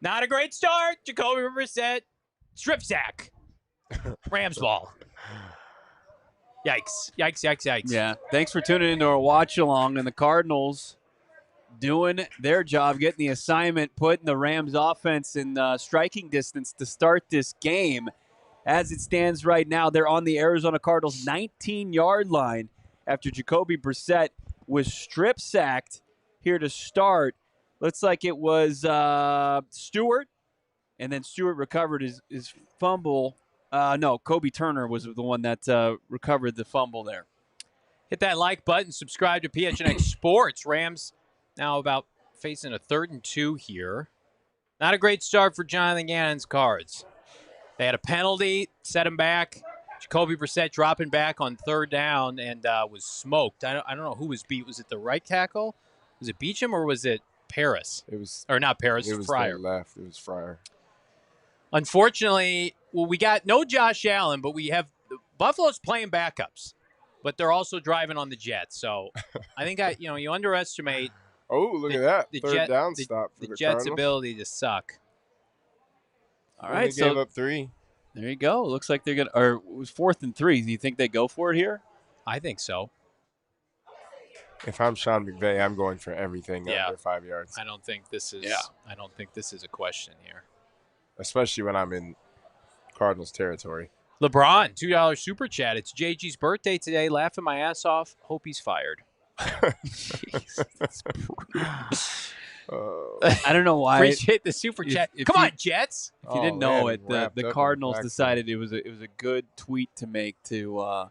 Not a great start. Jacoby Brissett, strip sack. Rams ball. Yikes. Yikes, yikes, yikes. Yeah. Thanks for tuning into our watch along. And the Cardinals doing their job, getting the assignment, putting the Rams offense in striking distance to start this game. As it stands right now, they're on the Arizona Cardinals 19-yard line after Jacoby Brissett was strip sacked here to start. Looks like it was Stewart, and then Stewart recovered his fumble. No, Kobe Turner was the one that recovered the fumble there. Hit that like button. Subscribe to PHNX Sports. Rams now about facing a 3rd and 2 here. Not a great start for Jonathan Gannon's Cards. They had a penalty, set him back. Jacoby Brissett dropping back on 3rd down and was smoked. I don't know who was beat. Was it the right tackle? Was it Beacham or was it Paris? It was, or not Paris. It was Fryer. the left. It was Fryer. Unfortunately, well, we got no Josh Allen, but we have Buffalo's playing backups, but they're also driving on the Jets. So I think you underestimate. Oh, look at that! The Third down stop for the the Jets' Cardinals. ability to suck. All right, They gave up 3. There you go. Looks like they're gonna. Or it was 4th and 3. Do you think they go for it here? I think so. If I'm Sean McVay, I'm going for everything under 5 yards. I don't think this is. I don't think this is a question here. Especially when I'm in Cardinals territory. LeBron, $2 super chat. It's JG's birthday today. Laughing my ass off. Hope he's fired. I don't know why. Appreciate the super chat. Come on, Jets. If you didn't know it, the Cardinals decided it was a good tweet to make to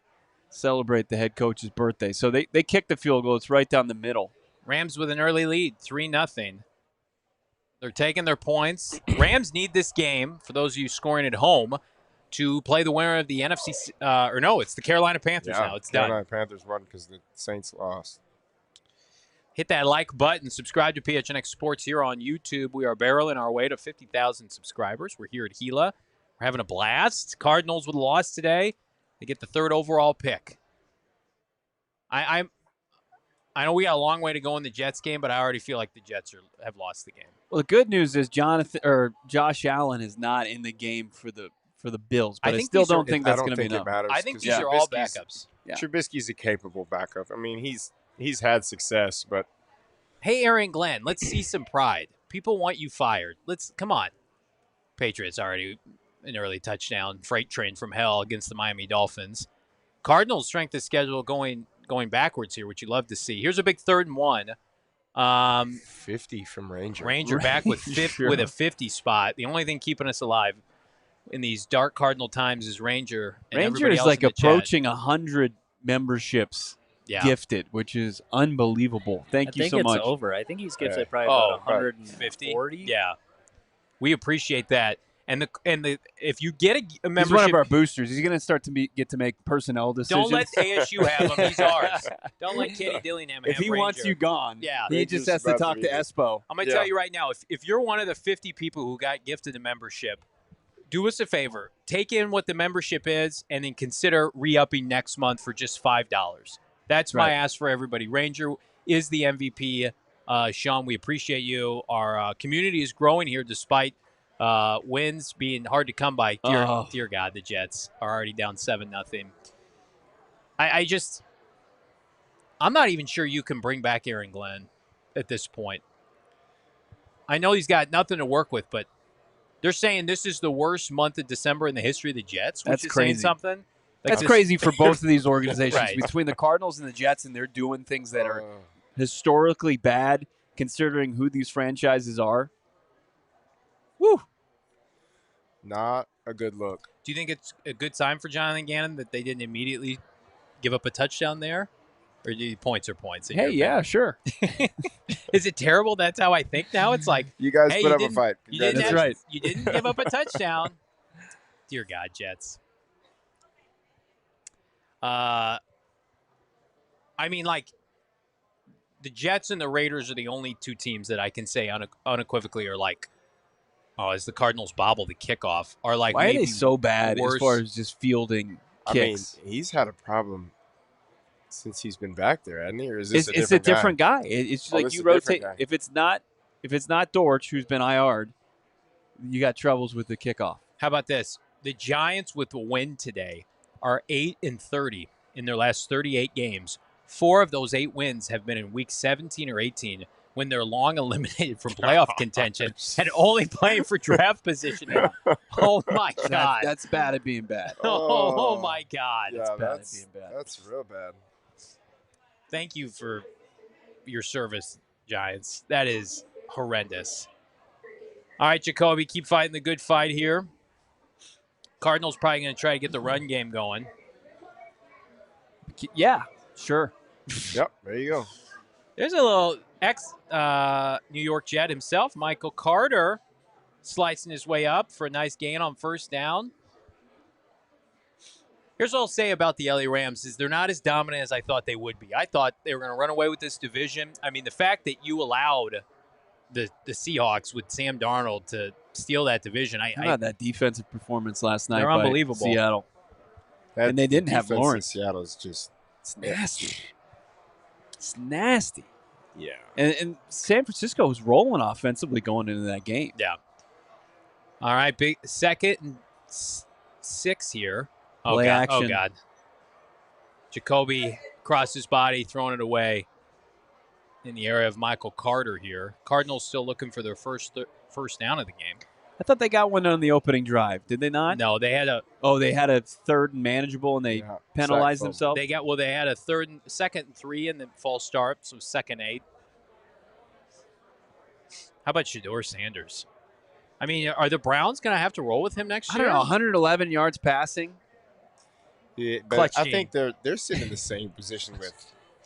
celebrate the head coach's birthday. So they kicked the field goal. It's right down the middle. Rams with an early lead, 3-0. They're taking their points. Rams need this game, for those of you scoring at home, to play the winner of the NFC. It's the Carolina Panthers now. It's Carolina done. Panthers won because the Saints lost. Hit that like button. Subscribe to PHNX Sports here on YouTube. We are barreling our way to 50,000 subscribers. We're here at Gila. We're having a blast. Cardinals with a loss today. They get the 3rd overall pick. I know we got a long way to go in the Jets game, but I already feel like the Jets have lost the game. Well, the good news is Josh Allen is not in the game for the Bills, but I still don't think that's going to be enough. I think these are all backups. Yeah. Trubisky's a capable backup. I mean, he's had success, but hey, Aaron Glenn, let's see some pride. People want you fired. Come on. Patriots already an early touchdown freight train from hell against the Miami Dolphins. Cardinals strength of schedule going backwards here, which you love to see. Here's a big 3rd and 1. 50 from Ranger. Ranger back with with a 50 spot. The only thing keeping us alive in these dark Cardinal times is Ranger. And Ranger is like approaching 100 memberships gifted, which is unbelievable. Thank you so much. I think it's over. I think he's gifted probably about 140. Yeah, we appreciate that. And the if you get a membership, he's one of our boosters. He's going to start to get to make personnel decisions. Don't let ASU have him. He's ours. Don't let Katie Dillingham have If he Ranger. wants you gone, he just has to talk to Espo. I'm going to tell you right now, if you're one of the 50 people who got gifted a membership, do us a favor. Take in what the membership is and then consider re-upping next month for just $5. That's my ask for everybody. Ranger is the MVP. Sean, we appreciate you. Our community is growing here despite wins being hard to come by. Dear God, the Jets are already down 7-0. I'm not even sure you can bring back Aaron Glenn at this point. I know he's got nothing to work with, but they're saying this is the worst month of December in the history of the Jets, which is crazy. saying something. That's crazy for both of these organizations. Between the Cardinals and the Jets, and they're doing things that are historically bad considering who these franchises are. Woo! Not a good look. Do you think it's a good sign for Jonathan Gannon that they didn't immediately give up a touchdown there? Or do you points are points? Hey, yeah, sure. Is it terrible? That's how I think now? It's like, you guys hey, put up a fight. That's right. You didn't give up a touchdown. Dear God, Jets. I mean, like, the Jets and the Raiders are the only two teams that I can say unequivocally are like, as the Cardinals bobble the kickoff, are like, why are they so bad as far as just fielding kicks? I mean, he's had a problem since he's been back there, hasn't he? Or is this it's a different guy? It's like you rotate. If it's not Dortch, who's been IR'd, you got troubles with the kickoff. How about this? The Giants, with a win today, are 8-30 in their last 38 games. 4 of those 8 wins have been in week 17 or 18 when they're long eliminated from playoff contention and only playing for draft position. Oh, my God. That's bad at being bad. Oh, my God. Yeah, bad at being bad. That's real bad. Thank you for your service, Giants. That is horrendous. All right, Jacoby, keep fighting the good fight here. Cardinals probably going to try to get the run game going. Yeah, sure. Yep, there you go. There's a little ex-New York Jet himself, Michael Carter, slicing his way up for a nice gain on first down. Here's what I'll say about the LA Rams is they're not as dominant as I thought they would be. I thought they were going to run away with this division. I mean, the fact that you allowed the Seahawks with Sam Darnold to steal that division. That defensive performance last night. They're unbelievable. Seattle. And they didn't have Lawrence. Seattle is just nasty. It's nasty. Yeah. And San Francisco was rolling offensively going into that game. Yeah. All right, big 2nd and 6 here. Oh, Play God. action. Oh, God. Jacoby crossed his body, throwing it away in the area of Michael Carter here. Cardinals still looking for their first down of the game. I thought they got one on the opening drive. Did they not? No, they had a they had a 3rd and manageable, and they penalized themselves? they had a 2nd and 3 and then false start, so 2nd 8. How about Shedeur Sanders? I mean, are the Browns going to have to roll with him next year? I don't know, 111 yards passing. Yeah, but Clutch I gene. think they're sitting in the same position with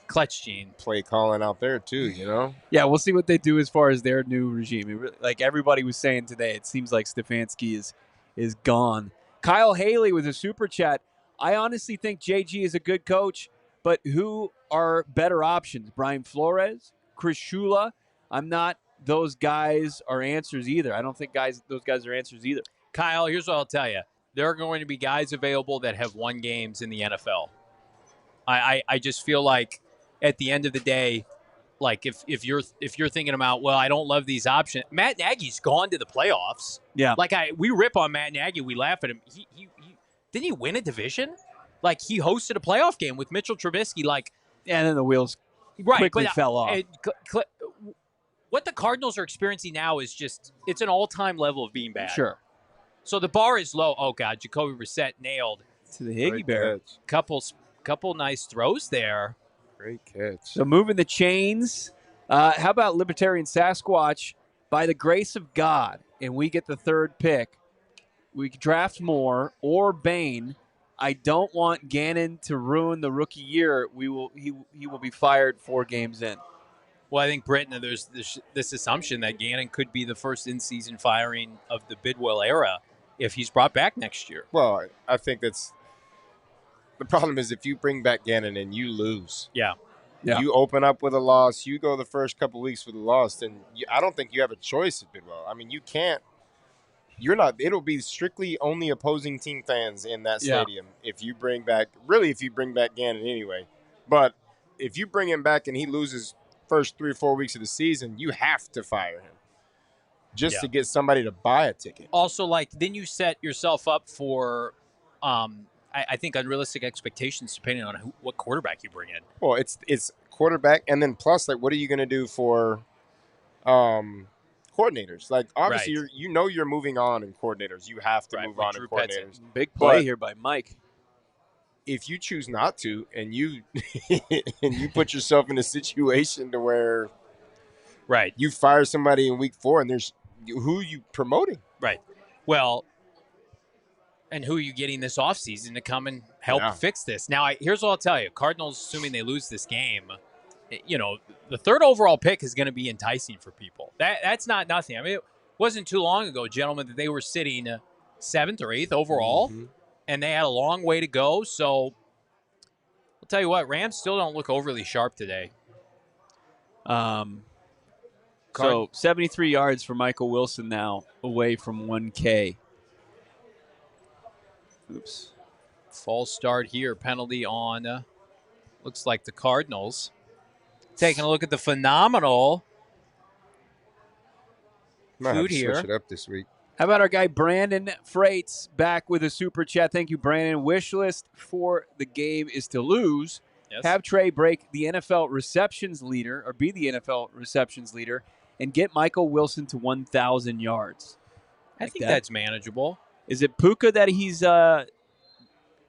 Clutch gene. play calling out there too, you know? Yeah, we'll see what they do as far as their new regime. It really, like everybody was saying today, it seems like Stefanski is gone. Kyle Haley with a super chat. I honestly think JG is a good coach, but who are better options? Brian Flores, Chris Shula? I'm not those guys are answers either. I don't think those guys are answers either. Kyle, here's what I'll tell you. There are going to be guys available that have won games in the NFL. I just feel like at the end of the day, like if you're thinking about, well, I don't love these options. Matt Nagy's gone to the playoffs. Yeah. Like we rip on Matt Nagy, we laugh at him. He didn't he win a division? Like he hosted a playoff game with Mitchell Trubisky. Like, and then the wheels quickly fell off. What the Cardinals are experiencing now is it's an all-time level of being bad. Sure. So the bar is low. Oh, God, Jacoby Brissett nailed to the Higgy Bear. Couple nice throws there. Great catch. So moving the chains. How about Libertarian Sasquatch? By the grace of God, and we get the 3rd pick, we draft Moore or Bain. I don't want Gannon to ruin the rookie year. He will be fired 4 games in. Well, I think, Britton, there's this assumption that Gannon could be the first in-season firing of the Bidwell era if he's brought back next year. Well, I think that's the problem is if you bring back Gannon and you lose. Yeah. You open up with a loss. You go the first couple of weeks with a loss, then I don't think you have a choice at Bidwell. I mean, you can't. You're not. It'll be strictly only opposing team fans in that stadium if you bring back Gannon anyway. But if you bring him back and he loses first 3 or 4 weeks of the season, you have to fire him just to get somebody to buy a ticket. Also, then you set yourself up for, I think, unrealistic expectations depending on what quarterback you bring in. Well, it's quarterback, and then plus, what are you going to do for coordinators? Like, obviously, you're moving on in coordinators. You have to move on in coordinators. Big play here by Mike. If you choose not to, and you put yourself in a situation to where you fire somebody in week 4, and there's who are you promoting? Right. Well, and who are you getting this offseason to come and help fix this? Now, here's what I'll tell you. Cardinals, assuming they lose this game, the 3rd overall pick is going to be enticing for people. That's not nothing. I mean, it wasn't too long ago, gentlemen, that they were sitting 7th or 8th overall. Mm-hmm. And they had a long way to go. So I'll tell you what, Rams still don't look overly sharp today. So 73 yards for Michael Wilson now, away from 1K. Oops. False start here. Penalty on, looks like the Cardinals. Taking a look at the phenomenal Might food have to here. switch it up this week. How about our guy Brandon Freights back with a super chat? Thank you, Brandon. Wish list for the game is to lose. Yes. Have Trey break the NFL receptions leader, or be the NFL receptions leader, and get Michael Wilson to 1,000 yards. I think that's manageable. Is it Puka that he's kind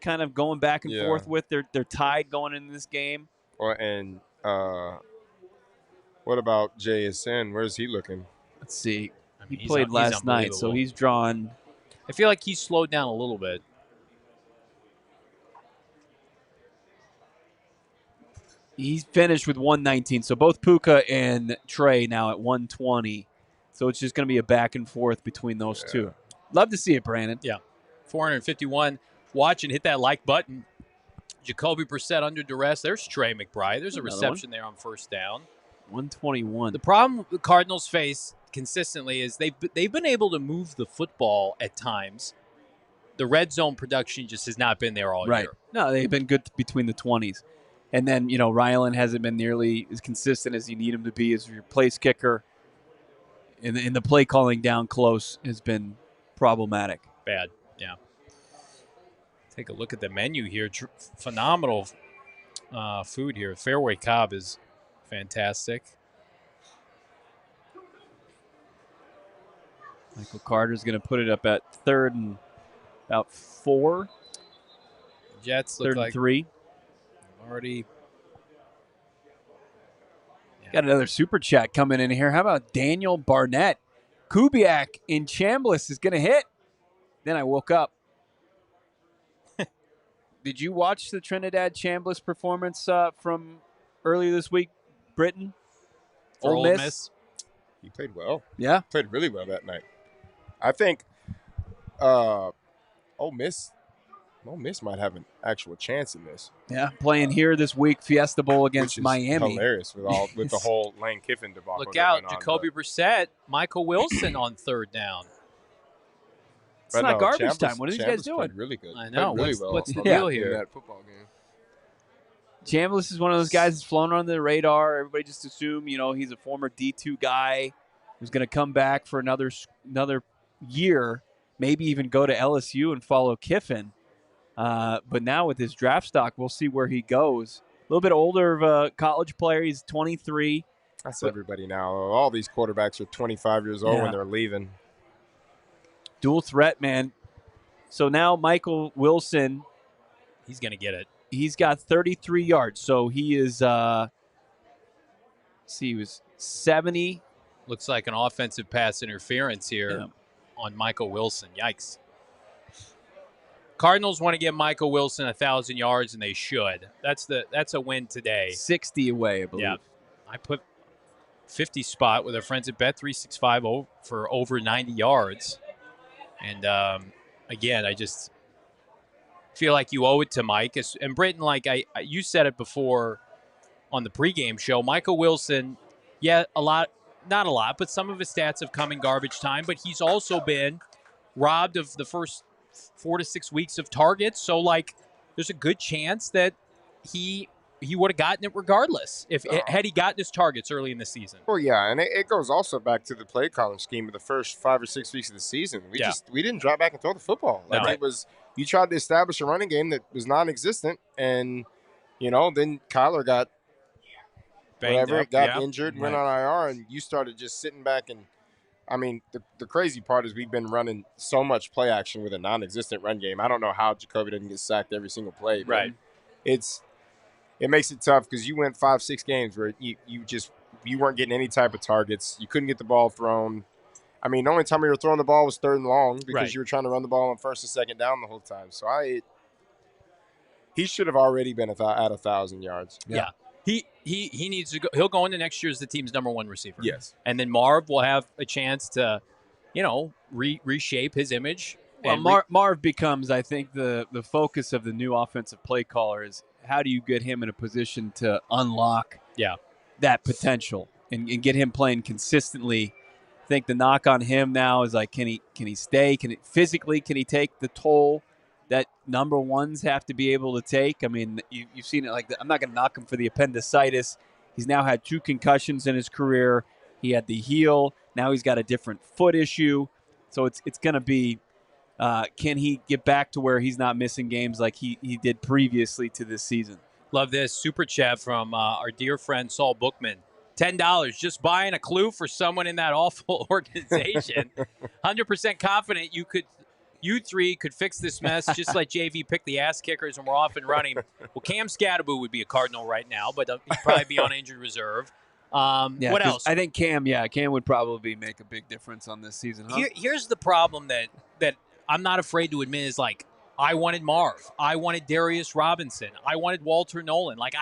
of going back and forth with? They're tied going into this game. What about JSN? Where's he looking? Let's see. He played last night, so he's drawn. I feel like he's slowed down a little bit. He's finished with 119. So both Puka and Trey now at 120. So it's just going to be a back and forth between those two. Love to see it, Brandon. Yeah. 451. Watch and hit that like button. Jacoby Brissett under duress. There's Trey McBride. There's a reception there on first down. 121. The problem the Cardinals face consistently is they've been able to move the football at times. The red zone production just has not been there all year. No, they've been good between the 20s. And then, Ryland hasn't been nearly as consistent as you need him to be as your place kicker. And the play calling down close has been problematic. Bad, yeah. Take a look at the menu here. Phenomenal food here. Fairway Cobb is fantastic. Michael Carter's going to put it up at third and about 4. Jets look third like and 3. Already. Yeah. Got another super chat coming in here. How about Daniel Barnett? Kubiak in Chambliss is going to hit. Then I woke up. Did you watch the Trinidad Chambliss performance from earlier this week, Britton? For Ole Miss? He played well. Yeah. Played really well that night. I think Ole Miss might have an actual chance in this. Yeah, playing here this week, Fiesta Bowl against Miami. Hilarious with the whole Lane Kiffin debacle. Look out, Jacoby Brissett, Michael Wilson on third down. It's not garbage time. What are these guys doing? Really good. I know. What's the deal here? In that football game. Chambliss is one of those guys that's flown under the radar. Everybody just assume, he's a former D2 guy who's going to come back for another year, maybe even go to LSU and follow Kiffin. But now with his draft stock, we'll see where he goes. A little bit older of a college player. He's 23. That's everybody now. All these quarterbacks are 25 years old when they're leaving. Dual threat, man. So now Michael Wilson. He's going to get it. He's got 33 yards. So he is, he was 70. Looks like an offensive pass interference here on Michael Wilson. Yikes. Cardinals want to get Michael Wilson 1,000 yards, and they should. That's a win today. 60 away, I believe. Yeah. I put 50 spot with our friends at Bet365 for over 90 yards. And, again, I just feel like you owe it to Mike. And Britton, you said it before on the pregame show, Michael Wilson, not a lot, but some of his stats have come in garbage time. But he's also been robbed of the first 4 to 6 weeks of targets. So, there's a good chance that he would have gotten it regardless had he gotten his targets early in the season. Well, yeah, and it goes also back to the play calling scheme of the first 5 or 6 weeks of the season. We didn't drop back and throw the football. It was you tried to establish a running game that was non-existent, and then Kyler got injured, went on IR, and you started just sitting back and. I mean, the crazy part is we've been running so much play action with a non-existent run game. I don't know how Jacoby doesn't get sacked every single play. But it makes it tough because you went 5-6 games where you weren't getting any type of targets. You couldn't get the ball thrown. I mean, the only time you were throwing the ball was third and long because you were trying to run the ball on first and second down the whole time. So he should have already been at 1,000 yards. Yeah. He needs to go. He'll go into next year as the team's #1 receiver. Yes. And then Marv will have a chance to, reshape his image. Well, Marv becomes, I think, the focus of the new offensive play caller is how do you get him in a position to unlock that potential and get him playing consistently. I think the knock on him now is can he stay? Can he take the toll that #1s have to be able to take? I mean, you've seen it I'm not going to knock him for the appendicitis. He's now had 2 concussions in his career. He had the heel. Now he's got a different foot issue. So it's going to be, can he get back to where he's not missing games like he did previously to this season? Love this super chat from our dear friend Saul Bookman. $10, just buying a clue for someone in that awful organization. 100% confident you three could fix this mess, just like JV picked the ass kickers and we're off and running. Well, Cam Scatterbo would be a Cardinal right now, but he'd probably be on injured reserve. What else? I think Cam would probably make a big difference on this season. Huh? Here's the problem that I'm not afraid to admit is, like, I wanted Marv. I wanted Darius Robinson. I wanted Walter Nolan. Like,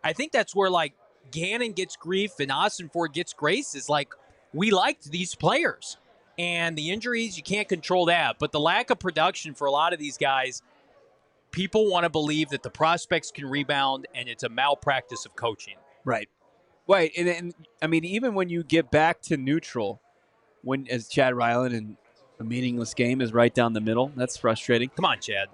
I think that's where, like, Gannon gets grief and Austin Ford gets grace is, like, we liked these players. And the injuries, you can't control that. But the lack of production for a lot of these guys, people want to believe that the prospects can rebound and it's a malpractice of coaching. Right. Right. And I mean, even when you get back to neutral, as Chad Ryland and a meaningless game is right down the middle, that's frustrating. Come on, Chad.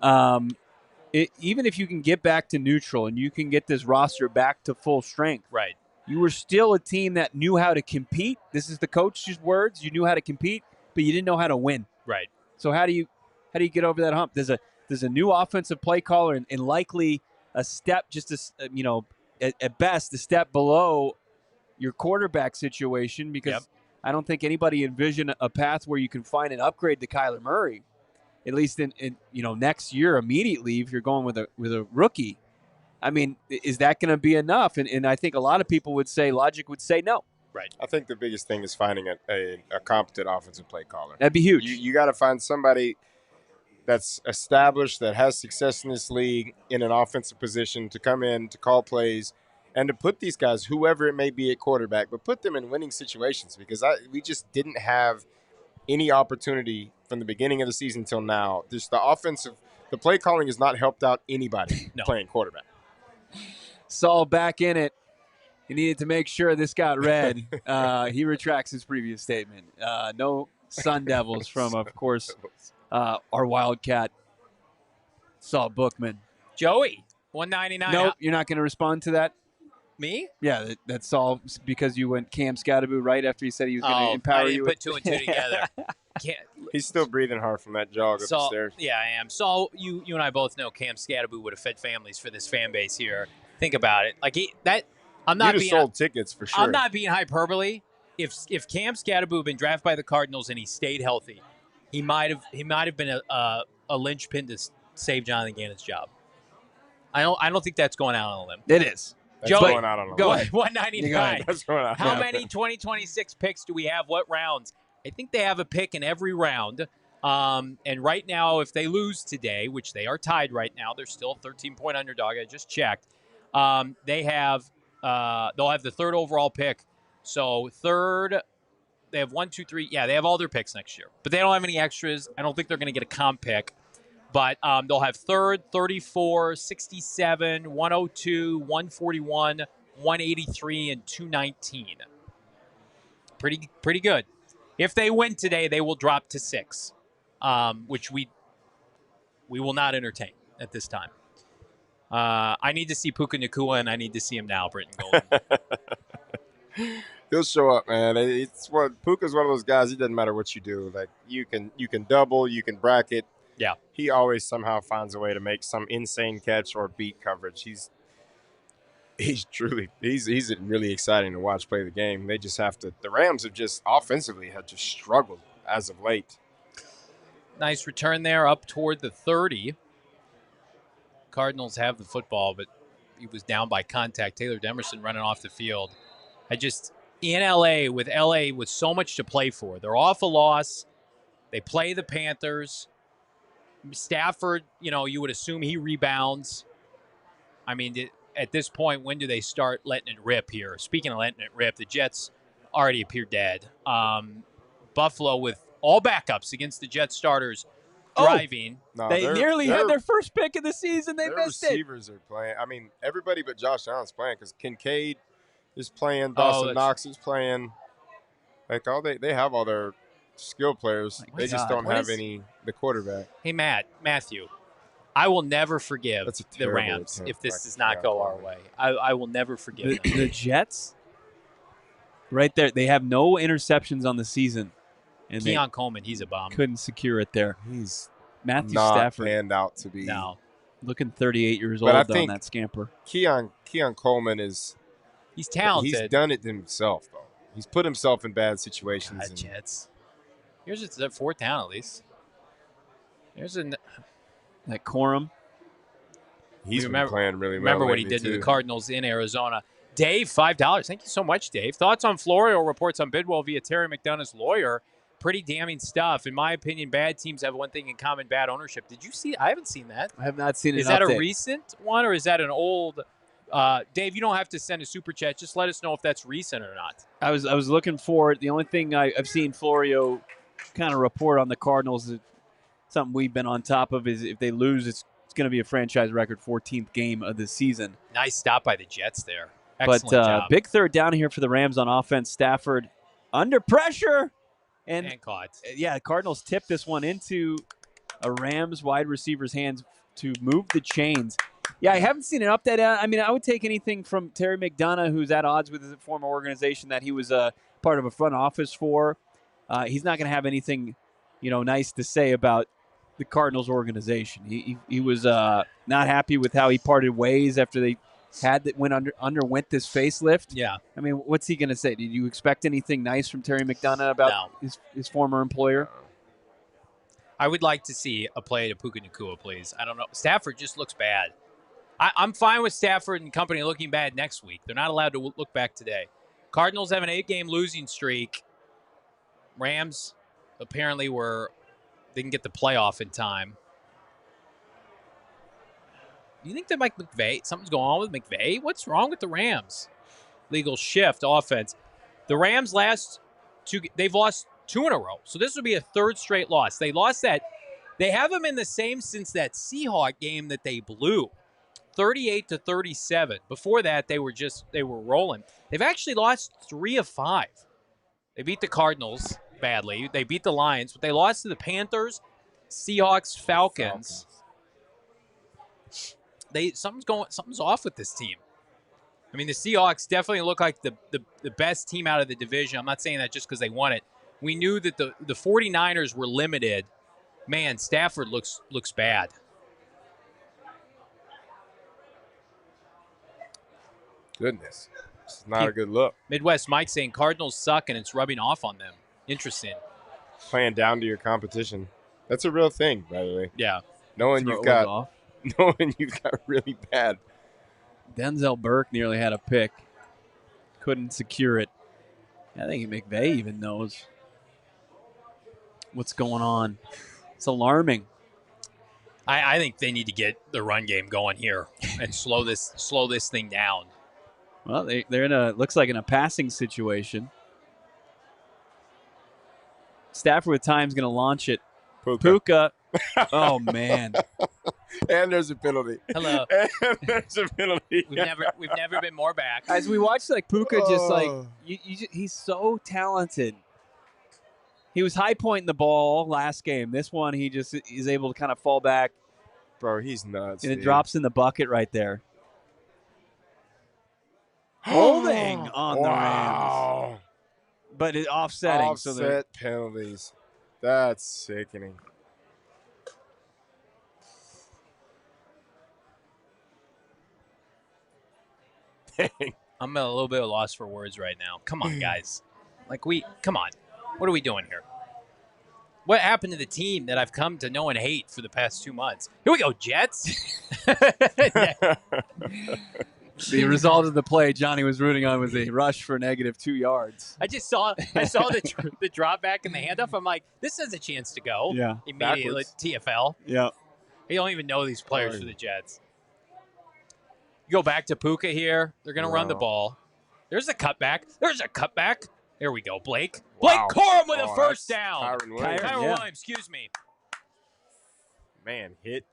Even if you can get back to neutral and you can get this roster back to full strength, right? You were still a team that knew how to compete. This is the coach's words. You knew how to compete, but you didn't know how to win. Right. So how do you get over that hump? There's a new offensive play caller and likely a step, at best, a step below your quarterback situation because I don't think anybody envisioned a path where you can find an upgrade to Kyler Murray, at least in next year immediately if you're going with a rookie. I mean, is that going to be enough? And I think a lot of people logic would say no. Right. I think the biggest thing is finding a competent offensive play caller. That'd be huge. You got to find somebody that's established, that has success in this league in an offensive position to come in, to call plays, and to put these guys, whoever it may be at quarterback, but put them in winning situations because we just didn't have any opportunity from the beginning of the season till now. Just the play calling has not helped out anybody playing quarterback. Saul back in it. He needed to make sure this got read. He retracts his previous statement. No Sun Devils from, of course, our Wildcat, Saul Bookman. Joey, $199. Nope, you're not going to respond to that? Me? Yeah, that's Saul because you went Cam Scatterbo right after he said he was going to empower you. I didn't put two and two together. He's still breathing hard from that jog up the stairs. Yeah, I am. Saul, you and I both know Cam Scatterbo would have fed families for this fan base here. Think about it. Like I'm not being sold tickets for sure. I'm not being hyperbole. If Cam Scatterbo had been drafted by the Cardinals and he stayed healthy, he might have been a linchpin to save Jonathan Gannon's job. I don't think that's going out on a limb. It is. That's going out on a limb. Go ahead. $199. That's going out. How many 2026 picks do we have? What rounds? I think they have a pick in every round. And right now, if they lose today, which they are tied right now, they're still a 13-point underdog. I just checked. They'll have the third overall pick. So third, they have 1, 2, 3. Yeah, they have all their picks next year. But they don't have any extras. I don't think they're going to get a comp pick. But they'll have third, 34, 67, 102, 141, 183, and 219. Pretty good. If they win today, they will drop to 6, which we will not entertain at this time. I need to see Puka Nacua, and I need to see him now, Brittan Golden. He'll show up, man. Puka's one of those guys. It doesn't matter what you do. Like you can double, you can bracket. Yeah, he always somehow finds a way to make some insane catch or beat coverage. He's really exciting to watch play the game. They just have to. The Rams have just offensively struggled as of late. Nice return there, up toward the 30. Cardinals have the football, but he was down by contact. Taylor Demerson running off the field. In LA with so much to play for. They're off a loss. They play the Panthers. Stafford, you would assume he rebounds. I mean, at this point, when do they start letting it rip here? Speaking of letting it rip, the Jets already appear dead. Buffalo with all backups against the Jets starters driving. No, they nearly had their first pick of the season. They missed it. Their receivers are playing. I mean, everybody but Josh Allen's playing because Kincaid is playing. Dawson Knox is playing. Like they have all their skill players. They just don't have the quarterback. Hey, Matthew, I will never forgive the Rams if this does not go our way. I will never forgive them. The Jets, right there, they have no interceptions on the season, And Keon Coleman, he's a bomb. Couldn't secure it there. He's Matthew not Stafford panned out to be. No. looking 38 years But I old on think that scamper. Keon Coleman is He's talented. He's done it himself, though. He's put himself in bad situations. God, Jets. Here's a fourth down, at least. There's a that Corum. He's been playing really well. Remember what he did to the Cardinals in Arizona. Dave, $5. Thank you so much, Dave. Thoughts on Florio reports on Bidwell via Terry McDonough's lawyer. Pretty damning stuff. In my opinion, bad teams have one thing in common, bad ownership. Did you see? I haven't seen that. I have not seen it. Is that a recent one or is that an old? Dave, you don't have to send a super chat. Just let us know if that's recent or not. I was looking for it. The only thing I've seen Florio kind of report on the Cardinals is something we've been on top of is if they lose, it's going to be a franchise record 14th game of the season. Nice stop by the Jets there. Excellent job. Big third down here for the Rams on offense. Stafford under pressure. And caught. Yeah, the Cardinals tipped this one into a Rams wide receiver's hands to move the chains. Yeah, I haven't seen an update. I mean, I would take anything from Terry McDonough, who's at odds with his former organization that he was part of a front office for. He's not going to have anything, nice to say about the Cardinals organization. He was not happy with how he parted ways after they underwent this facelift. Yeah. I mean, what's he going to say? Did you expect anything nice from Terry McDonough about his former employer? I would like to see a play to Puka Nacua, please. I don't know. Stafford just looks bad. I'm fine with Stafford and company looking bad next week. They're not allowed to look back today. Cardinals have an 8-game losing streak. Rams apparently didn't get the playoff in time. You think that something's going on with McVay? What's wrong with the Rams? Legal shift offense. The Rams they've lost 2 in a row. So this would be a third straight loss. They lost that. They have them in the same since that Seahawks game that they blew. 38-37. Before that, they were rolling. They've actually lost 3 of 5. They beat the Cardinals badly. They beat the Lions, but they lost to the Panthers, Seahawks, Falcons. Something's off with this team. I mean, the Seahawks definitely look like the best team out of the division. I'm not saying that just because they won it. We knew that the 49ers were limited. Man, Stafford looks bad. Goodness. It's not a good look. Midwest Mike saying Cardinals suck and it's rubbing off on them. Interesting. Playing down to your competition. That's a real thing, by the way. Yeah. Knowing you've got really bad. Denzel Burke nearly had a pick. Couldn't secure it. I think McVay even knows what's going on. It's alarming. I think they need to get the run game going here and slow this thing down. Well, they're looks like in a passing situation. Stafford with time's going to launch it. Puka. Oh, man. And there's a penalty. Hello. And there's a penalty. We've never been more back. As we watch, Puka he's so talented. He was high pointing the ball last game. This one, he just is able to kind of fall back. Bro, he's nuts. And it drops in the bucket right there. Holding on the Rams. But it's offsetting. Offset penalties. That's sickening. I'm at a little bit of loss for words right now. Come on, guys. Come on. What are we doing here? What happened to the team that I've come to know and hate for the past 2 months? Here we go, Jets. The result of the play Johnny was rooting on was a rush for -2 yards. I saw the drop back and the handoff. I'm like, this has a chance to go. Yeah. Immediately, TFL. Yeah. You don't even know these players for the Jets. You go back to Puka here. They're going to run the ball. There's a cutback. There we go, Blake. Blake Corum with a first down. Kyron Williams, excuse me. Man, hit.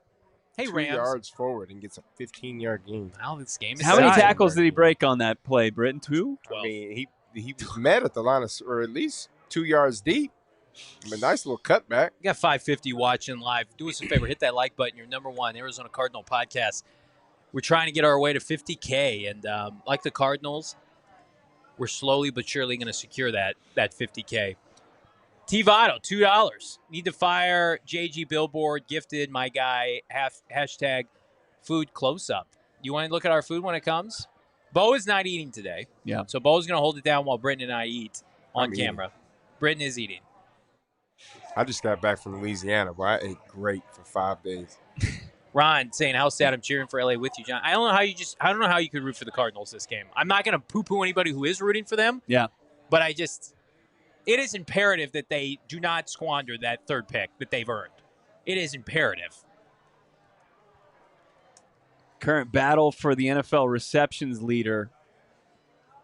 Hey, 2 Rams. yards forward and gets a 15-yard gain. Well, this game is How many tackles did he break on that play, Britton? 2? 12. I mean, he was met at the line or at least 2 yards deep. A nice little cutback. You got 550 watching live. Do us a favor, hit that like button. You're #1 Arizona Cardinal podcast. We're trying to get our way to 50K, and like the Cardinals, we're slowly but surely going to secure that 50K. T-Votto, $2. Need to fire JG Billboard, gifted my guy, hashtag food close-up. You want to look at our food when it comes? Bo is not eating today. Yeah. So Bo's going to hold it down while Brittan and I eat on camera. Eating. Brittan is eating. I just got back from Louisiana, but I ate great for 5 days. Ron saying, how sad, I'm cheering for LA with you, John. I don't know how you could root for the Cardinals this game. I'm not going to poo-poo anybody who is rooting for them. Yeah. But it is imperative that they do not squander that third pick that they've earned. It is imperative. Current battle for the NFL receptions leader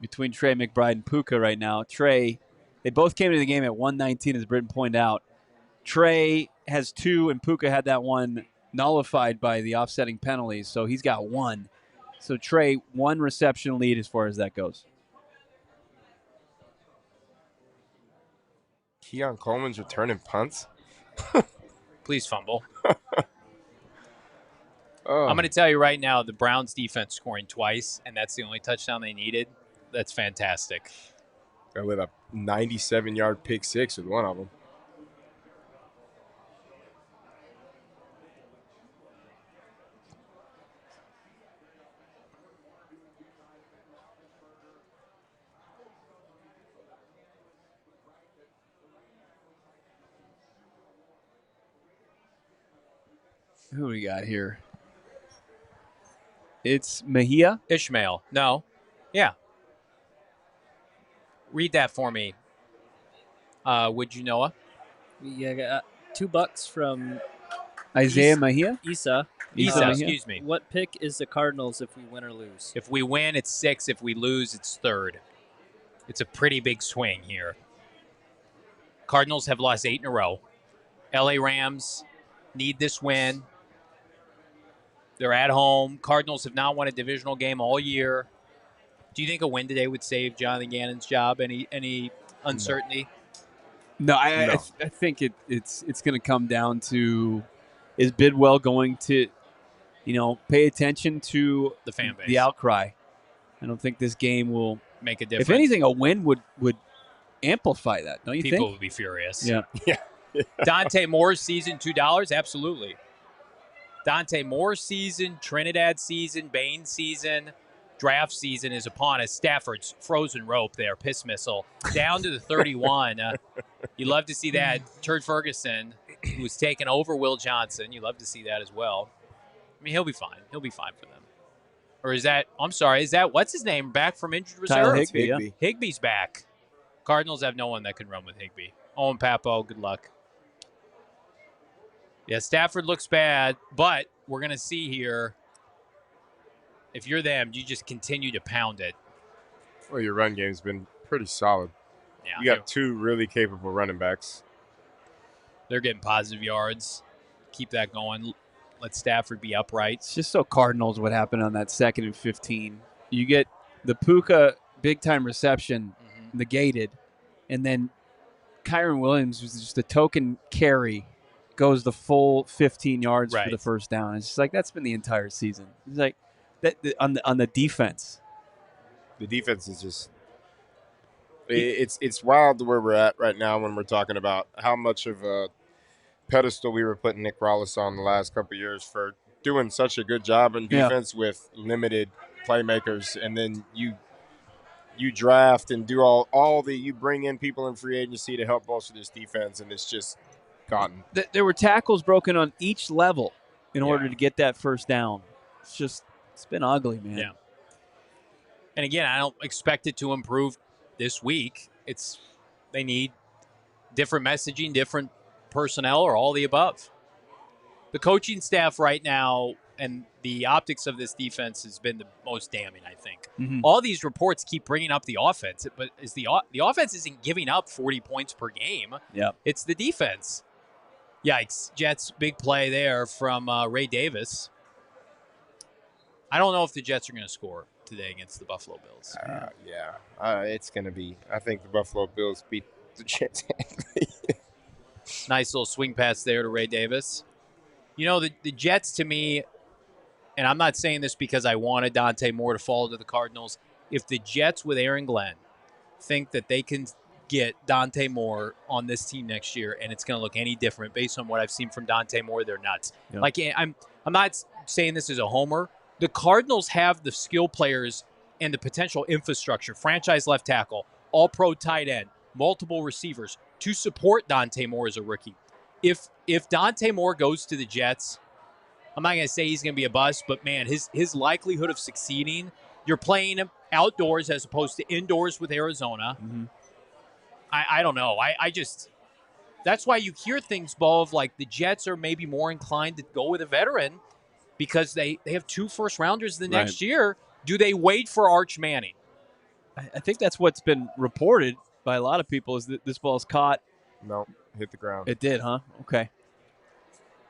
between Trey McBride and Puka right now. Trey, they both came into the game at 119, as Brittan pointed out. Trey has 2, and Puka had that one nullified by the offsetting penalties, so he's got 1. So Trey, 1 reception lead as far as that goes. Keon Coleman's returning punts. Please fumble. Oh. I'm going to tell you right now, the Browns defense scoring twice, and that's the only touchdown they needed. That's fantastic. With a 97-yard pick six with one of them. Who we got here? It's Mejia. Ishmael. No. Yeah. Read that for me. Would you, Noah? We got $2 from Isaiah Mejia? Isa. Isa, Mejia. excuse me. What pick is the Cardinals if we win or lose? If we win, it's 6. If we lose, it's 3rd. It's a pretty big swing here. Cardinals have lost 8 in a row. LA Rams need this win. They're at home. Cardinals have not won a divisional game all year. Do you think a win today would save Jonathan Gannon's job? Any uncertainty? No, I think it's going to come down to, is Bidwell going to, pay attention to The fan base. the outcry? I don't think this game will Make a difference. If anything, a win would amplify that, don't you People think? would be furious. Yeah. Dante Moore's season, $2? Absolutely. Dante Moore's season, Trinidad season, Bain season, draft season is upon us. Stafford's frozen rope there, piss missile, down to the 31. You love to see that. Turd Ferguson, who was taking over Will Johnson, you love to see that as well. I mean, he'll be fine. He'll be fine for them. Or is that, what's his name, back from injured reserve? Tyler Higbee, yeah. Higbee's back. Cardinals have no one that can run with Higbee. Owen Papo, good luck. Yeah, Stafford looks bad, but we're going to see here, if you're them, you just continue to pound it. Well, your run game's been pretty solid. Yeah, you got 2 really capable running backs. They're getting positive yards. Keep that going. Let Stafford be upright. It's just so Cardinals what happened on that 2nd and 15. You get the Puka big-time reception negated, and then Kyron Williams was just a token carry, goes the full 15 yards for the first down. It's just like that's been the entire season. It's like that on the defense. The defense is just it's wild where we're at right now when we're talking about how much of a pedestal we were putting Nick Rollis on the last couple of years for doing such a good job in defense with limited playmakers, and then you draft and do all the you bring in people in free agency to help bolster this defense, and it's just gotten. There were tackles broken on each level in order to get that first down. It's been ugly, man. Yeah. And again, I don't expect it to improve this week. They need different messaging, different personnel, or all the above. The coaching staff right now and the optics of this defense has been the most damning, I think. Mm-hmm. All these reports keep bringing up the offense, but the offense isn't giving up 40 points per game. Yeah, it's the defense. Yikes. Jets, big play there from Ray Davis. I don't know if the Jets are going to score today against the Buffalo Bills. It's going to be. I think the Buffalo Bills beat the Jets. Nice little swing pass there to Ray Davis. The Jets, to me, and I'm not saying this because I wanted Dante Moore to fall to the Cardinals, if the Jets with Aaron Glenn think that they can get Dante Moore on this team next year, and it's going to look any different based on what I've seen from Dante Moore. They're nuts. Yeah. Like, I'm not saying this as a homer. The Cardinals have the skill players and the potential infrastructure, franchise left tackle, all-pro tight end, multiple receivers to support Dante Moore as a rookie. If Dante Moore goes to the Jets, I'm not going to say he's going to be a bust, but, man, his likelihood of succeeding, you're playing him outdoors as opposed to indoors with Arizona. Mm-hmm. I don't know. I just – that's why you hear things, Bo, of like the Jets are maybe more inclined to go with a veteran because they have 2 first-rounders the next year. Do they wait for Arch Manning? I think that's what's been reported by a lot of people is that this ball's caught. No, hit the ground. It did, huh? Okay.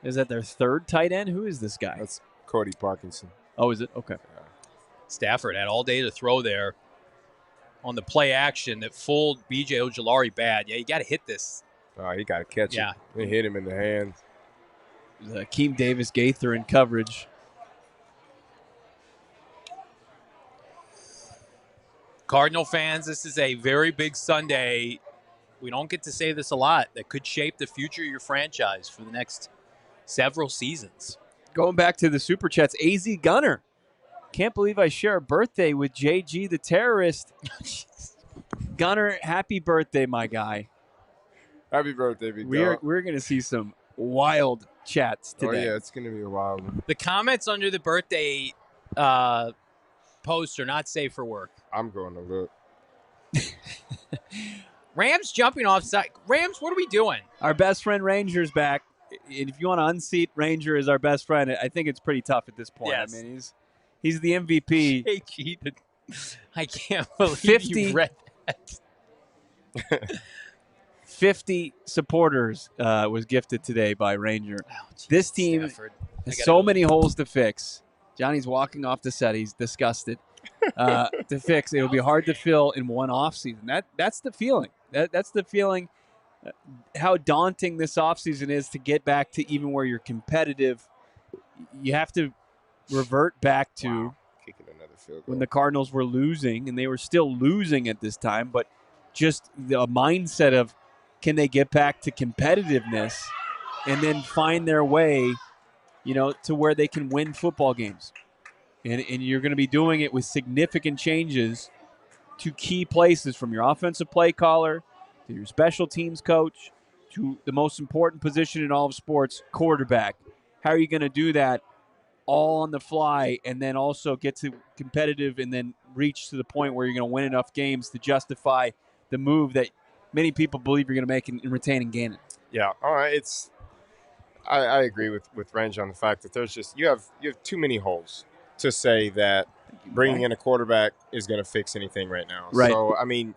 Is that their 3rd tight end? Who is this guy? That's Cody Parkinson. Oh, is it? Okay. Yeah. Stafford had all day to throw there on the play action that fooled B.J. Ojulari bad. Yeah, you got to hit this. Oh, he got to catch it. Yeah. They hit him in the hand. Akeem Davis Gaither in coverage. Cardinal fans, this is a very big Sunday. We don't get to say this a lot. That could shape the future of your franchise for the next several seasons. Going back to the Super Chats, AZ Gunner. Can't believe I share a birthday with JG the terrorist. Gunner, happy birthday, my guy. Happy birthday, big We're dog. going to see some wild chats today. Oh, yeah, it's going to be a wild one. The comments under the birthday post are not safe for work. I'm going to look. Rams jumping off side. Rams, what are we doing? Our best friend Ranger's back. And if you want to unseat Ranger as our best friend, I think it's pretty tough at this point. Yes. I mean, he's the MVP. JG, I can't believe 50 you read that. 50 supporters was gifted today by Ranger. Oh, geez, This team Stafford. has so many holes to fix. Johnny's walking off the set. He's disgusted. To fix, it'll be hard to fill in one offseason. That's the feeling. That's the feeling. How daunting this offseason is to get back to even where you're competitive. You have to revert back to Kicking another field goal. when the Cardinals were losing, and they were still losing at this time, but just the mindset of can they get back to competitiveness and then find their way, to where they can win football games. And you're going to be doing it with significant changes to key places, from your offensive play caller to your special teams coach to the most important position in all of sports, quarterback. How are you going to do that all on the fly and then also get to competitive and then reach to the point where you're going to win enough games to justify the move that many people believe you're going to make in retaining Gannon? Yeah, all right. I agree with Range on the fact that there's just you have too many holes to say that bringing in a quarterback is going to fix anything right now. Right. So, I mean,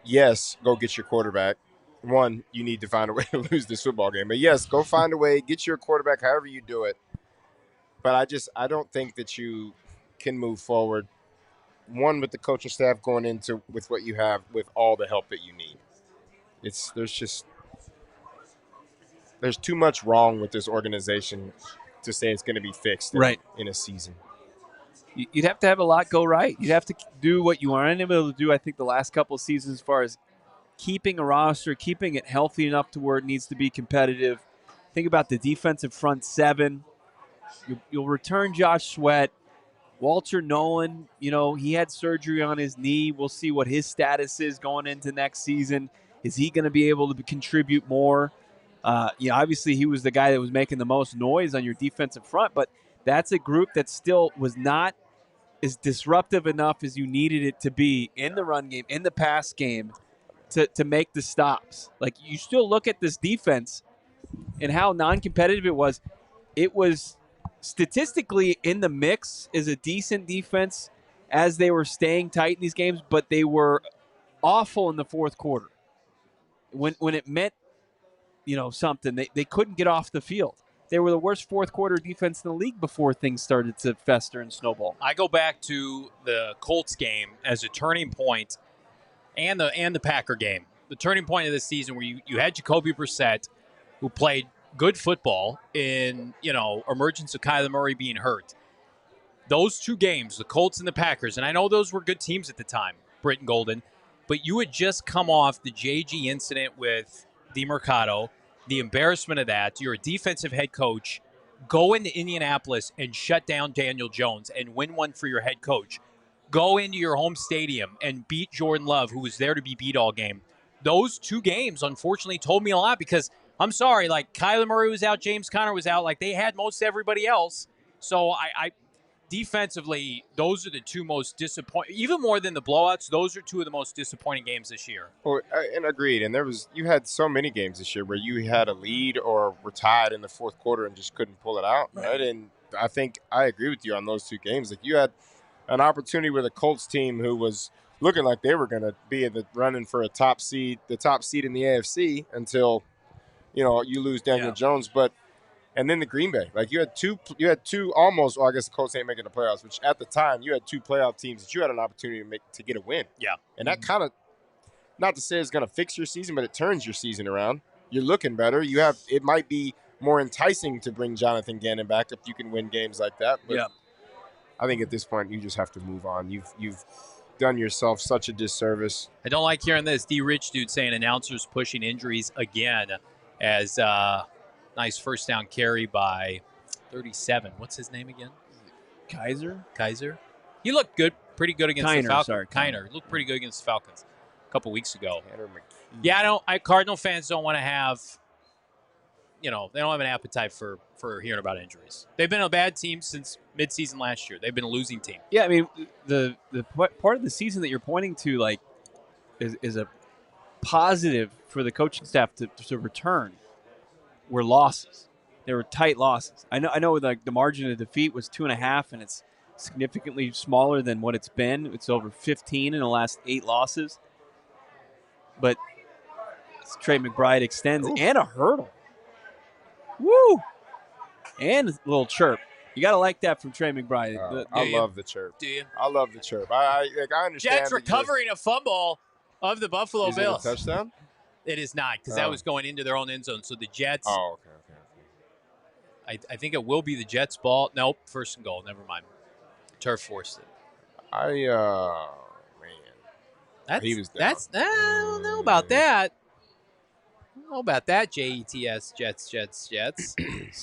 yes, go get your quarterback. One, you need to find a way to lose this football game. But, yes, go find a way, get your quarterback however you do it. But I don't think that you can move forward, one, with the coaching staff going into with what you have with all the help that you need. There's too much wrong with this organization to say it's going to be fixed in a season. You'd have to have a lot go right. You'd have to do what you aren't able to do, I think, the last couple of seasons as far as keeping a roster, keeping it healthy enough to where it needs to be competitive. Think about the defensive front seven. You'll return Josh Sweat. Walter Nolan, he had surgery on his knee. We'll see what his status is going into next season. Is he going to be able to contribute more? Obviously he was the guy that was making the most noise on your defensive front, but that's a group that still was not as disruptive enough as you needed it to be in the run game, in the pass game, to make the stops. Like, you still look at this defense and how non-competitive it was. It was statistically in the mix as a decent defense as they were staying tight in these games, but they were awful in the fourth quarter. When it meant something, they couldn't get off the field. They were the worst fourth quarter defense in the league before things started to fester and snowball. I go back to the Colts game as a turning point, and the Packer game. The turning point of this season where you had Jacoby Brissett, who played good football in, emergence of Kyler Murray being hurt. Those two games, the Colts and the Packers, and I know those were good teams at the time, Brittan Golden, but you had just come off the JG incident with DeMercado, the embarrassment of that. You're a defensive head coach. Go into Indianapolis and shut down Daniel Jones and win one for your head coach. Go into your home stadium and beat Jordan Love, who was there to be beat all game. Those 2 games, unfortunately, told me a lot because I'm sorry, like Kyler Murray was out, James Conner was out, like they had most everybody else. So I defensively, those are the 2 most disappointing, even more than the blowouts. Those are 2 of the most disappointing games this year. Well, and agreed. And you had so many games this year where you had a lead or were tied in the fourth quarter and just couldn't pull it out. Right. And I think I agree with you on those 2 games. Like you had an opportunity with a Colts team who was looking like they were going to be in the running for the top seed in the AFC until, you lose Daniel Jones. And then the Green Bay, like you had two almost. Well, I guess the Colts ain't making the playoffs, which at the time you had 2 playoff teams that you had an opportunity to get a win. Yeah, and that kind of, not to say it's going to fix your season, but it turns your season around. You're looking better. It might be more enticing to bring Jonathan Gannon back if you can win games like that. But I think at this point you just have to move on. You've done yourself such a disservice. I don't like hearing this. D. Rich dude saying announcers pushing injuries again as. Nice first down carry by 37. What's his name again? Kaiser. He looked good, pretty good against the Falcons. Kiner looked pretty good against the Falcons a couple weeks ago. Yeah, Cardinal fans don't want to have, they don't have an appetite for hearing about injuries. They've been a bad team since midseason last year. They've been a losing team. Yeah, I mean, the part of the season that you're pointing to, like, is a positive for the coaching staff to return. Were losses. They were tight losses. I know. Like the margin of defeat was 2.5, and it's significantly smaller than what it's been. It's over 15 in the last 8 losses. But Trey McBride extends and a hurdle. Woo! And a little chirp. You got to like that from Trey McBride. I love the chirp. Do you? I love the chirp. I understand. Jets recovering a fumble of the Buffalo Bills. Is it a touchdown? It is not, because that was going into their own end zone. So the Jets. Oh, okay. I think it will be the Jets' ball. Nope, first and goal. Never mind. Turf forced it. Man. He was down. I don't know about that. I don't know about that, Jets. So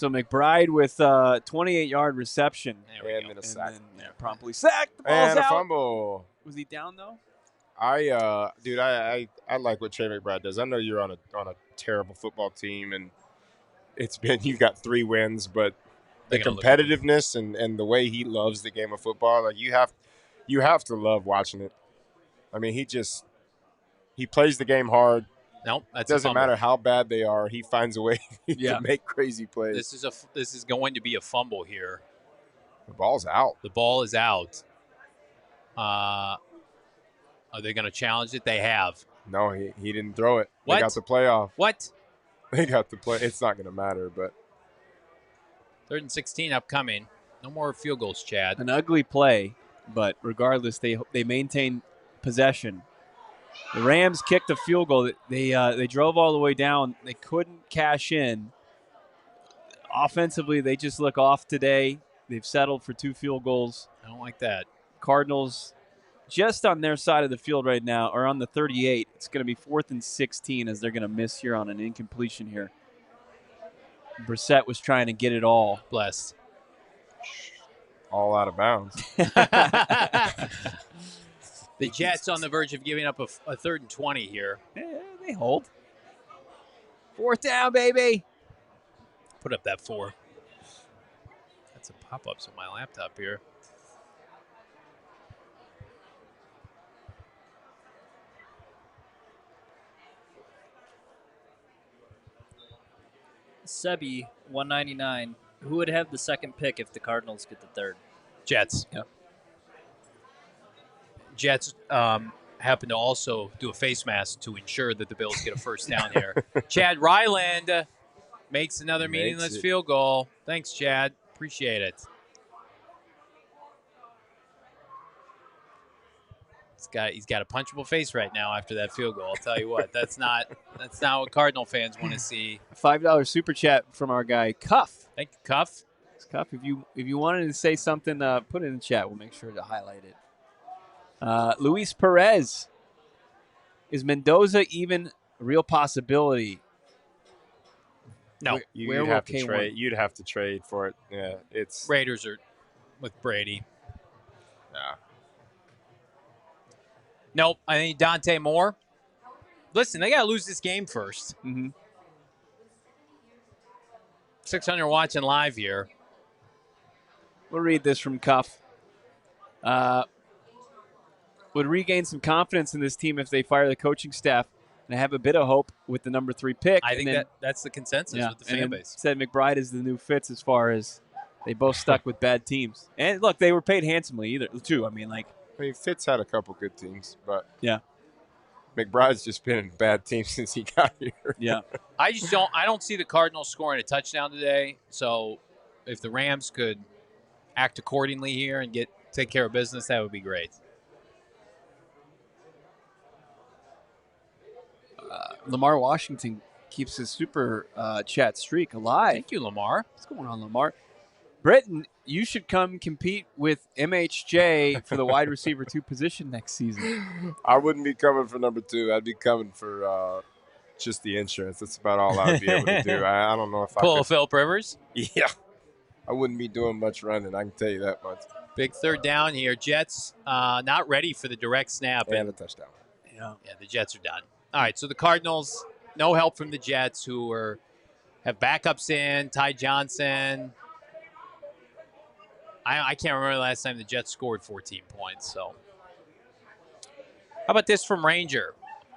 McBride with 28-yard reception. And then a sack. Promptly sacked. The ball's and a out. fumble. Was he down, though? I like what Trey McBride does. I know you're on a terrible football team, and you've got 3 wins, but the competitiveness and the way he loves the game of football, like you have to love watching it. I mean, he plays the game hard. Nope, it doesn't matter how bad they are. He finds a way to make crazy plays. This is going to be a fumble here. The ball's out. The ball is out. Are they going to challenge it? They have. No, he didn't throw it. What? They got the playoff. What? They got the play. It's not going to matter, but 3rd and 16 upcoming. No more field goals, Chad. An ugly play, but regardless, they maintain possession. The Rams kicked a field goal. They drove all the way down. They couldn't cash in. Offensively, they just look off today. They've settled for 2 field goals. I don't like that. Cardinals just on their side of the field right now, or on the 38. It's going to be 4th and 16 as they're going to miss here on an incompletion here. Brissett was trying to get it all. Blessed. All out of bounds. The Jets on the verge of giving up a 3rd and 20 here. Yeah, they hold. 4th down, baby. Put up that 4. That's a pop-ups on my laptop here. Sebi, 199. Who would have the second pick if the Cardinals get the 3rd? Jets. Yep. Jets happen to also do a face mask to ensure that the Bills get a first down here. Chad Ryland makes another meaningless field goal. Thanks, Chad. Appreciate it. He's got a punchable face right now after that field goal. I'll tell you what, that's not what Cardinal fans want to see. $5 super chat from our guy Cuff. Thank you, Cuff. Cuff, if you wanted to say something, put it in the chat. We'll make sure to highlight it. Luis Perez Is Mendoza even a real possibility? No. Where You'd will have to K1 trade. You'd have to trade for it. Yeah, it's Raiders are with Brady. nah. Nope. I think Dante Moore. Listen, they got to lose this game first. Mm-hmm. 600 watching live here. We'll read this from Cuff. Would regain some confidence in this team if they fire the coaching staff and have a bit of hope with the number 3 pick. I think that's the consensus with the fan base. Said McBride is the new Fitz as far as they both stuck with bad teams. And look, they were paid handsomely too. I mean, Fitz had a couple good teams, but yeah, McBride's just been in bad teams since he got here. Yeah. I don't see the Cardinals scoring a touchdown today. So if the Rams could act accordingly here and take care of business, that would be great. Lamar Washington keeps his super chat streak alive. Thank you, Lamar. What's going on, Lamar? Britton, you should come compete with MHJ for the wide receiver 2 position next season. I wouldn't be coming for number 2. I'd be coming for just the insurance. That's about all I'd be able to do. I don't know if Pull I a could. Philip Rivers. Yeah. I wouldn't be doing much running. I can tell you that much. Big third down here. Jets not ready for the direct snap. And a touchdown. Yeah, the Jets are done. All right, so the Cardinals, no help from the Jets, who have backups in. Ty Johnson. I can't remember the last time the Jets scored 14 points. So, how about this from Ranger,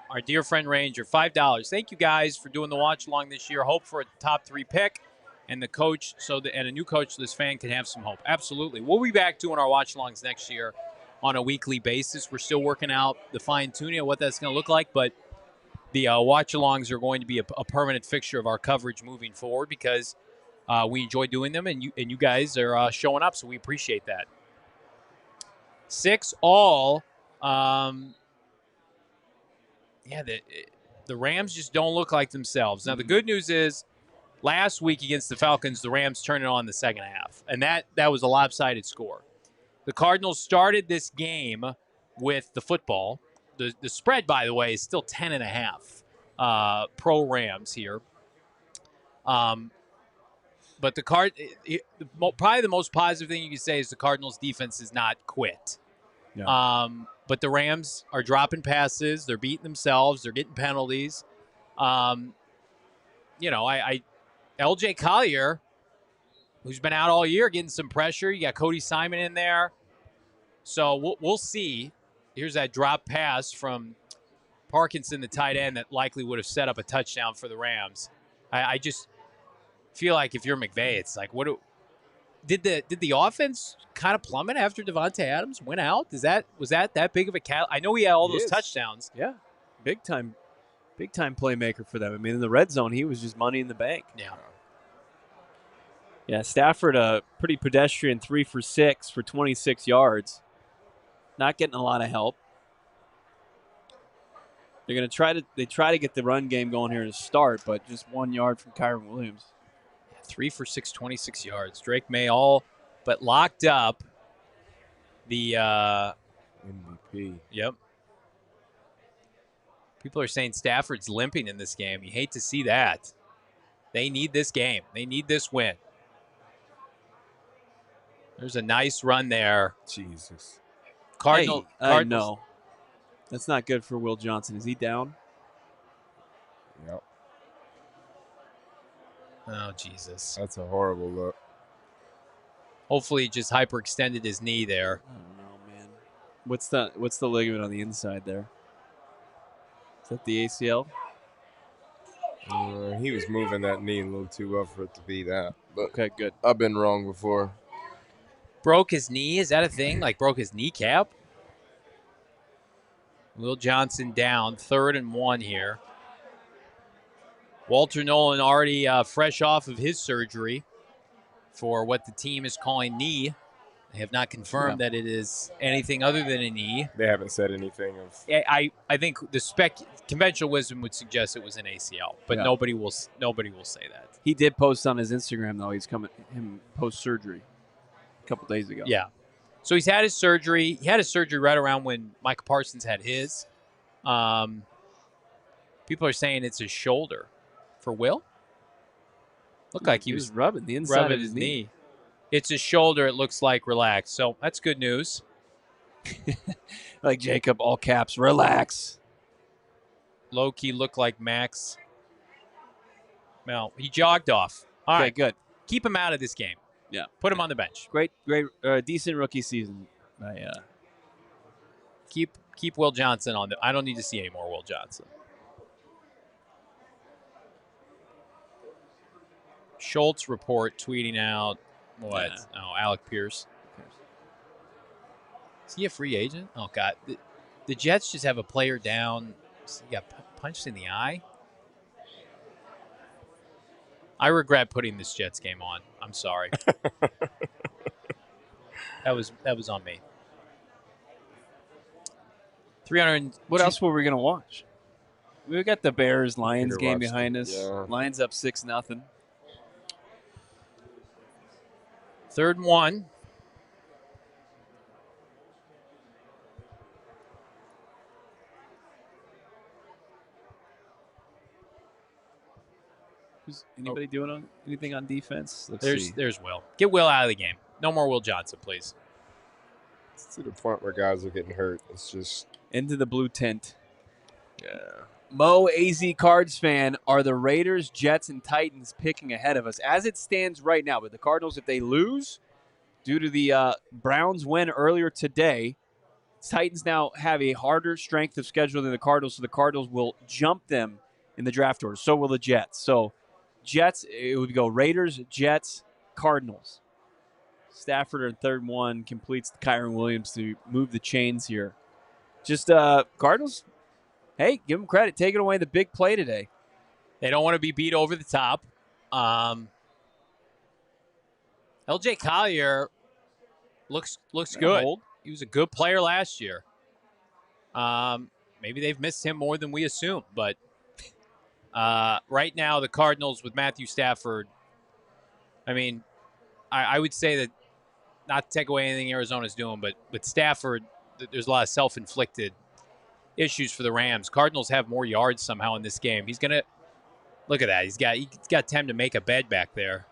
our dear friend Ranger, $5. Thank you guys for doing the watch along this year. Hope for a top 3 pick, and the coach and a new coach, so this fan can have some hope. Absolutely, we'll be back doing our watch alongs next year on a weekly basis. We're still working out the fine tuning of what that's going to look like, but the watch-alongs are going to be a permanent fixture of our coverage moving forward because we enjoy doing them, and you guys are showing up, so we appreciate that. 6-all. The Rams just don't look like themselves. Now, the good news is last week against the Falcons, the Rams turned it on in the second half, and that was a lopsided score. The Cardinals started this game with the football. The spread, by the way, is still 10.5 pro Rams here. But probably the most positive thing you can say is the Cardinals' defense is not quit. Yeah. But the Rams are dropping passes. They're beating themselves. They're getting penalties. L.J. Collier, who's been out all year, getting some pressure. You got Cody Simon in there. So we'll see. Here's that drop pass from Parkinson, the tight end, that likely would have set up a touchdown for the Rams. I just feel like if you're McVay, it's like, did the offense kind of plummet after Devontae Adams went out? Was that big of a cat? I know he had all those touchdowns. Yeah, big time playmaker for them. I mean, in the red zone, he was just money in the bank. Yeah. Stafford, a pretty pedestrian 3 for 6 for 26 yards. Not getting a lot of help. They're going to try to get the run game going here to start, but just 1 yard from Kyron Williams. 3 for 6, 26 yards. Drake May all but locked up the MVP. Yep. People are saying Stafford's limping in this game. You hate to see that. They need this game. They need this win. There's a nice run there. Jesus. Cardinals. No. That's not good for Will Johnson. Is he down? Yep. Oh, Jesus. That's a horrible look. Hopefully he just hyperextended his knee there. I don't know, man. What's the ligament on the inside there? Is that the ACL? He was moving that knee a little too well for it to be that. But okay, good. I've been wrong before. Broke his knee? Is that a thing? Like broke his kneecap? Will Johnson down, 3rd and 1 here. Walter Nolan already fresh off of his surgery for what the team is calling knee. They have not confirmed that it is anything other than a knee. They haven't said anything of. I think the conventional wisdom would suggest it was an ACL, but nobody will say that. He did post on his Instagram though. He's coming him post surgery a couple days ago. Yeah. So he's had his surgery. He had his surgery right around when Micah Parsons had his. People are saying it's his shoulder. For Will? Looked like he was rubbing the inside rubbing of his knee. It's his shoulder. It looks like relaxed. So that's good news. Like Jacob, all caps, relax. Low-key looked like Max. Well, he jogged off. All right, good. Keep him out of this game. Yeah. Put him on the bench. Great, decent rookie season. Keep Will Johnson on. I don't need to see any more Will Johnson. Schultz report tweeting out what? Yeah. Oh, Alec Pierce. Is he a free agent? Oh, God. The Jets just have a player down. He got punched in the eye. I regret putting this Jets game on. I'm sorry. That was on me. 300. What else were we going to watch? We got the Bears-Lions game behind us. Yeah. Lions up 6-0. 3rd and 1. Anybody doing anything on defense? There's Will. Get Will out of the game. No more Will Johnson, please. It's to the point where guys are getting hurt. It's just into the blue tent. Yeah. Mo, AZ Cards fan, are the Raiders, Jets, and Titans picking ahead of us as it stands right now? But the Cardinals, if they lose due to the Browns win earlier today, Titans now have a harder strength of schedule than the Cardinals, so the Cardinals will jump them in the draft order. So will the Jets. So Jets, it would go Raiders, Jets, Cardinals. Stafford in 3rd and 1 completes the Kyron Williams to move the chains here. Just Cardinals, hey, give them credit. Taking away the big play today. They don't want to be beat over the top. LJ Collier looks good. Hold. He was a good player last year. Maybe they've missed him more than we assumed, but right now the Cardinals with Matthew Stafford, I mean, I would say that, not to take away anything Arizona's doing, but with Stafford, there's a lot of self-inflicted issues for the Rams. Cardinals have more yards somehow in this game. He's going to – look at that. He's got time to make a bed back there.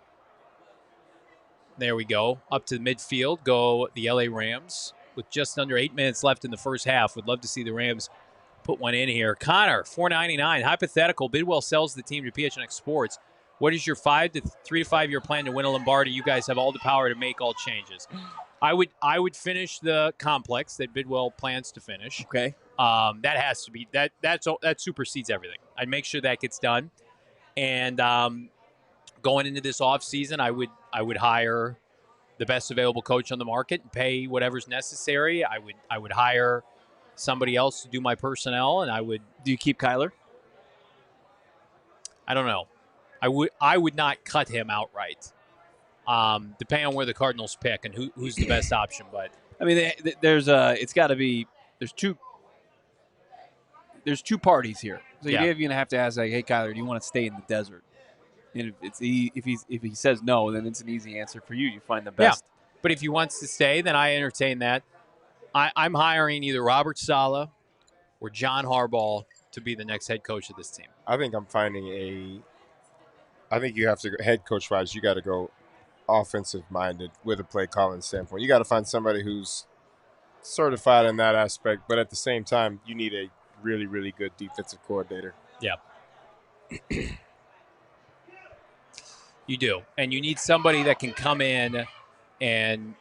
There we go. Up to the midfield go the LA Rams with just under 8 minutes left in the first half. Would love to see the Rams put one in here. Connor, $4.99. Hypothetical. Bidwell sells the team to PHNX Sports. What is your 3 to 5 year plan to win a Lombardi? You guys have all the power to make all changes. I would finish the complex that Bidwell plans to finish. Okay. That has to be that supersedes everything. I'd make sure that gets done. And going into this off season, I would hire the best available coach on the market and pay whatever's necessary. I would hire somebody else to do my personnel, and I would. Do you keep Kyler? I don't know. I would not cut him outright. Depending on where the Cardinals pick and who's the best option, but I mean, there's two parties here. So you're going to have to ask, like, hey, Kyler, do you want to stay in the desert? And if he says no, then it's an easy answer for you. You find the best. Yeah. But if he wants to stay, then I entertain that. I'm hiring either Robert Saleh or John Harbaugh to be the next head coach of this team. I think you have to go, head coach wise, you got to go offensive minded with a play calling standpoint. You got to find somebody who's certified in that aspect, but at the same time, you need a really, really good defensive coordinator. Yeah. You do. And you need somebody that can come in and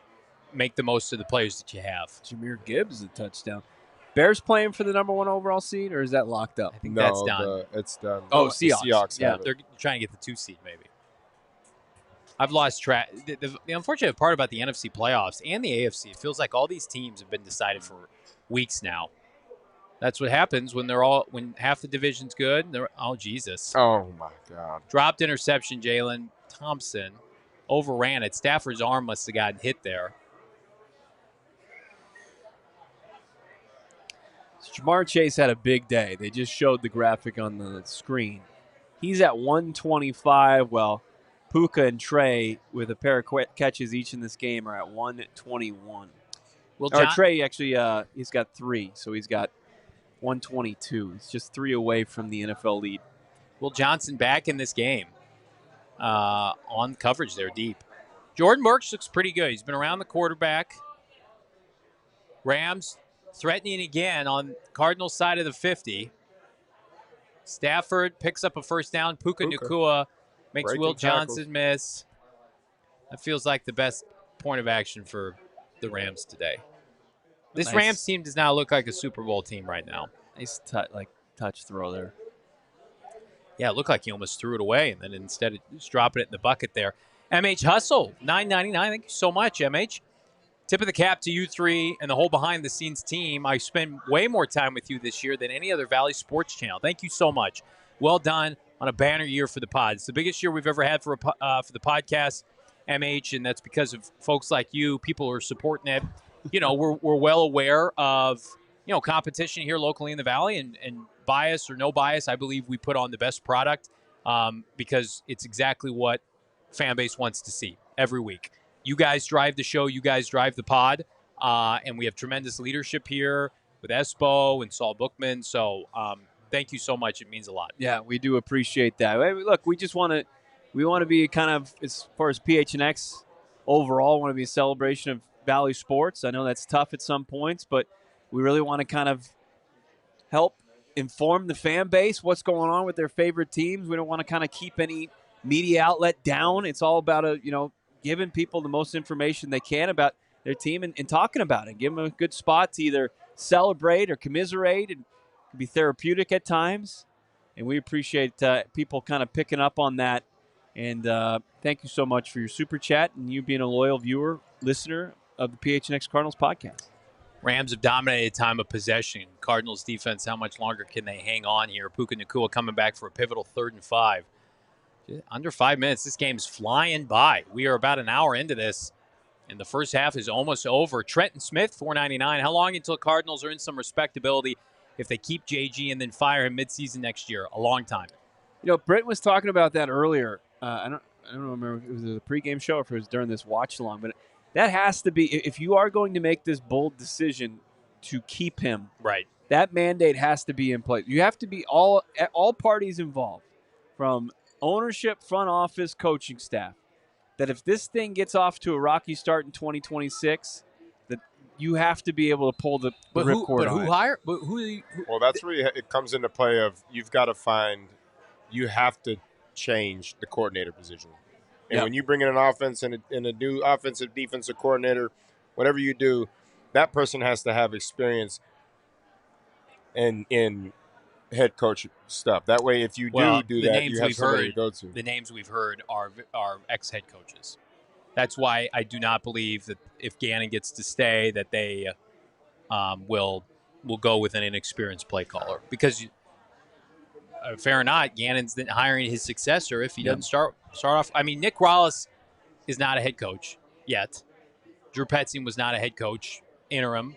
make the most of the players that you have. Jahmyr Gibbs is a touchdown. Bears playing for the number 1 overall seed, or is that locked up? I think that's done. It's done. Oh, Seahawks. Yeah, they're trying to get the 2 seed maybe. I've lost track. The unfortunate part about the NFC playoffs and the AFC, it feels like all these teams have been decided for weeks now. That's what happens when when half the division's good. Oh, Jesus. Oh, my God. Dropped interception, Jalen Thompson. Overran it. Stafford's arm must have gotten hit there. Jamar Chase had a big day. They just showed the graphic on the screen. He's at 125. Well, Puka and Trey, with a pair of catches each in this game, are at 121. Well, Trey actually, he's got 3, so he's got 122. It's just 3 away from the NFL lead. Will Johnson back in this game on coverage there deep. Jordan Burks looks pretty good. He's been around the quarterback. Rams threatening again on Cardinals side of the 50. Stafford picks up a first down. Puka Nacua makes Breaking Will tackles. Johnson miss. That feels like the best point of action for the Rams today. This Nice. Rams team does not look like a Super Bowl team right now. Nice touch throw there. Yeah, it looked like he almost threw it away, and then instead of just dropping it in the bucket there. MH Hustle, $9.99. Thank you so much, MH. Tip of the cap to you three and the whole behind-the-scenes team. I spend way more time with you this year than any other Valley Sports channel. Thank you so much. Well done on a banner year for the pod. It's the biggest year we've ever had for the podcast, MH, and that's because of folks like you, people who are supporting it. You know, we're well aware of, you know, competition here locally in the Valley, and bias or no bias, I believe we put on the best product because it's exactly what fan base wants to see every week. You guys drive the show. You guys drive the pod. And we have tremendous leadership here with Espo and Saul Bookman. So thank you so much. It means a lot. Yeah, we do appreciate that. Look, we just want to be kind of, as far as PHNX overall, want to be a celebration of Valley sports. I know that's tough at some points, but we really want to kind of help inform the fan base what's going on with their favorite teams. We don't want to kind of keep any media outlet down. It's all about giving people the most information they can about their team and talking about it. Give them a good spot to either celebrate or commiserate. And it can be therapeutic at times. And we appreciate people kind of picking up on that. And thank you so much for your super chat and you being a loyal viewer, listener of the PHNX Cardinals podcast. Rams have dominated time of possession. Cardinals defense, how much longer can they hang on here? Puka Nacua coming back for a pivotal 3rd and 5. Under 5 minutes, this game's flying by. We are about an hour into this, and the first half is almost over. Trenton Smith, $4.99. How long until Cardinals are in some respectability if they keep JG and then fire him midseason next year? A long time. You know, Britton was talking about that earlier. I don't remember if it was a pregame show or if it was during this watch-along, but that has to be, if you are going to make this bold decision to keep him, right, that mandate has to be in place. You have to be all parties involved, from ownership, front office, coaching staff, that if this thing gets off to a rocky start in 2026, that you have to be able to pull the ripcord on it. Well, that's where it comes into play of you have to change the coordinator position. And when you bring in an offense and a new offensive defensive coordinator, whatever you do, that person has to have experience in head coach stuff. That way, if you do that, you have somebody to go to. The names we've heard are ex-head coaches. That's why I do not believe that if Gannon gets to stay, that they will go with an inexperienced play caller. Because, fair or not, Gannon's hiring his successor if he doesn't start off. I mean, Nick Rallis is not a head coach yet. Drew Petzing was not a head coach interim.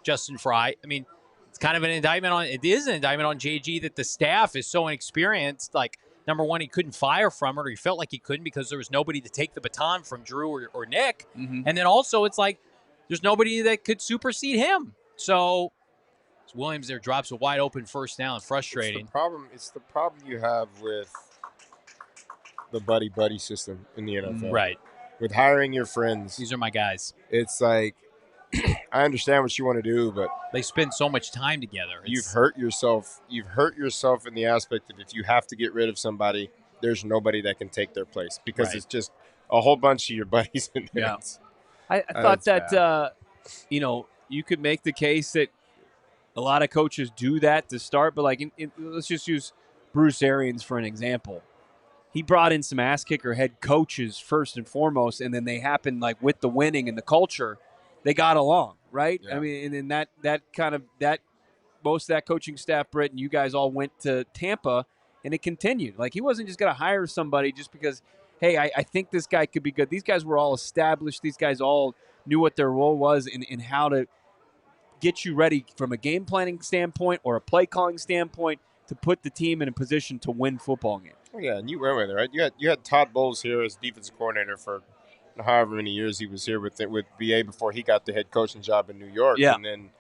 Justin Fry. I mean, it's kind of an indictment on JG that the staff is so inexperienced. Like, number one, he couldn't fire from it, or he felt like he couldn't because there was nobody to take the baton from Drew or Nick. Mm-hmm. And then also it's like there's nobody that could supersede him. So Williams there drops a wide open first down. Frustrating. It's the problem you have with the buddy system in the NFL. Right. With hiring your friends. These are my guys. It's like, I understand what you want to do, but they spend so much time together. You've hurt yourself. You've hurt yourself in the aspect that if you have to get rid of somebody, there's nobody that can take their place because it's just a whole bunch of your buddies in there. Yeah. I thought that you could make the case that a lot of coaches do that to start, but let's just use Bruce Arians for an example. He brought in some ass kicker head coaches first and foremost, and then they happened with the winning and the culture. They got along, right? Yeah. I mean, and then that most of that coaching staff, Britt, and you guys all went to Tampa, and it continued. He wasn't just going to hire somebody just because, hey, I think this guy could be good. These guys were all established. These guys all knew what their role was and how to get you ready from a game planning standpoint or a play calling standpoint to put the team in a position to win football games. Oh, yeah, and you went with it, right? You had Todd Bowles here as defensive coordinator for however many years he was here with BA before he got the head coaching job in New York. Yeah. And then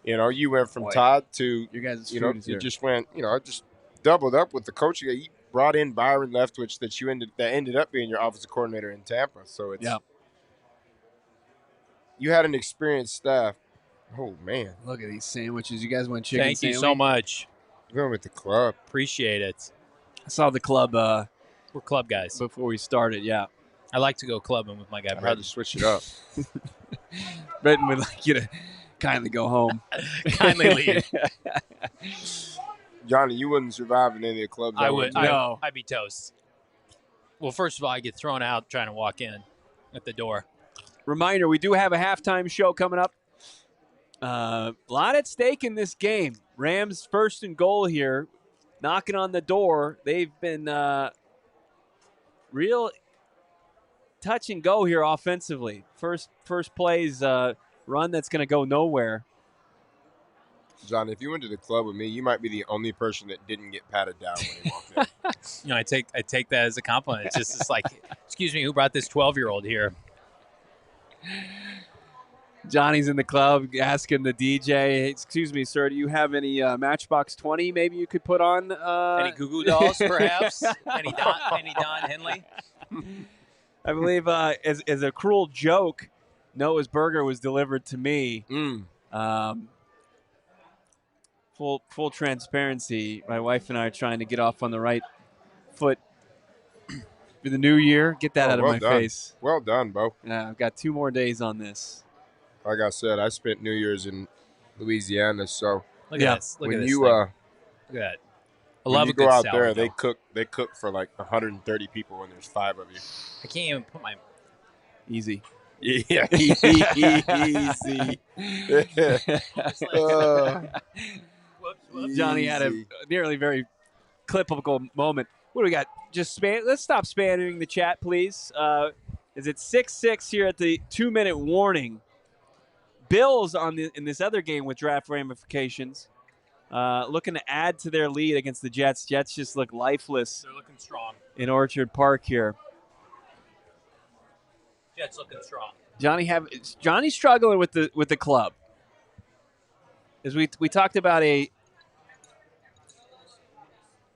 You went from Boy. Todd to, Your guys' you food is here. just went, just doubled up with the coaching. You brought in Byron Leftwich that ended up being your offensive coordinator in Tampa. So it's you had an experienced staff. Oh man, Look at these sandwiches. You guys want chicken Thank sandwich? you so much. going with the club. Appreciate it. I saw the club We're club guys. before we started. Yeah, I like to go clubbing with my guy I had Brittan. to switch it up. Brittan would like you to kindly go home. Kindly leave. Johnny, you wouldn't survive in any of the clubs. I would. went to. No. I'd be toast. Well, first of all, I get thrown out trying to walk in at the door. Reminder, we do have a halftime show coming up. A lot at stake in this game. Rams first and goal here, knocking on the door. They've been real touch and go here offensively. First play's run that's going to go nowhere. Johnny, if you went to the club with me, you might be the only person that didn't get patted down when he walked in. I take that as a compliment. It's like, excuse me, who brought this 12-year-old here? Johnny's in the club asking the DJ, "Excuse me, sir, do you have any Matchbox 20 maybe you could put on?" Any Goo Goo Dolls, perhaps? any Don Henley? I believe as a cruel joke, Noah's burger was delivered to me. Full transparency, my wife and I are trying to get off on the right foot for the new year. Get that out of my face. Well done, Bo. Yeah, I've got 2 more days on this. Like I said, I spent New Year's in Louisiana, so Look at this. Look when at this you thing. Look at that. I when love you a good go out sourdough. there, they cook for like 130 people, and there's 5 of you. I can't even put my. Easy. Yeah, Easy. Whoops. Johnny had a nearly very clippable moment. What do we got? Just let's stop spamming the chat, please. Is it 6-6 here at the 2-minute warning? Bills in this other game with draft ramifications, looking to add to their lead against the Jets. Jets just look lifeless. They're looking strong. In Orchard Park here. Jets looking strong. Johnny's struggling with the club. As we talked about Are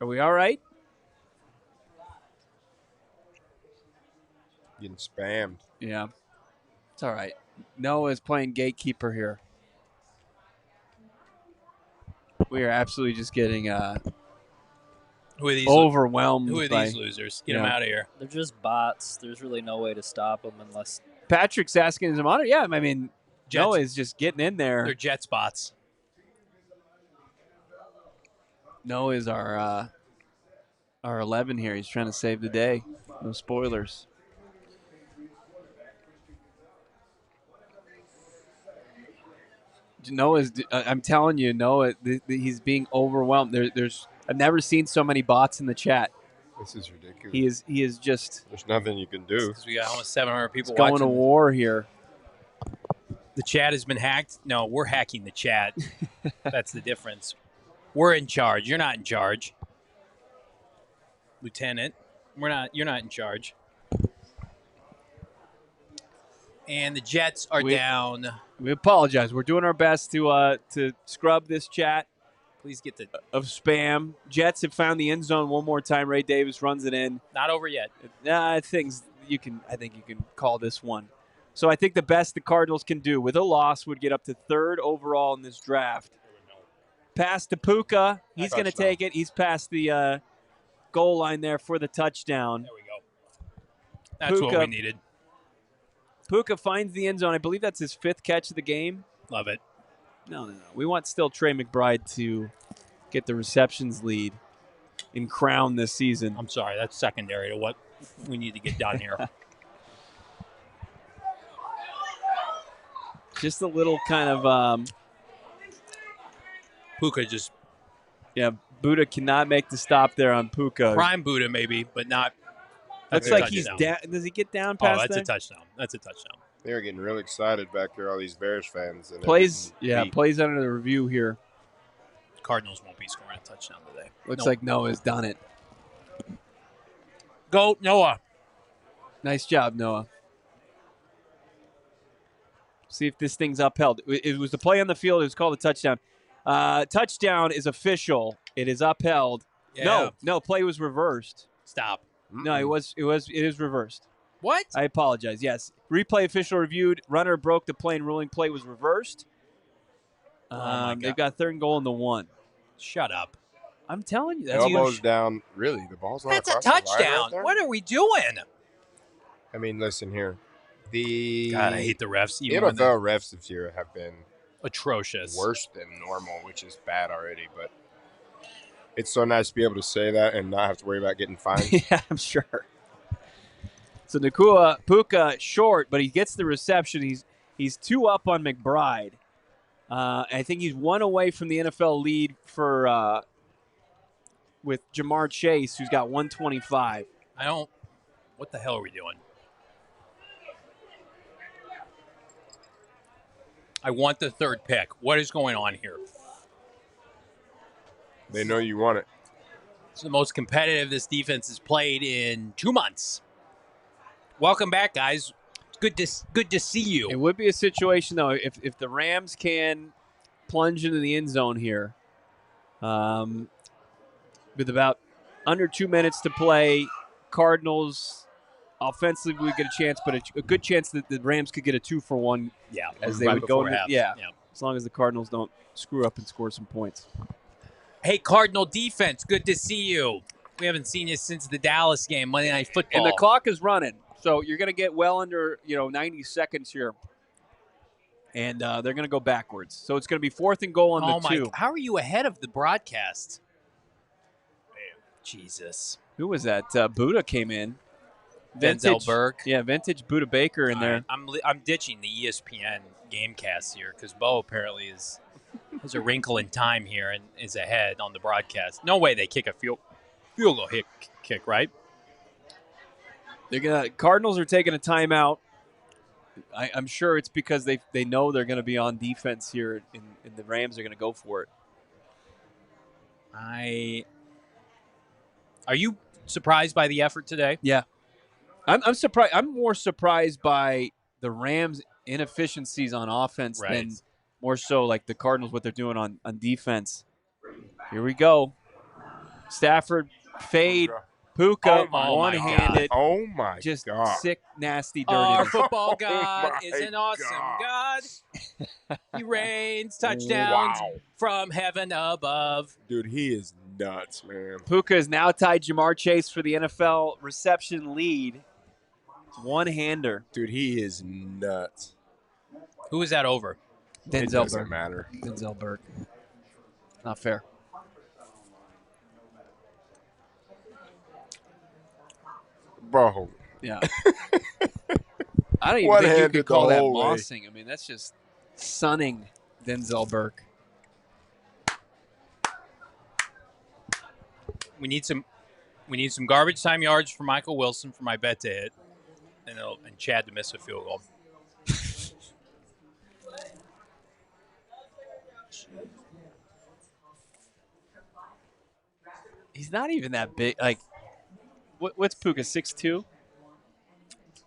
we all right? getting spammed. Yeah, it's all right. Noah is playing gatekeeper here. We are absolutely just getting Who are these? overwhelmed. Who are by, these losers? Get them out of here. They're just bots. There's really no way to stop them unless. Patrick's asking him on it. Yeah, I mean, Jets. Noah is just getting in there. They're Jet spots. Noah is our 11 here. He's trying to save the day. No spoilers. Noah's. I'm telling you, Noah. He's being overwhelmed. I've never seen so many bots in the chat. This is ridiculous. He is just. There's nothing you can do. Because we got almost 700 people going watching. to war here. The chat has been hacked. No, we're hacking the chat. That's the difference. We're in charge. You're not in charge, Lieutenant. You're not in charge. And the Jets are down. We apologize. We're doing our best to scrub this chat. Please get the of spam. Jets have found the end zone one more time. Ray Davis runs it in. Not over yet. I think you can call this one. So I think the best the Cardinals can do with a loss would get up to 3rd overall in this draft. Pass to Puka. He's going to take it. He's past the goal line there for the touchdown. There we go. That's what we needed. Puka finds the end zone. I believe that's his 5th catch of the game. Love it. No. We want still Trey McBride to get the receptions lead and crown this season. I'm sorry. That's secondary to what we need to get done here. Just a little kind of Puka just. Yeah, Buddha cannot make the stop there on Puka. Prime Buddha maybe, but not. Looks like he's down. Does he get down past that's a touchdown. That's a touchdown. They were getting real excited back there, all these Bears fans. And plays under the review here. Cardinals won't be scoring a touchdown today. Looks like Noah's done it. Go, Noah. Nice job, Noah. See if this thing's upheld. It was the play on the field. It was called a touchdown. Touchdown is official. It is upheld. Yeah. No, play was reversed. Stop. No, it is reversed. What? I apologize. Yes. Replay official reviewed. Runner broke the play and ruling play was reversed. Oh my God. They've got 3rd and goal in the 1. Shut up. I'm telling you. That's Elbows huge. down. Really, the ball's not That's a across the line touchdown. right there? What are we doing? I mean, listen here. The God, I hate the refs. Even when NFL refs this year have been they're atrocious. worse than normal, which is bad already. But it's so nice to be able to say that and not have to worry about getting fined. Yeah, I'm sure. So Nacua, Puka short, but he gets the reception. He's 2 up on McBride. I think he's 1 away from the NFL lead for with Jamar Chase, who's got 125. What the hell are we doing? I want the 3rd pick. What is going on here? They know you want it. It's the most competitive this defense has played in 2 months. Welcome back, guys. Good to see you. It would be a situation, though, if the Rams can plunge into the end zone here with about under 2 minutes to play. Cardinals offensively would get a chance, but a good chance that the Rams could get a 2-for-1 as they would go. Yeah. As long as the Cardinals don't screw up and score some points. Hey, Cardinal defense, good to see you. We haven't seen you since the Dallas game, Monday Night Football. And the clock is running, so you're going to get well under 90 seconds here. And they're going to go backwards. So it's going to be 4th and goal on the 2. How are you ahead of the broadcast? Jesus. Who was that? Buddha came in. Denzel Burke. Yeah, vintage Buddha Baker in there. Right. I'm ditching the ESPN Gamecast here because Bo apparently has a wrinkle in time here and is ahead on the broadcast. No way they kick a field goal kick, right? Cardinals are taking a timeout. I'm sure it's because they know they're going to be on defense here, and the Rams are going to go for it. Are you surprised by the effort today? Yeah. I'm surprised. I'm more surprised by the Rams' inefficiencies on offense than more so like the Cardinals, what they're doing on defense. Here we go. Stafford, fade, Puka, one-handed. Oh, my God. Just sick, nasty, dirty. Our football God my is an awesome God. God. He rains touchdowns from heaven above. Dude, he is nuts, man. Puka has now tied Jamar Chase for the NFL reception lead. One-hander. Dude, he is nuts. Who is that over? It Denzel doesn't Burke. matter. Denzel Burke. Not fair. Bro. Yeah. I don't even think you could call that mossing. I mean, that's just sunning Denzel Burke. We need some garbage time yards for Michael Wilson for my bet to hit, and Chad to miss a field goal. He's not even that big. Like, what's Puka, 6'2"?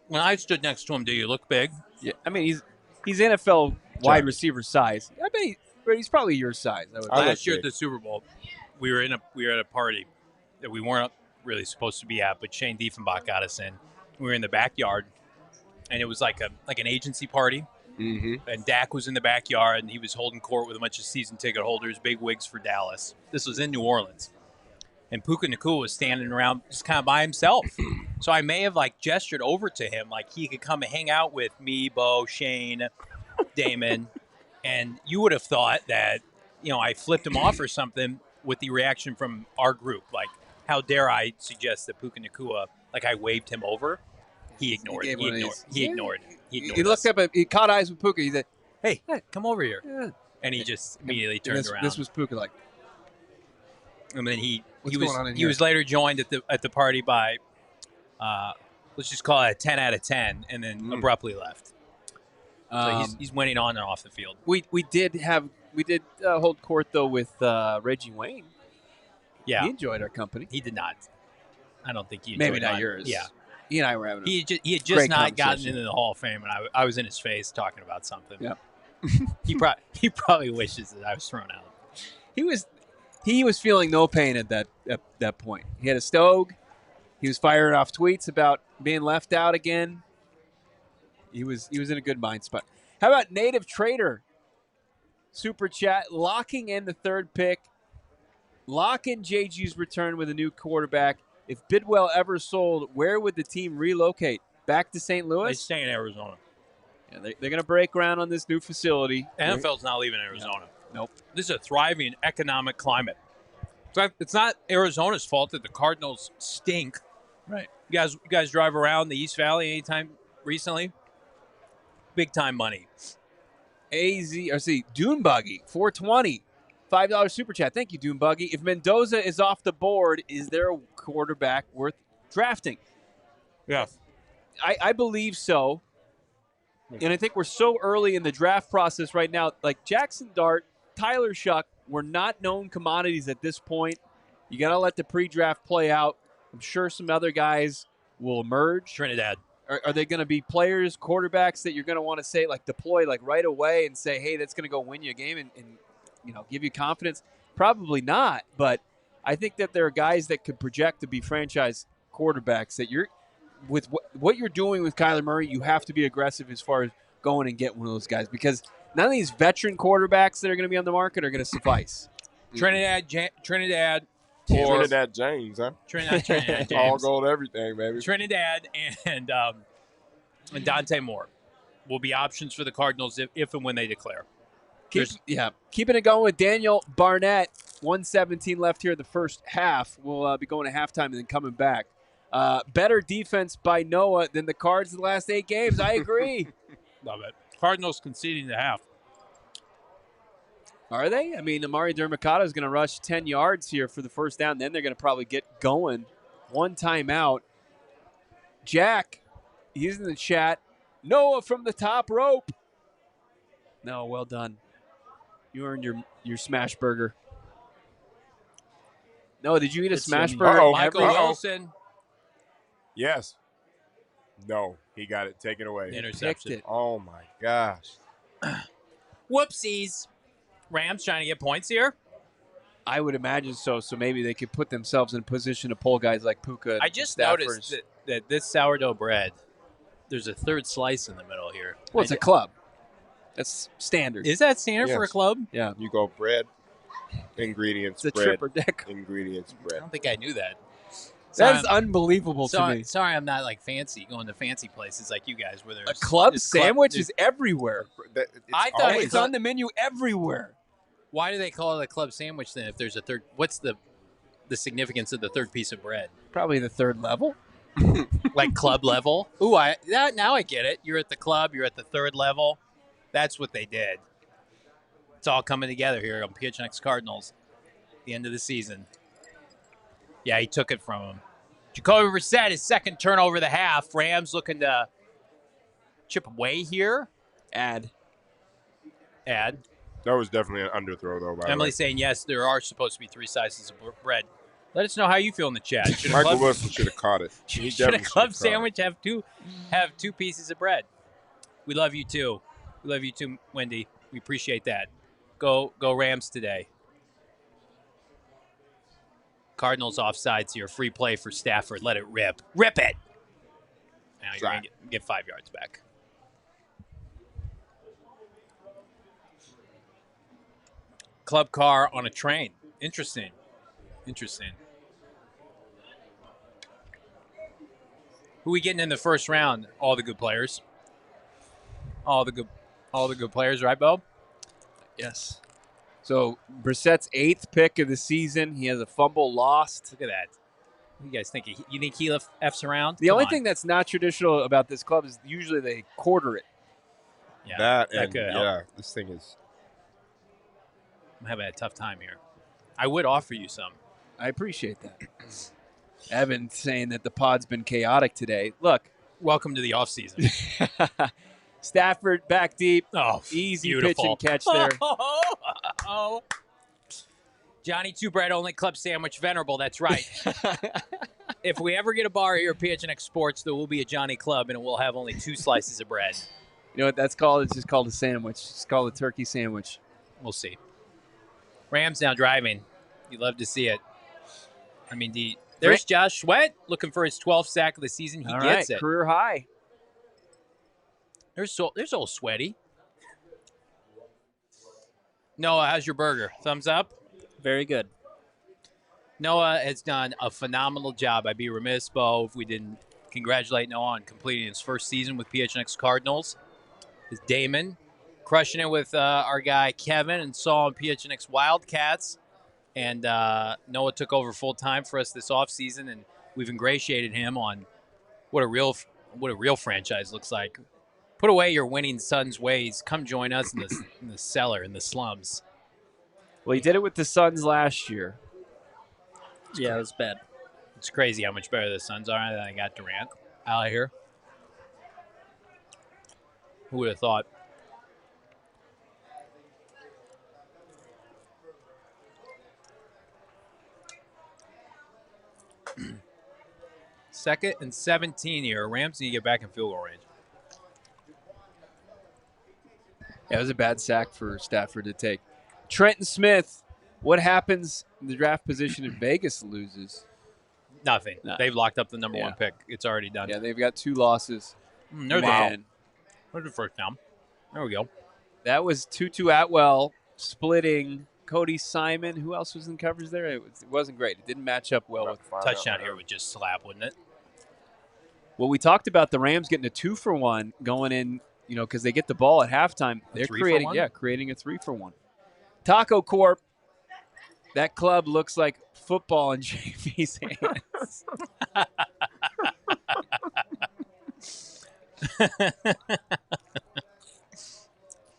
When I stood next to him, do you look big? Yeah, I mean he's NFL wide receiver size. I mean he's probably your size. Last year at the Super Bowl, we were at a party that we weren't really supposed to be at, but Shane Diefenbach got us in. We were in the backyard, and it was like an agency party. Mm-hmm. And Dak was in the backyard, and he was holding court with a bunch of season ticket holders, big wigs for Dallas. This was in New Orleans. And Puka Nacua was standing around just kind of by himself. So I may have gestured over to him like he could come and hang out with me, Bo, Shane, Damon. And you would have thought that, I flipped him off or something with the reaction from our group. Like, how dare I suggest that Puka Nacua, I waved him over? He ignored it. He ignored it. He looked up, he caught eyes with Puka. He said, hey, come over here. Yeah. And he just immediately turned around. This was Puka And then he was was later joined at the party by, let's just call it a 10 out of 10, and then abruptly left. So he's winning on and off the field. We did hold court though with Reggie Wayne. Yeah, he enjoyed our company. He did not. I don't think he enjoyed maybe not yours. Yeah, He and I were having. He had just great not gotten conversation. into the Hall of Fame, and I was in his face talking about something. Yeah. he probably wishes that I was thrown out. He was feeling no pain at that point. He had a Stogue. He was firing off tweets about being left out again. He was in a good mind spot. How about Native Trader? Super chat, locking in the third pick. Lock in JG's return with a new quarterback. If Bidwell ever sold, where would the team relocate? Back to St. They Louis? stay in Arizona. Yeah, they're going to break ground on this new facility. NFL's not leaving Arizona. Nope. This is a thriving economic climate. It's not Arizona's fault that the Cardinals stink. Right. You guys drive around the East Valley anytime recently? Big time money. Dune Buggy, 420. $5 super chat. Thank you, Dune Buggy. If Mendoza is off the board, is there a quarterback worth drafting? Yeah. I believe so. And I think we're so early in the draft process right now. Like Jackson Dart, Tyler Shuck were not known commodities at this point. You got to let the pre-draft play out. I'm sure some other guys will emerge. Trinidad. Are they going to be players, quarterbacks that you're going to want to say, like deploy like right away and say, hey, that's going to go win you a game and give you confidence? Probably not. But I think that there are guys that could project to be franchise quarterbacks that you're with what you're doing with Kyler Murray. You have to be aggressive as far as going and get one of those guys because none of these veteran quarterbacks that are going to be on the market are going to suffice. Trinidad James, huh? Trinidad James. All gold everything, baby. Trinidad and Dante Moore will be options for the Cardinals if and when they declare. Keeping it going with Daniel Barnett. 1:17 left here in the first half. We'll be going to halftime and then coming back. Better defense by Noah than the Cards in the last 8 games. I agree. Love it. Cardinals conceding the half. Are they? I mean, Amari Dermacado is going to rush 10 yards here for the first down. Then they're going to probably get going. 1 timeout. Jack, he's in the chat. Noah from the top rope. No, well done. You earned your smash burger. No, did you eat a smash burger? Michael Wilson. Yes. No, he got it taken away. Interception. Oh, my gosh. Whoopsies. Rams trying to get points here? I would imagine so. So maybe they could put themselves in a position to pull guys like Puka. I just noticed that this sourdough bread, there's a third slice in the middle here. Well, it's a club. That's standard. Is that standard for a club? Yeah. You go bread, ingredients, it's a bread, tripper deck. ingredients, bread. I don't think I knew that. That's unbelievable to me. Sorry, I'm not like fancy, going to fancy places like you guys where there's a club sandwich is everywhere. I thought it's on the menu everywhere. Why do they call it a club sandwich then? If there's a third, what's the significance of the third piece of bread? Probably the third level, like club level. Ooh, now I get it. You're at the club. You're at the third level. That's what they did. It's all coming together here on PHNX Cardinals. The end of the season. Yeah, he took it from him. Jacoby Brissett, his second turnover of the half. Rams looking to chip away here. Add. That was definitely an underthrow, though. By Emily's saying, yes, there are supposed to be 3 slices of bread. Let us know how you feel in the chat. Michael Wilson should have caught it. Should a club sandwich have two pieces of bread? We love you, too. We love you, too, Wendy. We appreciate that. Go Rams today. Cardinals offsides here. Free play for Stafford. Let it rip. Rip it! Now you're going to get 5 yards back. Club car on a train. Interesting. Who we getting in the first round? All the good players. All the good players, right, Bo? Yes. So Brissett's 8th pick of the season. He has a fumble lost. Look at that. What do you guys think? You think he F's around? The only thing that's not traditional about this club is usually they quarter it. Yeah, this thing is. I'm having a tough time here. I would offer you some. I appreciate that. Evan saying that the pod's been chaotic today. Look. Welcome to the offseason. Stafford back deep. Oh, easy beautiful. pitch and catch there. Johnny Two Bread Only Club Sandwich Venerable. That's right. If we ever get a bar here at PHNX Sports, there will be a Johnny Club, and it will have only 2 slices of bread. You know what that's called? It's just called a sandwich. It's called a turkey sandwich. We'll see. Rams now driving. You'd love to see it. I mean, there's Josh Sweat looking for his 12th sack of the season. He gets it. Career high. There's old Sweaty. Noah, how's your burger? Thumbs up? Very good. Noah has done a phenomenal job. I'd be remiss, Bo, if we didn't congratulate Noah on completing his first season with PHNX Cardinals. His Damon crushing it with our guy Kevin and Saul and PHNX Wildcats. And Noah took over full time for us this offseason, and we've ingratiated him on what a real franchise looks like. Put away your winning son's ways. Come join us in the cellar, in the slums. Well, he did it with the Suns last year. Yeah, it was bad. It's crazy how much better the Suns are than I got Durant out of here. Who would have thought? Second and 17 here. Rams need to get back in field goal range. Yeah, it was a bad sack for Stafford to take. Trenton Smith, what happens in the draft position if Vegas loses? Nothing. No. They've locked up the number 1 pick. It's already done. Yeah, they've got 2 losses. There's the first down. There we go. That was Tutu Atwell splitting Cody Simon. Who else was in coverage there? It wasn't great. It didn't match up well with touchdown here would just slap, wouldn't it? Well, we talked about the Rams getting a 2-for-1 going in, because they get the ball at halftime. They're creating a 3-for-1. Taco Corp. That club looks like football in JV's hands.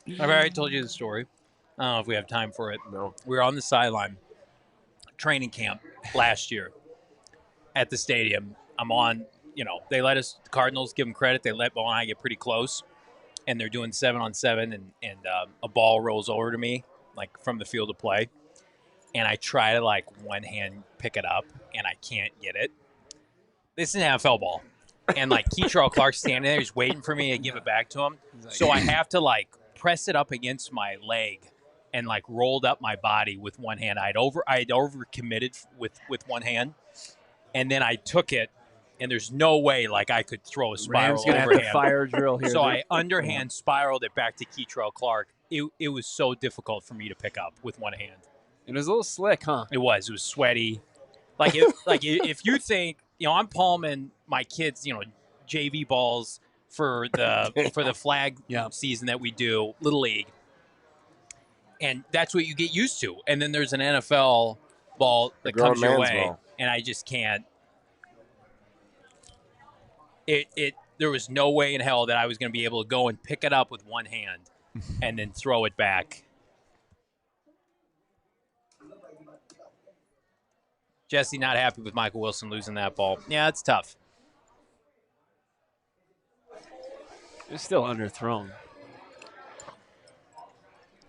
I've already told you the story. I don't know if we have time for it. No. We were on the sideline training camp last year at the stadium. I'm on, they let us, the Cardinals, give them credit. They let Bo and I get pretty close. And they're doing 7-on-7, and a ball rolls over to me, like from the field of play. And I try to, one hand pick it up, and I can't get it. This is an NFL ball. And, Keytrell Clark's standing there. He's waiting for me to give it back to him. So I have to, press it up against my leg and, rolled up my body with one hand. I had overcommitted with one hand. And then I took it, and there's no way, I could throw a spiral Rams gonna overhand. have to fire drill here. So I underhand spiraled it back to Keytrell Clark. It was so difficult for me to pick up with one hand. It was a little slick, huh? It was sweaty. If you think, I'm palming my kids, JV balls for the flag season that we do, Little League. And that's what you get used to. And then there's an NFL ball that comes your way, ball. And I just can't. There was no way in hell that I was going to be able to go and pick it up with one hand and then throw it back. Jesse not happy with Michael Wilson losing that ball. Yeah, it's tough. It's still underthrown.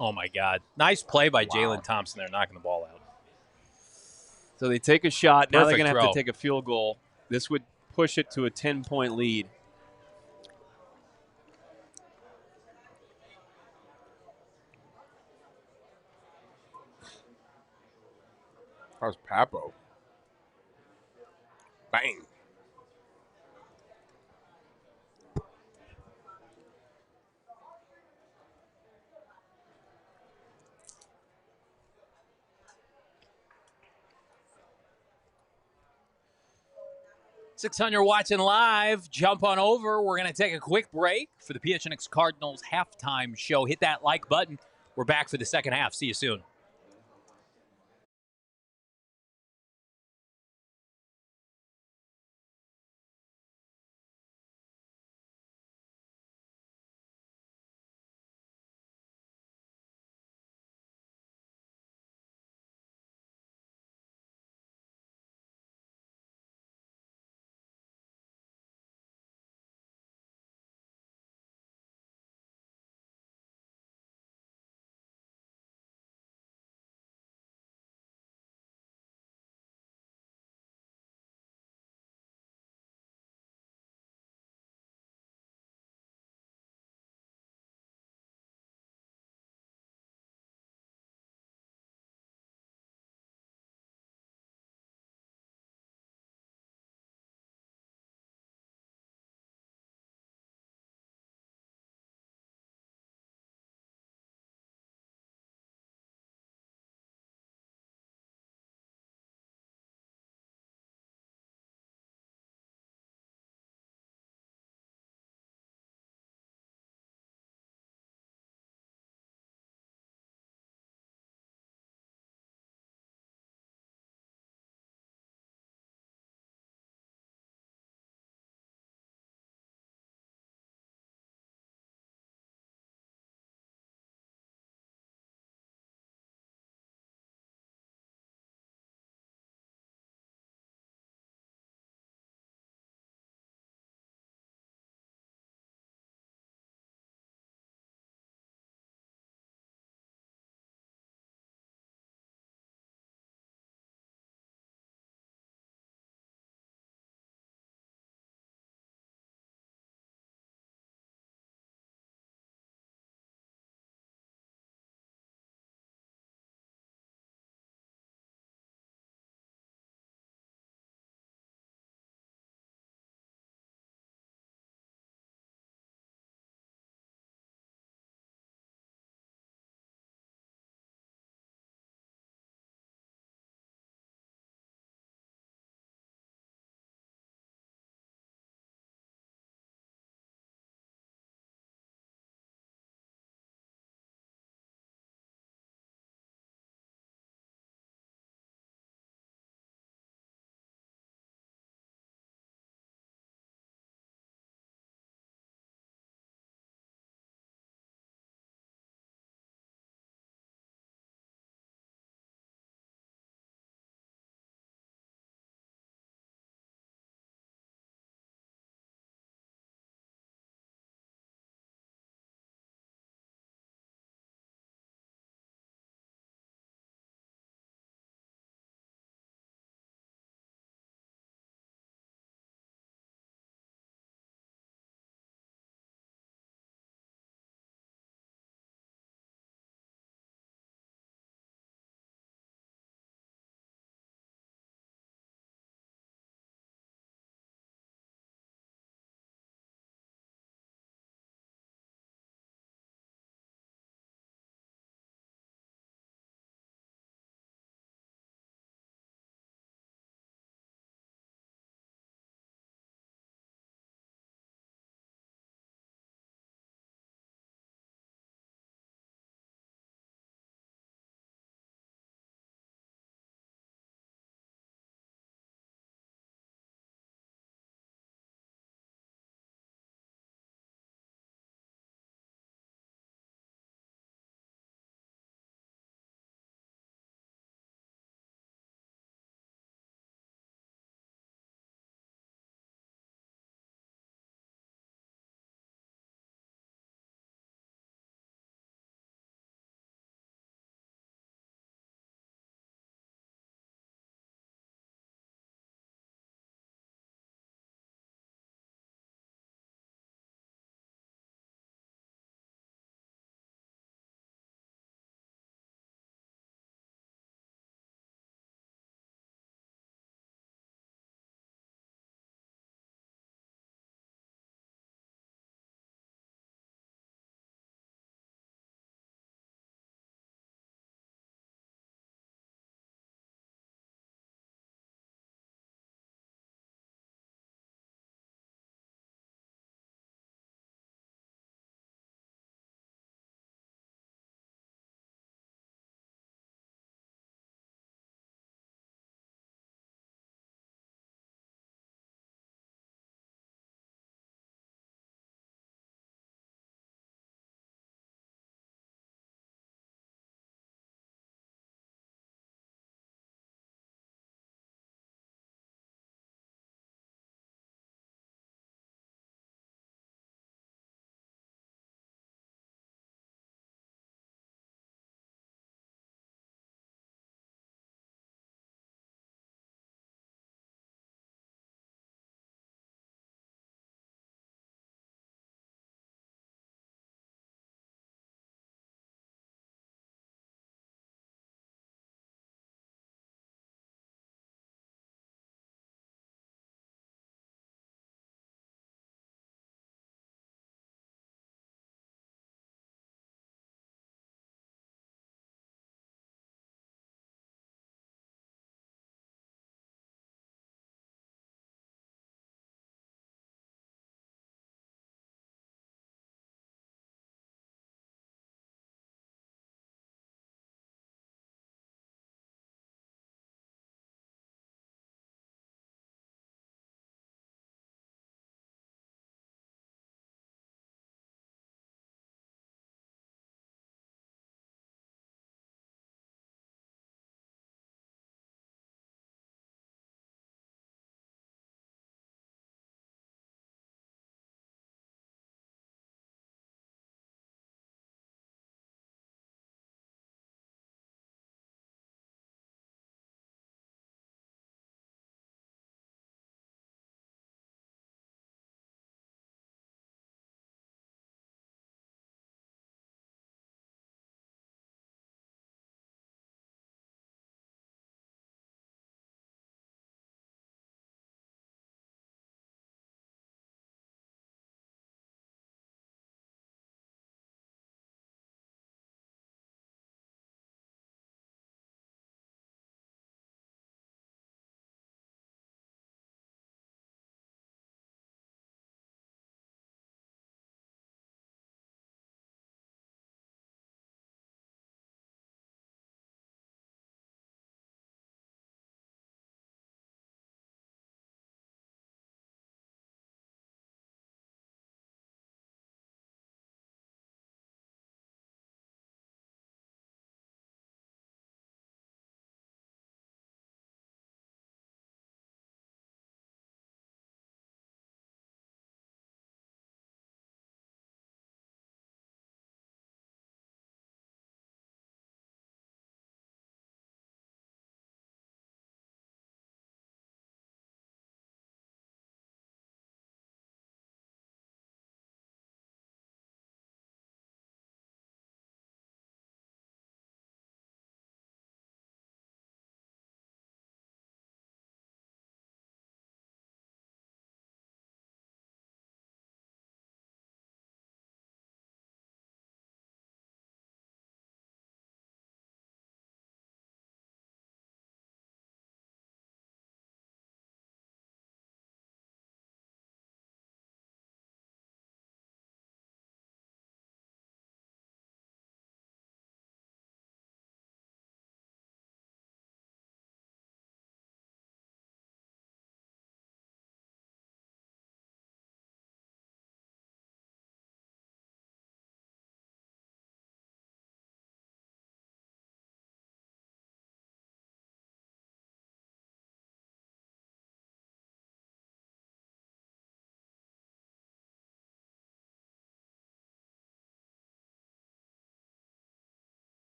Oh, my God. Nice play by Jalen Thompson there, knocking the ball out. So they take a shot. Now they're Perfect going to have throw. to take a field goal. This would push it to a 10-point lead. How's Papo? Bang. .600 watching live. Jump on over. We're going to take a quick break for the PHNX Cardinals halftime show. Hit that like button. We're back for the second half. See you soon.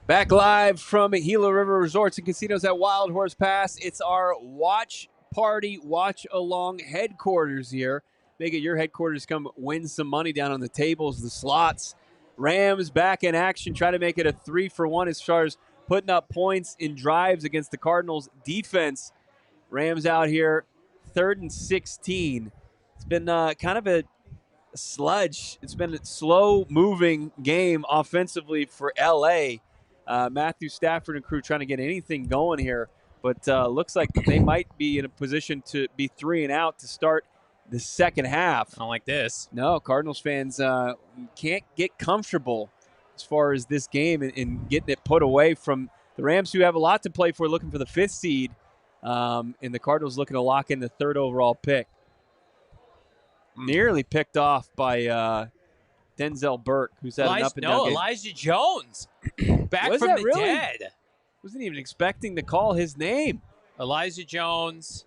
Back live from Gila River Resorts and Casinos at Wild Horse Pass. It's our watch party, watch along headquarters here. Make it your headquarters. Come win some money down on the tables, the slots. Rams back in action. Try to make it a 3-for-1 as far as putting up points in drives against the Cardinals defense. Rams out here, 3rd and 16. It's been kind of a sludge. It's been a slow-moving game offensively for LA. Matthew Stafford and crew trying to get anything going here, but looks like they might be in a position to be 3 and out to start the second half. I don't like this. No, Cardinals fans can't get comfortable as far as this game and getting it put away from the Rams, who have a lot to play for, looking for the 5th seed, and the Cardinals looking to lock in the 3rd overall pick. Nearly picked off by Denzel Burke, who's had an up and down game. Elijah Jones, back Was from that the really? dead. Wasn't even expecting to call his name. Elijah Jones.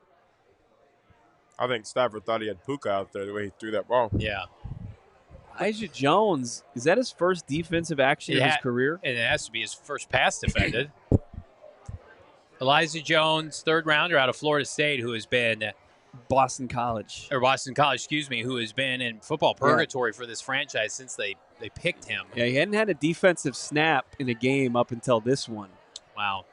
I think Stafford thought he had Puka out there the way he threw that ball. Yeah. Elijah Jones, is that his first defensive action in his career? And it has to be his first pass defended. Elijah Jones, 3rd rounder out of Florida State, who has been Boston College, who has been in football purgatory for this franchise since they picked him. Yeah, he hadn't had a defensive snap in a game up until this one. Wow.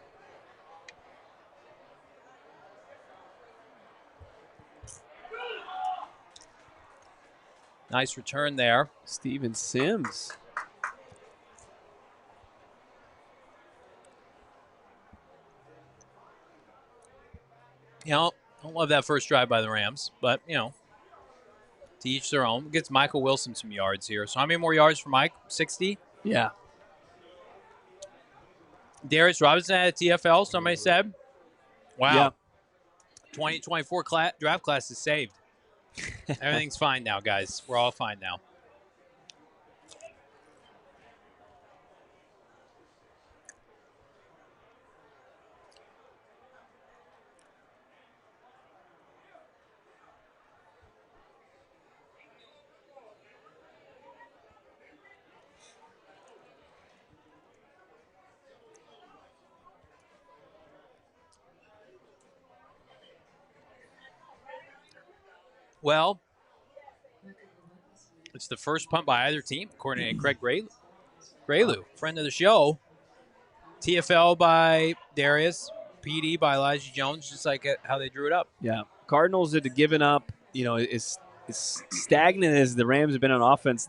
Nice return there. Steven Sims. You know, don't love that first drive by the Rams, but, you know, to each their own. Gets Michael Wilson some yards here. So how many more yards for Mike? 60? Yeah. Darius Robinson at TFL, somebody said. Wow. Yeah. 2024 draft class is saved. Everything's fine now, guys. We're all fine now. Well, it's the first punt by either team, according to Craig Graylu, friend of the show. TFL by Darius, PD by Elijah Jones, just like how they drew it up. Yeah. Cardinals had given up, as stagnant as the Rams have been on offense,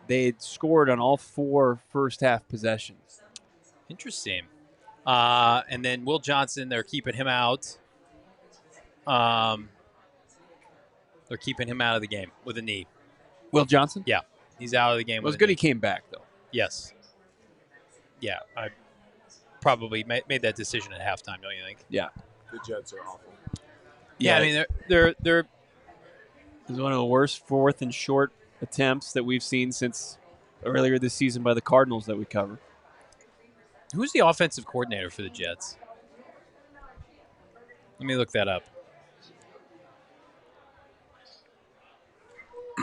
they had scored on all 4 first-half possessions. Interesting. And then Will Johnson, they're keeping him out. They're keeping him out of the game with a knee. Will Johnson? Yeah, he's out of the game. It was good he came back, though. Yes. Yeah, I probably made that decision at halftime, don't you think? Yeah. The Jets are awful. Yeah, I mean, they're It was one of the worst 4th and short attempts that we've seen since earlier this season by the Cardinals that we cover. Who's the offensive coordinator for the Jets? Let me look that up.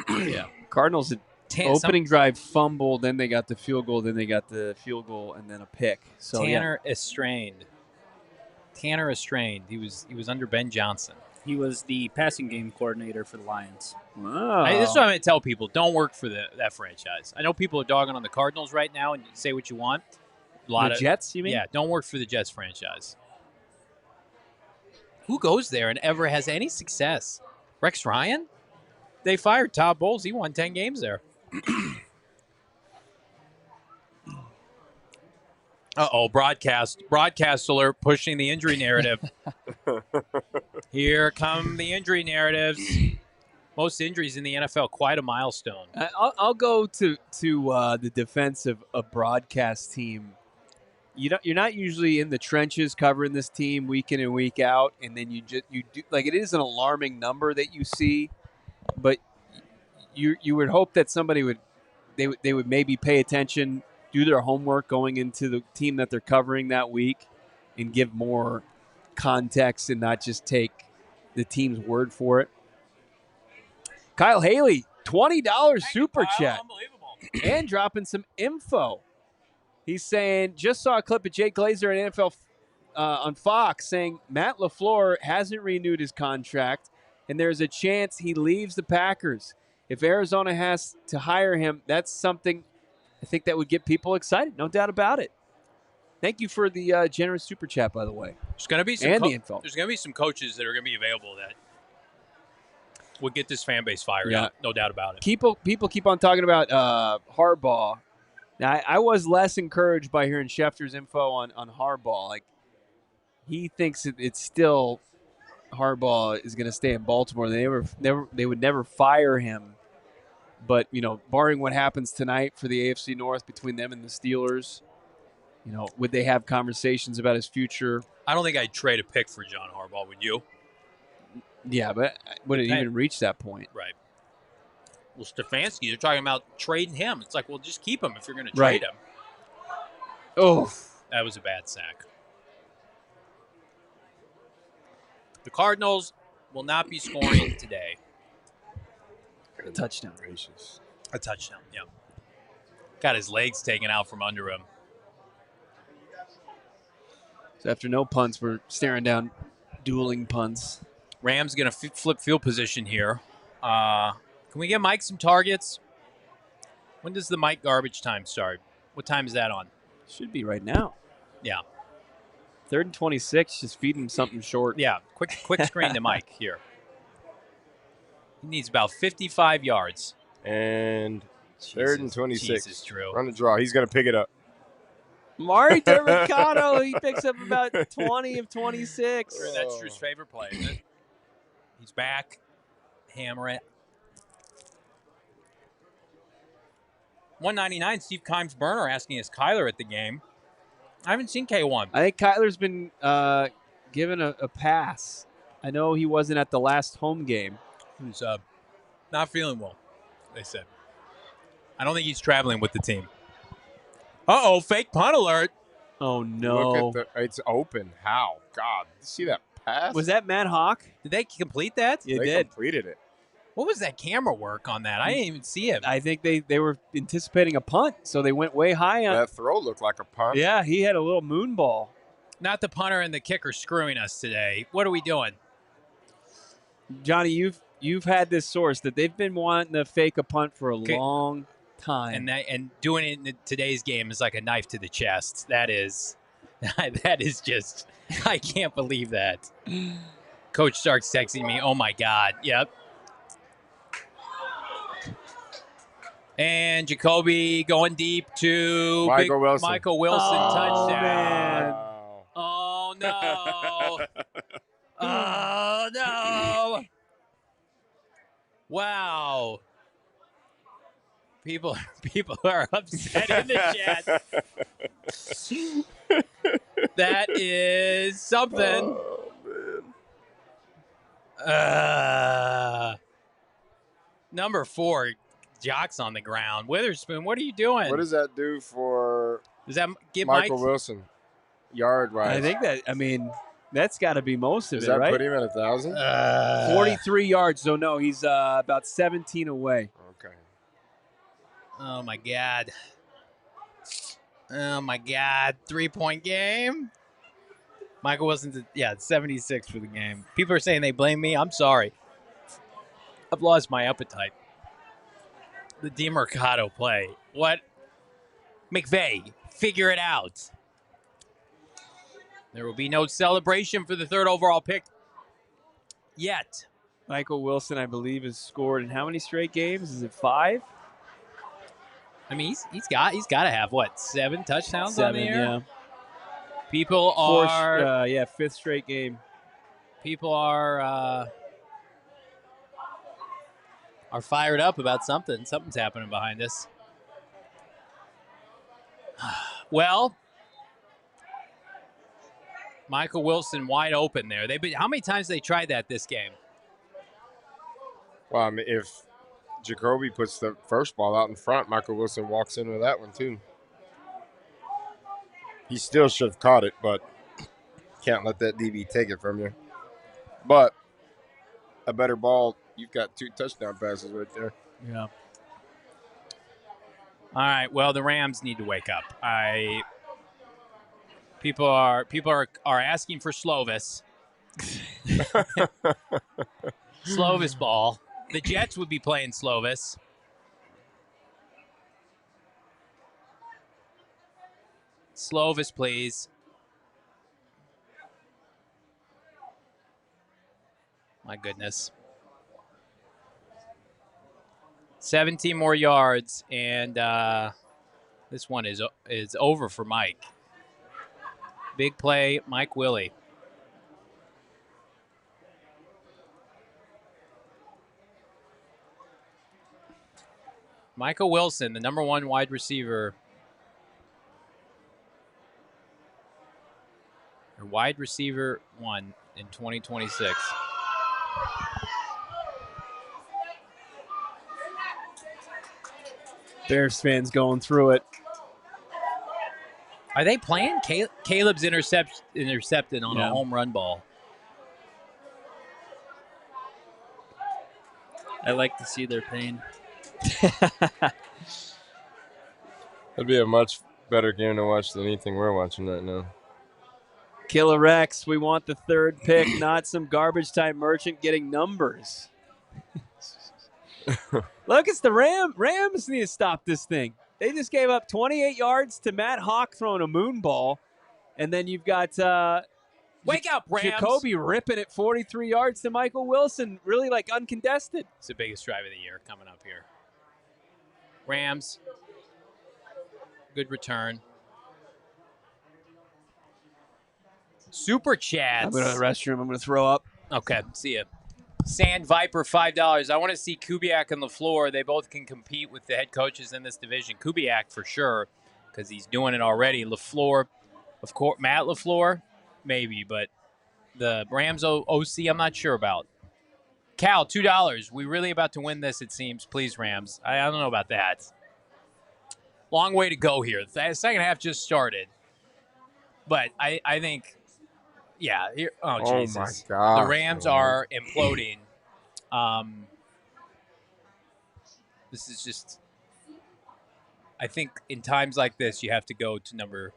Yeah. Cardinals had opening drive fumbled, then they got the field goal, then they got the field goal, and then a pick. So Tanner Estrained. He was under Ben Johnson. He was the passing game coordinator for the Lions. Wow. This is what I'm going to tell people. Don't work for that franchise. I know people are dogging on the Cardinals right now, and say what you want. The Jets, you mean? Yeah, don't work for the Jets franchise. Who goes there and ever has any success? Rex Ryan? They fired Todd Bowles. He won 10 games there. Uh-oh, broadcast alert, pushing the injury narrative. Here come the injury narratives. Most injuries in the NFL, quite a milestone. I'll go to the defense of a broadcast team. You're not usually in the trenches covering this team week in and week out, and then you do, like, it is an alarming number that you see, but you would hope that somebody would maybe pay attention, do their homework going into the team that they're covering that week, and give more context and not just take the team's word for it. Kyle Haley, $20 super chat, and dropping some info. He's saying, just saw a clip of Jake Glazer at NFL on Fox saying Matt LaFleur hasn't renewed his contract, and there's a chance he leaves the Packers. If Arizona has to hire him, that's something I think that would get people excited. No doubt about it. Thank you for the generous super chat, by the way. There's going to be some and the info. There's going to be some coaches that are going to be available that would get this fan base fired up. No doubt about it. People keep on talking about Harbaugh. Now, I was less encouraged by hearing Schefter's info on Harbaugh. Like, he thinks it's still Harbaugh is going to stay in Baltimore. They would never fire him. But, barring what happens tonight for the AFC North between them and the Steelers, would they have conversations about his future? I don't think I'd trade a pick for John Harbaugh, would you? Yeah, but would it even reach that point? Right. Well, Stefanski, they're talking about trading him. It's like, well, just keep him if you're going to trade him. Oh. That was a bad sack. The Cardinals will not be scoring today. A touchdown. Gracious. A touchdown, yeah. Got his legs taken out from under him. So after no punts, we're staring down dueling punts. Rams going to flip field position here. Can we get Mike some targets? When does the Mike garbage time start? What time is that on? Should be right now. Yeah. 3rd and 26, just feed him something short. Yeah, quick screen to Mike here. He needs about 55 yards. And 3rd and 26. Jesus, Drew. Run the draw. He's going to pick it up. Mari Dermicano, he picks up about 20 of 26. That's Drew's favorite play, isn't it? He's back. Hammer it. 199, Steve Kimes-Burner asking, is Kyler at the game? I haven't seen K1. I think Kyler's been given a pass. I know he wasn't at the last home game. He's not feeling well, they said. I don't think he's traveling with the team. Uh-oh, fake punt alert. Oh, no. Look at it's open. How? God, did you see that pass? Was that Matt Hawk? Did they complete that? Yeah, they completed it. What was that camera work on that? I didn't even see it. I think they were anticipating a punt, so they went way high on. That throw looked like a punt. Yeah, he had a little moon ball. Not the punter and the kicker screwing us today. What are we doing? Johnny, you've had this source that they've been wanting to fake a punt for a long time. And doing it in today's game is like a knife to the chest. That is just, I can't believe that. Coach Stark's texting me, oh my God. Yep. And Jacoby going deep to Michael Wilson. Michael Wilson touchdown. Man. Oh, no. Oh, no. Wow. People are upset in the chat. That is something. Oh, man. Number 4, Jock's on the ground. Witherspoon, what are you doing? What does that do for Does that get Michael Mike? Wilson? Yard-wise. I think that's got to be most of Does it, that right? put him at 1,000? 43 yards. So, no, he's about 17 away. Okay. Oh, my God. Oh, my God. 3-point game. Michael Wilson's, 76 for the game. People are saying they blame me. I'm sorry. I've lost my appetite. The DeMercado play. What? McVay, figure it out. There will be no celebration for the 3rd overall pick yet. Michael Wilson, I believe, has scored in how many straight games? Is it 5? I mean, he's got to have, 7 touchdowns on the year? Yeah. People are... 5th straight game. People are fired up about something. Something's happening behind us. Well, Michael Wilson wide open there. How many times they tried that this game? Well, I mean, if Jacoby puts the first ball out in front, Michael Wilson walks in with that one too. He still should have caught it, but can't let that DB take it from you. But a better ball, you've got 2 touchdown passes right there. Yeah. All right. Well, the Rams need to wake up. People are asking for Slovis. Slovis ball. The Jets would be playing Slovis. Slovis, please. My goodness. 17 more yards, and this one is over for Mike. Big play, Mike Willie. Michael Wilson, the number 1 wide receiver. Or wide receiver 1 in 2026. Bears fans going through it. Are they playing? Caleb's intercepted on a home run ball. I like to see their pain. That'd be a much better game to watch than anything we're watching right now. Killer Rex, we want the 3rd pick, not some garbage time merchant getting numbers. Look, it's the Rams need to stop this thing. They just gave up 28 yards to Matt Hawk throwing a moon ball. And then you've got Wake up, Rams. Jacoby ripping it 43 yards to Michael Wilson, really like uncontested. It's the biggest drive of the year coming up here. Rams. Good return. Super chats. I'm going to the restroom. I'm going to throw up. Okay, see ya. Sand Viper, $5. I want to see Kubiak and LaFleur. They both can compete with the head coaches in this division. Kubiak for sure, because he's doing it already. LaFleur, of course, Matt LaFleur, maybe, but the Rams OC, I'm not sure about. Cal, $2. We really about to win this, it seems. Please, Rams. I don't know about that. Long way to go here. The second half just started. But I think, yeah. Here, oh, Jesus. Oh, my God. The Rams are imploding. This is just, I think in times like this, you have to go to number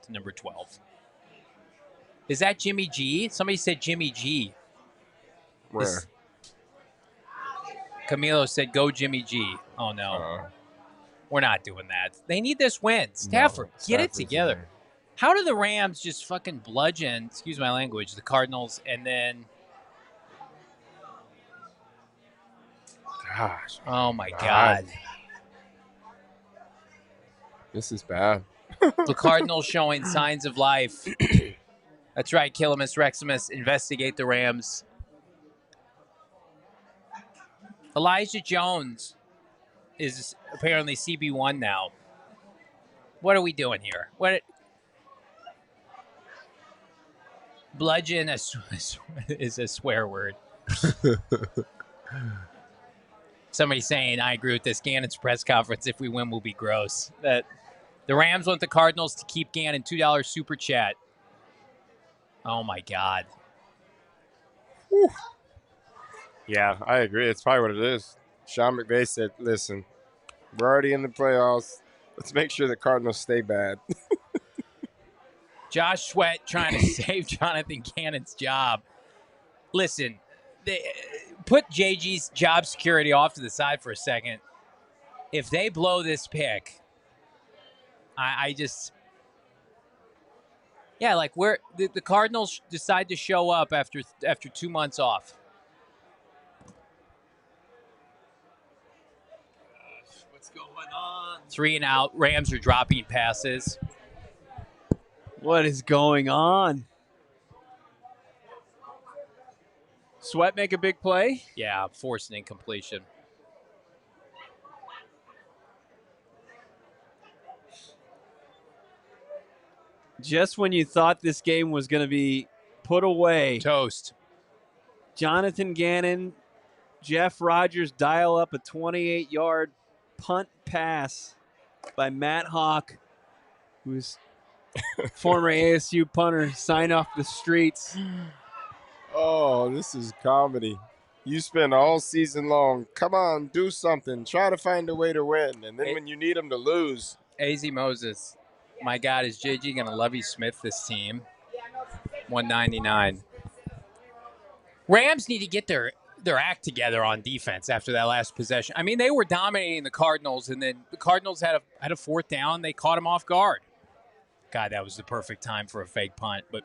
12. Is that Jimmy G? Somebody said Jimmy G. Where? Camilo said, go Jimmy G. Oh, no. We're not doing that. They need this win. Stafford, get it together. There. How do the Rams just fucking bludgeon, excuse my language, the Cardinals, and then... Gosh. Oh, my God. This is bad. The Cardinals showing signs of life. That's right, Killimus Reximus. Investigate the Rams. Elijah Jones is apparently CB1 now. What are we doing here? Bludgeon is a swear word. Somebody saying, I agree with this. Gannon's press conference, if we win, will be gross. The Rams want the Cardinals to keep Gannon $2 super chat. Oh, my God. Whew. Yeah, I agree. It's probably what it is. Sean McVay said, listen, we're already in the playoffs. Let's make sure the Cardinals stay bad. Josh Sweat trying to save Jonathan Cannon's job. Listen, put JG's job security off to the side for a second. If they blow this pick, I just... Yeah, like where the Cardinals decide to show up after 2 months off. What's going on? 3 and out. Rams are dropping passes. What is going on? Sweat make a big play? Yeah, forced an incompletion. Just when you thought this game was going to be put away. Toast. Jonathan Gannon, Jeff Rogers dial up a 28-yard punt pass by Matt Hawk, who's former ASU punter, signed off the streets. Oh, this is comedy. You spend all season long, come on, do something. Try to find a way to win. And then when you need them to lose. AZ Moses. My God, is JG going to Lovie Smith this team? 199. Rams need to get their act together on defense after that last possession. I mean, they were dominating the Cardinals, and then the Cardinals had a fourth down. They caught them off guard. God, that was the perfect time for a fake punt. But,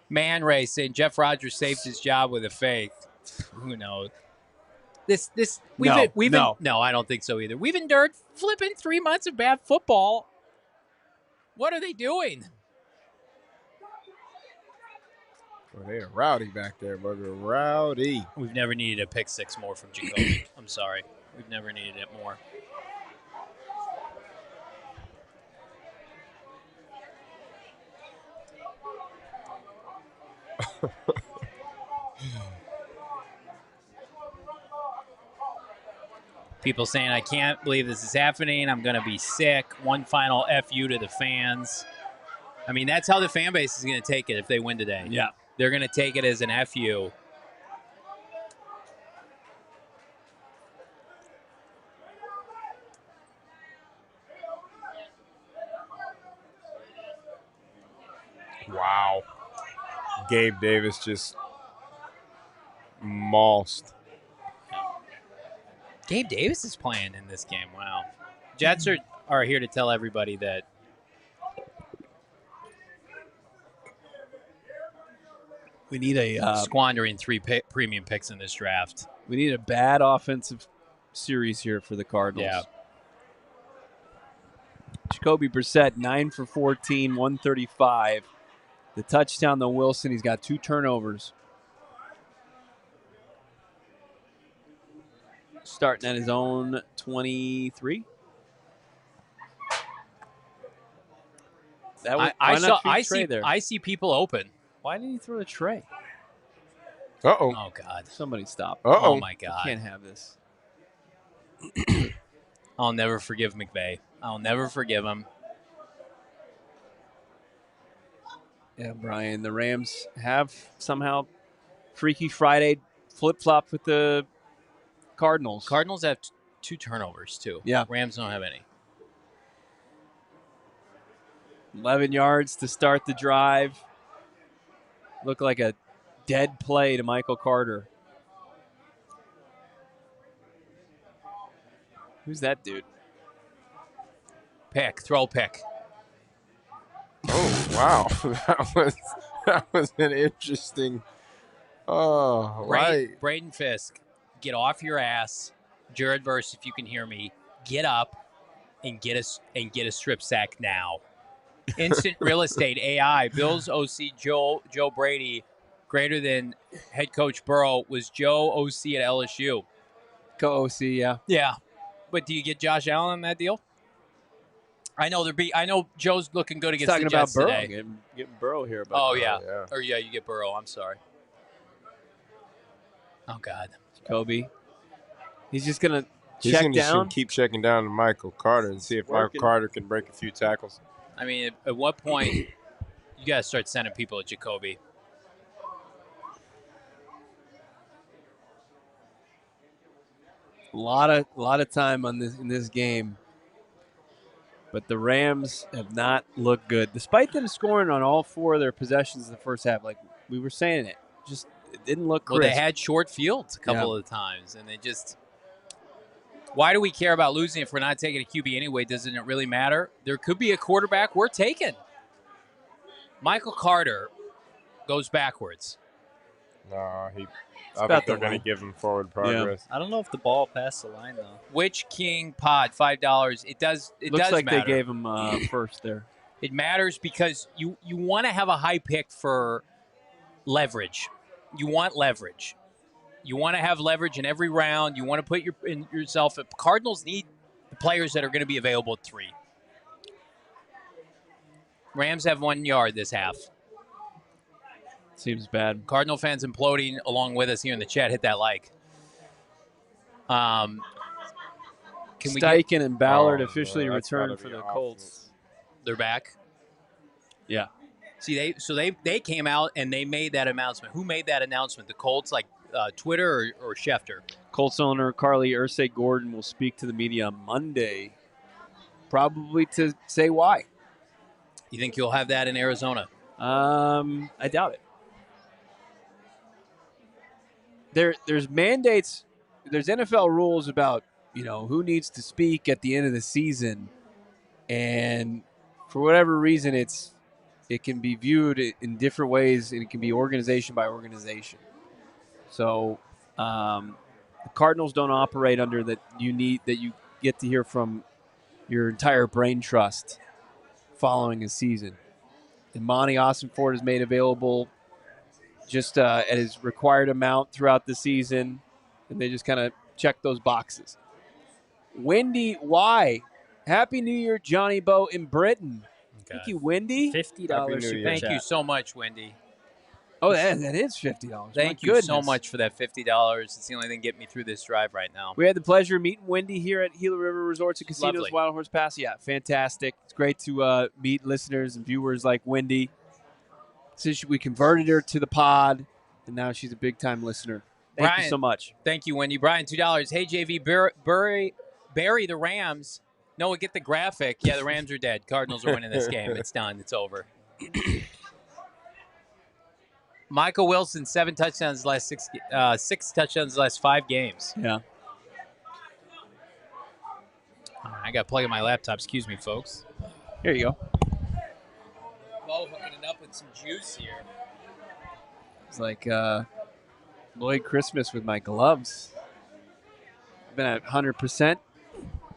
Man Ray saying Jeff Rodgers saved his job with a fake. Who knows? No, I don't think so either. We've endured flipping 3 months of bad football. What are they doing? Well, they are rowdy back there, bugger. Rowdy. We've never needed a pick six more from Jacoby. I'm sorry. We've never needed it more. People saying, I can't believe this is happening. I'm going to be sick. One final FU to the fans. I mean, that's how the fan base is going to take it if they win today. Yeah. They're going to take it as an FU. Wow. Gabe Davis just mossed. Gabe Davis is playing in this game. Wow. Jets are here to tell everybody that we need a squandering three premium picks in this draft. We need a bad offensive series here for the Cardinals. Yeah. Jacoby Brissett, 9 for 14, 135. The touchdown to Wilson. He's got 2 turnovers. Starting at his own 23. I see people open. Why did he throw a Trey? Uh-oh. Oh, God. Somebody stop. Oh, my God. You can't have this. I'll never forgive McVay. I'll never forgive him. Yeah, Brian, the Rams have somehow Freaky Friday flip-flopped with the Cardinals. Cardinals have 2 turnovers, too. Yeah. Rams don't have any. 11 yards to start the drive. Looked like a dead play to Michael Carter. Who's that dude? Throw pick. Oh, wow. that was an interesting. Oh, right. Braden Fisk, get off your ass. Jared Verse, if you can hear me, get up and get a strip sack now. Instant real estate AI. Bills OC Joe Brady, greater than head coach Burrow, was Joe OC at LSU. Go OC, yeah. Yeah, but do you get Josh Allen on that deal? I know Joe's looking good against the Jets Burrow. today. Getting Burrow here. You get Burrow. I'm sorry. Oh God, Jacoby. He's just gonna check down. Keep checking down to Michael Carter and see if Michael Carter can break a few tackles. I mean, at what point you gotta start sending people at Jacoby? A lot of time in this game. But the Rams have not looked good, despite them scoring on all 4 of their possessions in the first half. Like we were saying, it didn't look crisp. Well, they had short fields a couple of times, and they just. Why do we care about losing if we're not taking a QB anyway? Doesn't it really matter? There could be a quarterback we're taking. Michael Carter goes backwards. No, I think they're going to give him forward progress. I don't know if the ball passed the line, though. Which King Pod, $5. It does Looks like matter. They gave him first there. It matters because you want to have a high pick for leverage. You want leverage. You want to have leverage in every round. You want to put yourself. Cardinals need the players that are going to be available at 3. Rams have 1 yard this half. Seems bad. Cardinal fans imploding along with us here in the chat. Hit that like. Steichen and Ballard officially returned for the Colts. They're back. Yeah. See, they came out and they made that announcement. Who made that announcement? The Colts, like Twitter or Schefter? Colts owner Carly Ursay Gordon will speak to the media on Monday, probably to say why. You think you'll have that in Arizona? I doubt it. There's mandates. There's NFL rules about who needs to speak at the end of the season, and for whatever reason, it can be viewed in different ways, and it can be organization by organization. So the Cardinals don't operate under that. You get to hear from your entire brain trust following a season. And Monty Ossenford is made available just at his required amount throughout the season, and they just kind of check those boxes. Wendy Y. Happy New Year, Johnny, Bo, and Brittan. Okay. Thank you, Wendy. $50 super Thank chat. you so much, Wendy. Oh, that is $50. Thank you so much for that $50. It's the only thing getting me through this drive right now. We had the pleasure of meeting Wendy here at Gila River Resorts and Casinos, Lovely. Wild Horse Pass. Yeah, fantastic. It's great to meet listeners and viewers like Wendy. Since we converted her to the pod, and now she's a big-time listener. Thank you so much. Thank you, Wendy. Brian, $2. Hey, JV, bury the Rams. Noah, get the graphic. Yeah, the Rams are dead. Cardinals are winning this game. It's done. It's over. Michael Wilson, 7 touchdowns last 6 touchdowns last 5 games. Yeah. I got to plug in my laptop. Excuse me, folks. Here you go. Bo hooking it up with some juice here. It's like Lloyd Christmas with my gloves. I've been at 100%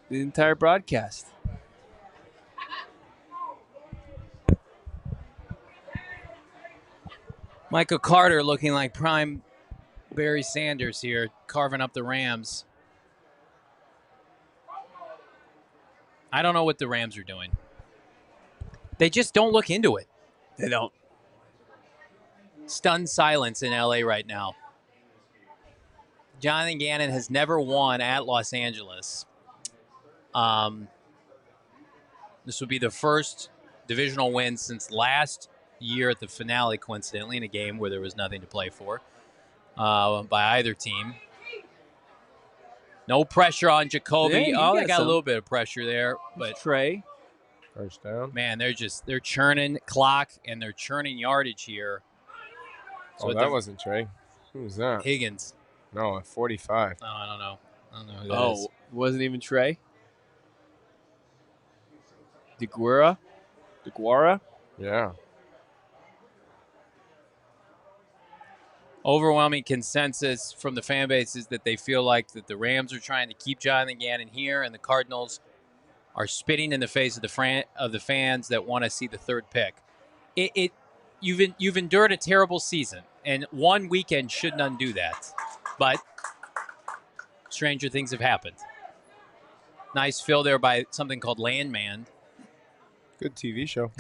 the entire broadcast. Michael Carter looking like prime Barry Sanders here, carving up the Rams. I don't know what the Rams are doing. They just don't look into it. They don't. Stunned silence in LA right now. Jonathan Gannon has never won at Los Angeles. This would be the first divisional win since last year at the finale, coincidentally, in a game where there was nothing to play for by either team. No pressure on Jacoby. Yeah, they got a little bit of pressure there, but Trey. First down. Man, they're churning clock and they're churning yardage here. So that wasn't Trey. Who was that? Higgins. No, at 45. Oh, I don't know. I don't know who that is. It wasn't even Trey? DeGuara? Yeah. Overwhelming consensus from the fan base is that they feel like that the Rams are trying to keep Jonathan Gannon here, and the Cardinals are spitting in the face of the fans that want to see the third pick. You've endured a terrible season, and one weekend shouldn't undo that. But stranger things have happened. Nice fill there by something called Landman. Good TV show.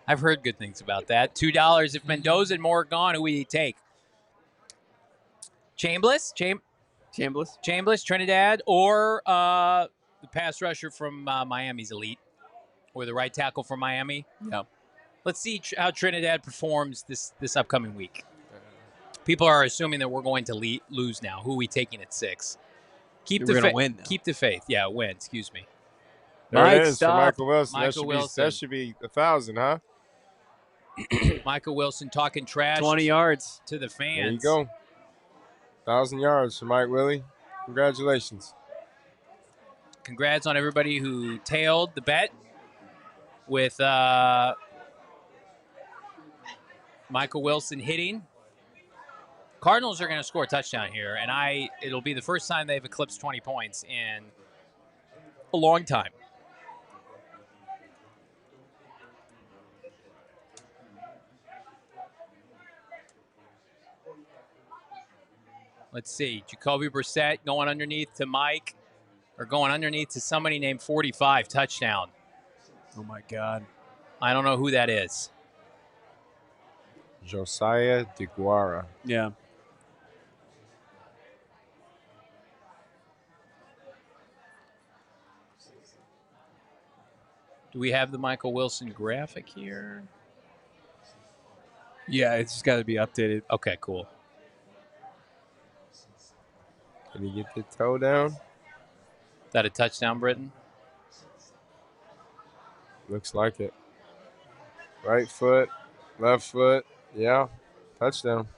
I've heard good things about that. $2. If Mendoza and Moore are gone, who would he take? Chambliss, Trinidad, or the pass rusher from Miami's elite, or the right tackle from Miami. Yeah. Let's see how Trinidad performs this upcoming week. People are assuming that we're going to lose now. Who are we taking at 6? Keep the faith. Yeah, win. Excuse me. There Mike, it is stop. for Michael Wilson. Michael Wilson. That should be 1,000, huh? Michael Wilson talking trash 20 yards. to the fans. There you go. 1,000 yards for Mike Willie. Congratulations. Congrats on everybody who tailed the bet with Michael Wilson hitting. Cardinals are going to score a touchdown here, and it'll be the first time they've eclipsed 20 points in a long time. Let's see. Jacoby Brissett going underneath to Mike, or going underneath to somebody named 45, touchdown. Oh, my God. I don't know who that is. Josiah DeGuara. Yeah. Do we have the Michael Wilson graphic here? Yeah, it's just got to be updated. Okay, cool. Can he get the toe down? Is that a touchdown, Britton? Looks like it. Right foot, left foot. Yeah, touchdown.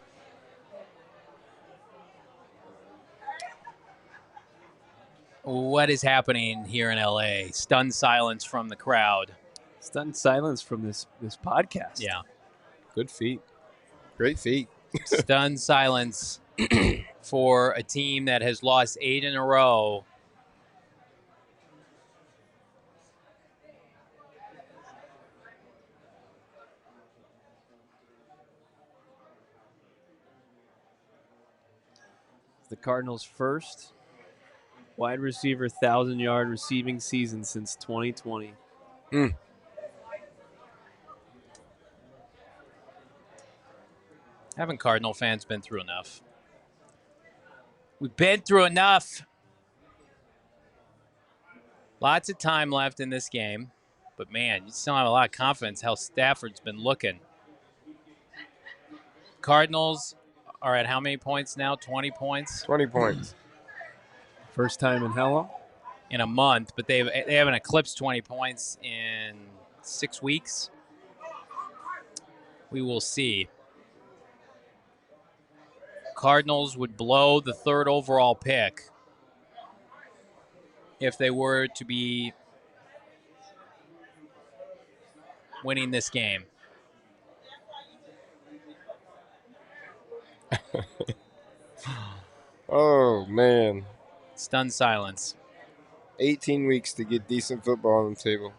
What is happening here in LA? Stunned silence from the crowd. Stunned silence from this podcast. Yeah. Good feet. Great feet. Stunned silence for a team that has lost 8 in a row. The Cardinals' first wide receiver 1,000-yard receiving season since 2020. Haven't Cardinal fans been through enough? We've been through enough. Lots of time left in this game. But, man, you still have a lot of confidence how Stafford's been looking. Cardinals are at how many points now? 20 points? 20 points. First time in how long? In a month, but they haven't eclipsed 20 points in 6 weeks. We will see. Cardinals would blow the 3rd overall pick if they were to be winning this game. Oh, man. Stunned silence. 18 weeks to get decent football on the table.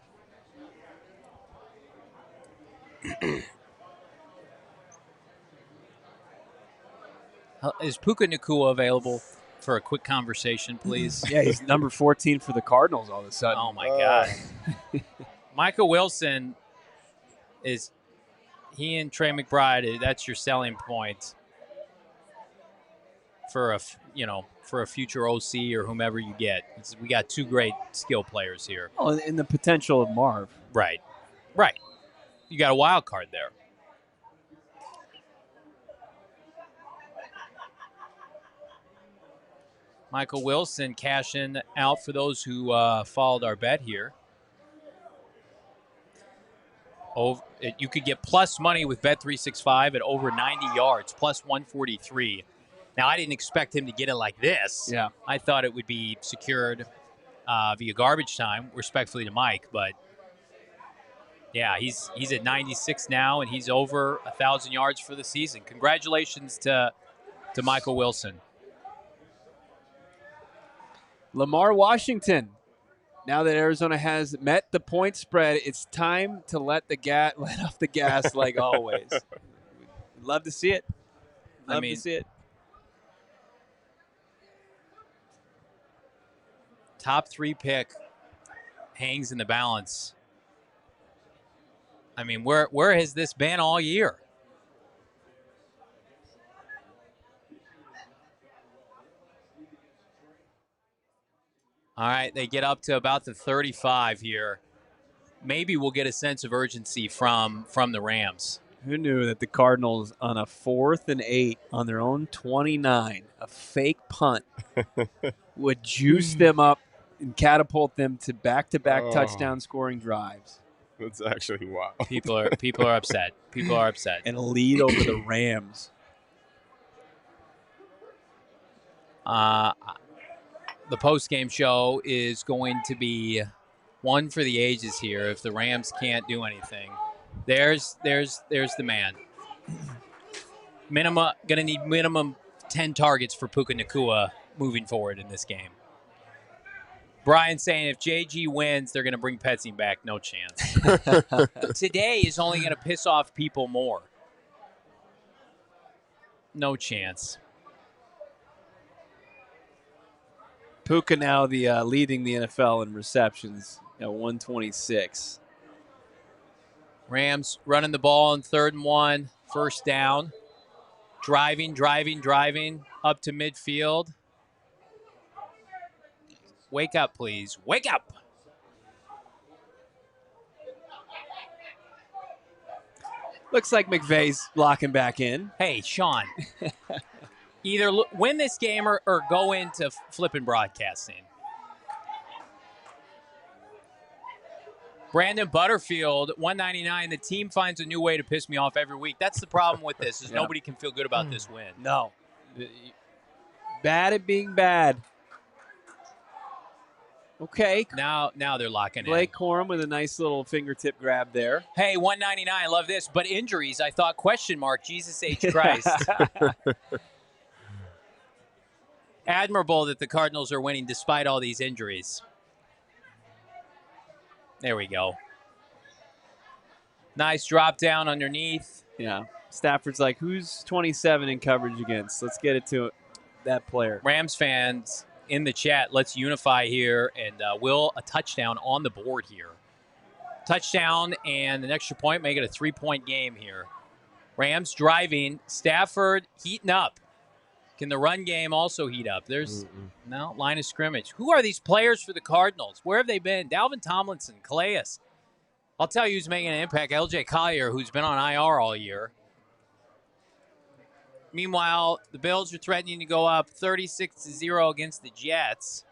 Is Puka Nacua available for a quick conversation, please? Yeah, he's number 14 for the Cardinals all of a sudden. Oh, my God. Michael Wilson he and Trey McBride, that's your selling point for a future OC or whomever you get. We got 2 great skill players here. Oh, and the potential of Marv. Right. You got a wild card there. Michael Wilson cashing out for those who followed our bet here. You could get plus money with Bet365 at over 90 yards, plus 143. Now, I didn't expect him to get it like this. Yeah. I thought it would be secured via garbage time, respectfully to Mike. But, yeah, he's at 96 now, and he's over 1,000 yards for the season. Congratulations to Michael Wilson. Lamar Washington. Now that Arizona has met the point spread, it's time to let off the gas like always. Love to see it. Love to see it. Top 3 pick hangs in the balance. I mean, where has this been all year? All right, they get up to about the 35 here. Maybe we'll get a sense of urgency from the Rams. Who knew that the Cardinals on a 4th and 8 on their own 29, a fake punt, would juice them up and catapult them to back-to-back touchdown scoring drives. That's actually wild. People are upset. People are upset. And a lead over the Rams. The post-game show is going to be one for the ages here if the Rams can't do anything. There's the man. Going to need minimum 10 targets for Puka Nacua moving forward in this game. Brian saying if JG wins, they're going to bring Petsy back. No chance. Today is only going to piss off people more. No chance. Puka now leading the NFL in receptions at 126. Rams running the ball in 3rd and 1, first down. Driving up to midfield. Wake up, please. Wake up. Looks like McVay's locking back in. Hey, Sean. Either win this game or go into flipping broadcasting. Brandon Butterfield, 199. The team finds a new way to piss me off every week. That's the problem with this is nobody can feel good about this win. No. Bad at being bad. Okay. Now they're locking Blake in. Corum with a nice little fingertip grab there. Hey, 199. I love this. But injuries, I thought, question mark, Jesus H. Christ. Admirable that the Cardinals are winning despite all these injuries. There we go. Nice drop down underneath. Yeah. Stafford's like, who's 27 in coverage against? Let's get it to that player. Rams fans in the chat, let's unify here and will a touchdown on the board here. Touchdown and an extra point, make it a 3-point game here. Rams driving. Stafford heating up. Can the run game also heat up? There's no line of scrimmage. Who are these players for the Cardinals? Where have they been? Dalvin Tomlinson, Calais. I'll tell you who's making an impact. LJ Collier, who's been on IR all year. Meanwhile, the Bills are threatening to go up 36-0 against the Jets.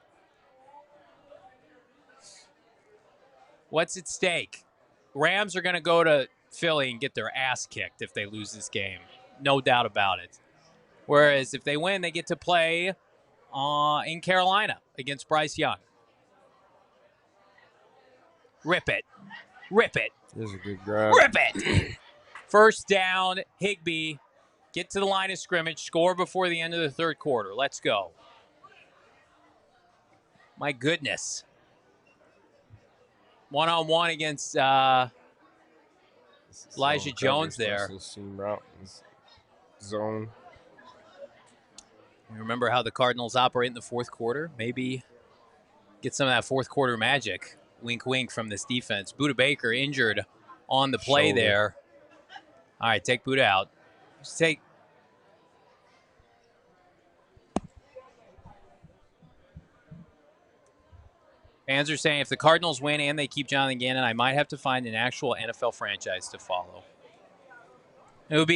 What's at stake? Rams are going to go to Philly and get their ass kicked if they lose this game. No doubt about it. Whereas if they win, they get to play in Carolina against Bryce Young. Rip it. Rip it. This is a good grab. Rip it. First down, Higbee. Get to the line of scrimmage. Score before the end of the third quarter. Let's go. My goodness. One-on-one against Elijah Jones there. Seam route. Zone. You remember how the Cardinals operate in the fourth quarter? Maybe get some of that fourth quarter magic. Wink, wink from this defense. Buda Baker injured on the play there. All right, take Buda out. Just take. Fans are saying if the Cardinals win and they keep Jonathan Gannon, I might have to find an actual NFL franchise to follow. It would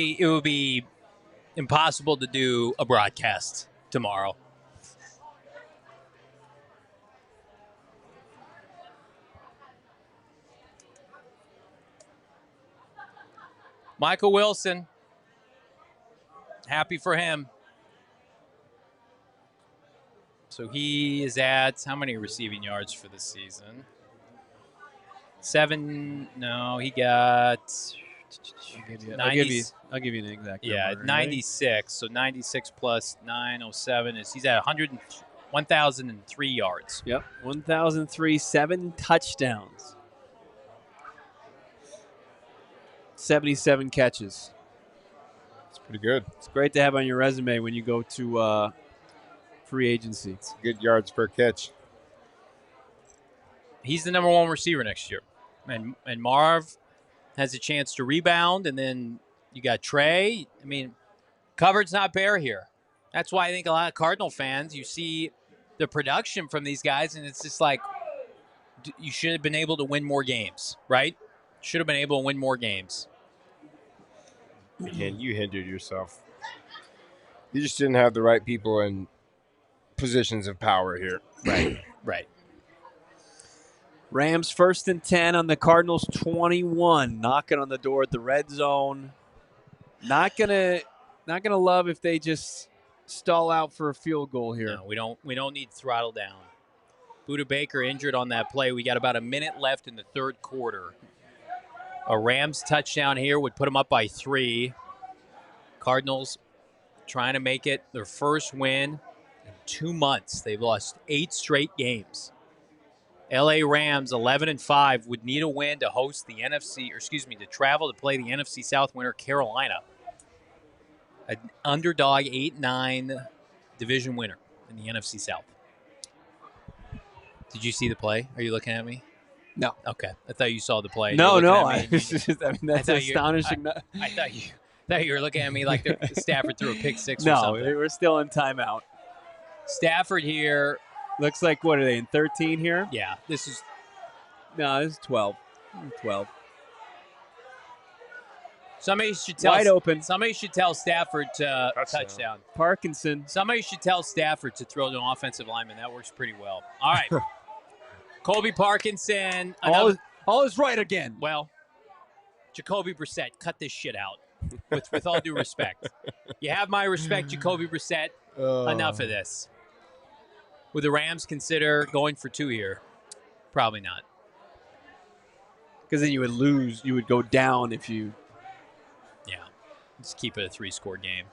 be impossible to do a broadcast tomorrow. Michael Wilson. Happy for him. So he is at how many receiving yards for the season? 7. No, he got. I'll give you an exact number. Yeah, 96. So 96 plus 907 is he's at 1,003 yards. Yep, 1,003, 7 touchdowns, 77 catches. It's pretty good. It's great to have on your resume when you go to free agency. It's good yards per catch. He's the number 1 receiver next year, and Marv has a chance to rebound, and then you got Trey. I mean, cupboard's not bare here. That's why I think a lot of Cardinal fans, you see the production from these guys, and it's just like you should have been able to win more games, right? Should have been able to win more games. Again, you hindered yourself. You just didn't have the right people in positions of power here. Right, right. Rams 1st and 10 on the Cardinals 21, knocking on the door at the red zone. Not gonna love if they just stall out for a field goal here. No, we don't need throttle down. Buda Baker injured on that play. We got about a minute left in the third quarter. A Rams touchdown here would put them up by 3. Cardinals trying to make it their first win in 2 months. They've lost 8 straight games. LA Rams 11-5 would need a win to host the to travel to play the NFC South winner Carolina. An underdog 8-9 division winner in the NFC South. Did you see the play? Are you looking at me? No. Okay. I thought you saw the play. No. That's astonishing. I thought you were looking at me like Stafford threw a pick 6 or no, something. we're still in timeout. Stafford here. Looks like, what are they, in 13 here? Yeah. This is 12. 12. Somebody should tell Wide open. Somebody should tell Stafford to touchdown. Parkinson. Somebody should tell Stafford to throw to an offensive lineman. That works pretty well. All right. Colby Parkinson. All is right again. Well, Jacoby Brissett, cut this shit out. With all due respect. You have my respect, Jacoby Brissett. Enough of this. Would the Rams consider going for 2 here? Probably not. Because then you would lose. You would go down if you... Yeah. Just keep it a 3-score game.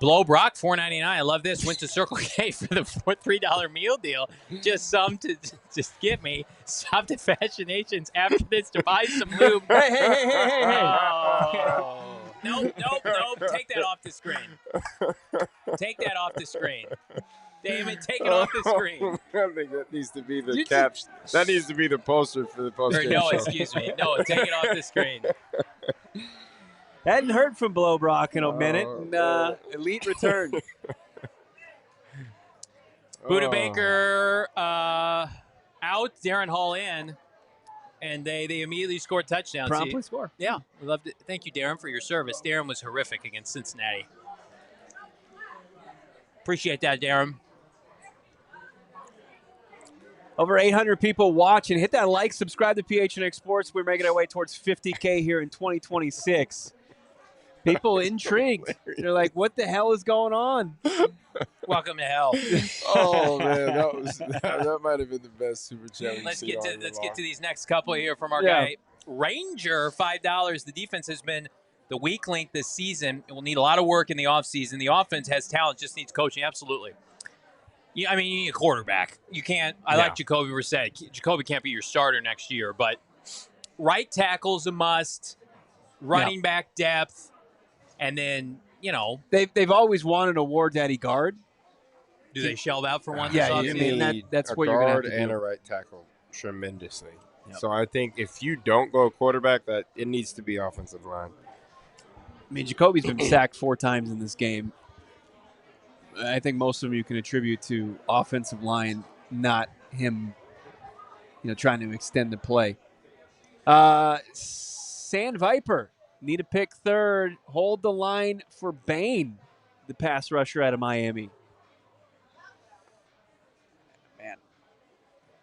Bo Brack, $4.99. I love this. Went to Circle K for the $3 meal deal. Just some to just get me. Stopped at Fashion Nations after this to buy some lube. Hey. Oh. Nope. Take that off the screen. Take that off the screen. Damn it, take it off the screen. I think that needs to be the caption. That needs to be the poster for the poster. No, excuse me. No, take it off the screen. Hadn't heard from Bo Brack in a minute. And, elite return. Buda Baker out, Darren Hall in, and they immediately scored touchdowns. Promptly score. Yeah, we loved it. Thank you, Darren, for your service. Darren was horrific against Cincinnati. Appreciate that, Darren. Over 800 people watching. Hit that like, subscribe to PHNX Sports. We're making our way towards 50K here in 2026. People intrigued. They're like, what the hell is going on? Welcome to hell. Oh, man. That might have been the best super chat. Let's get to these next couple here from our guy. Ranger, $5. The defense has been the weak link this season. It will need a lot of work in the offseason. The offense has talent, just needs coaching. Absolutely. You need a quarterback. You can't. I like Jacoby Brissett. Jacoby can't be your starter next year, but right tackle's a must. Running back depth, and then they've always wanted a War Daddy guard. Do they shell out for one? Yeah, you need that's a what you're going to have guard to do. and a right tackle tremendously. Yep. So I think if you don't go quarterback, that it needs to be offensive line. I mean, Jacoby's been sacked 4 times in this game. I think most of them you can attribute to offensive line, not him, trying to extend the play. Sand Viper, need a pick third. Hold the line for Bain, the pass rusher out of Miami. Man,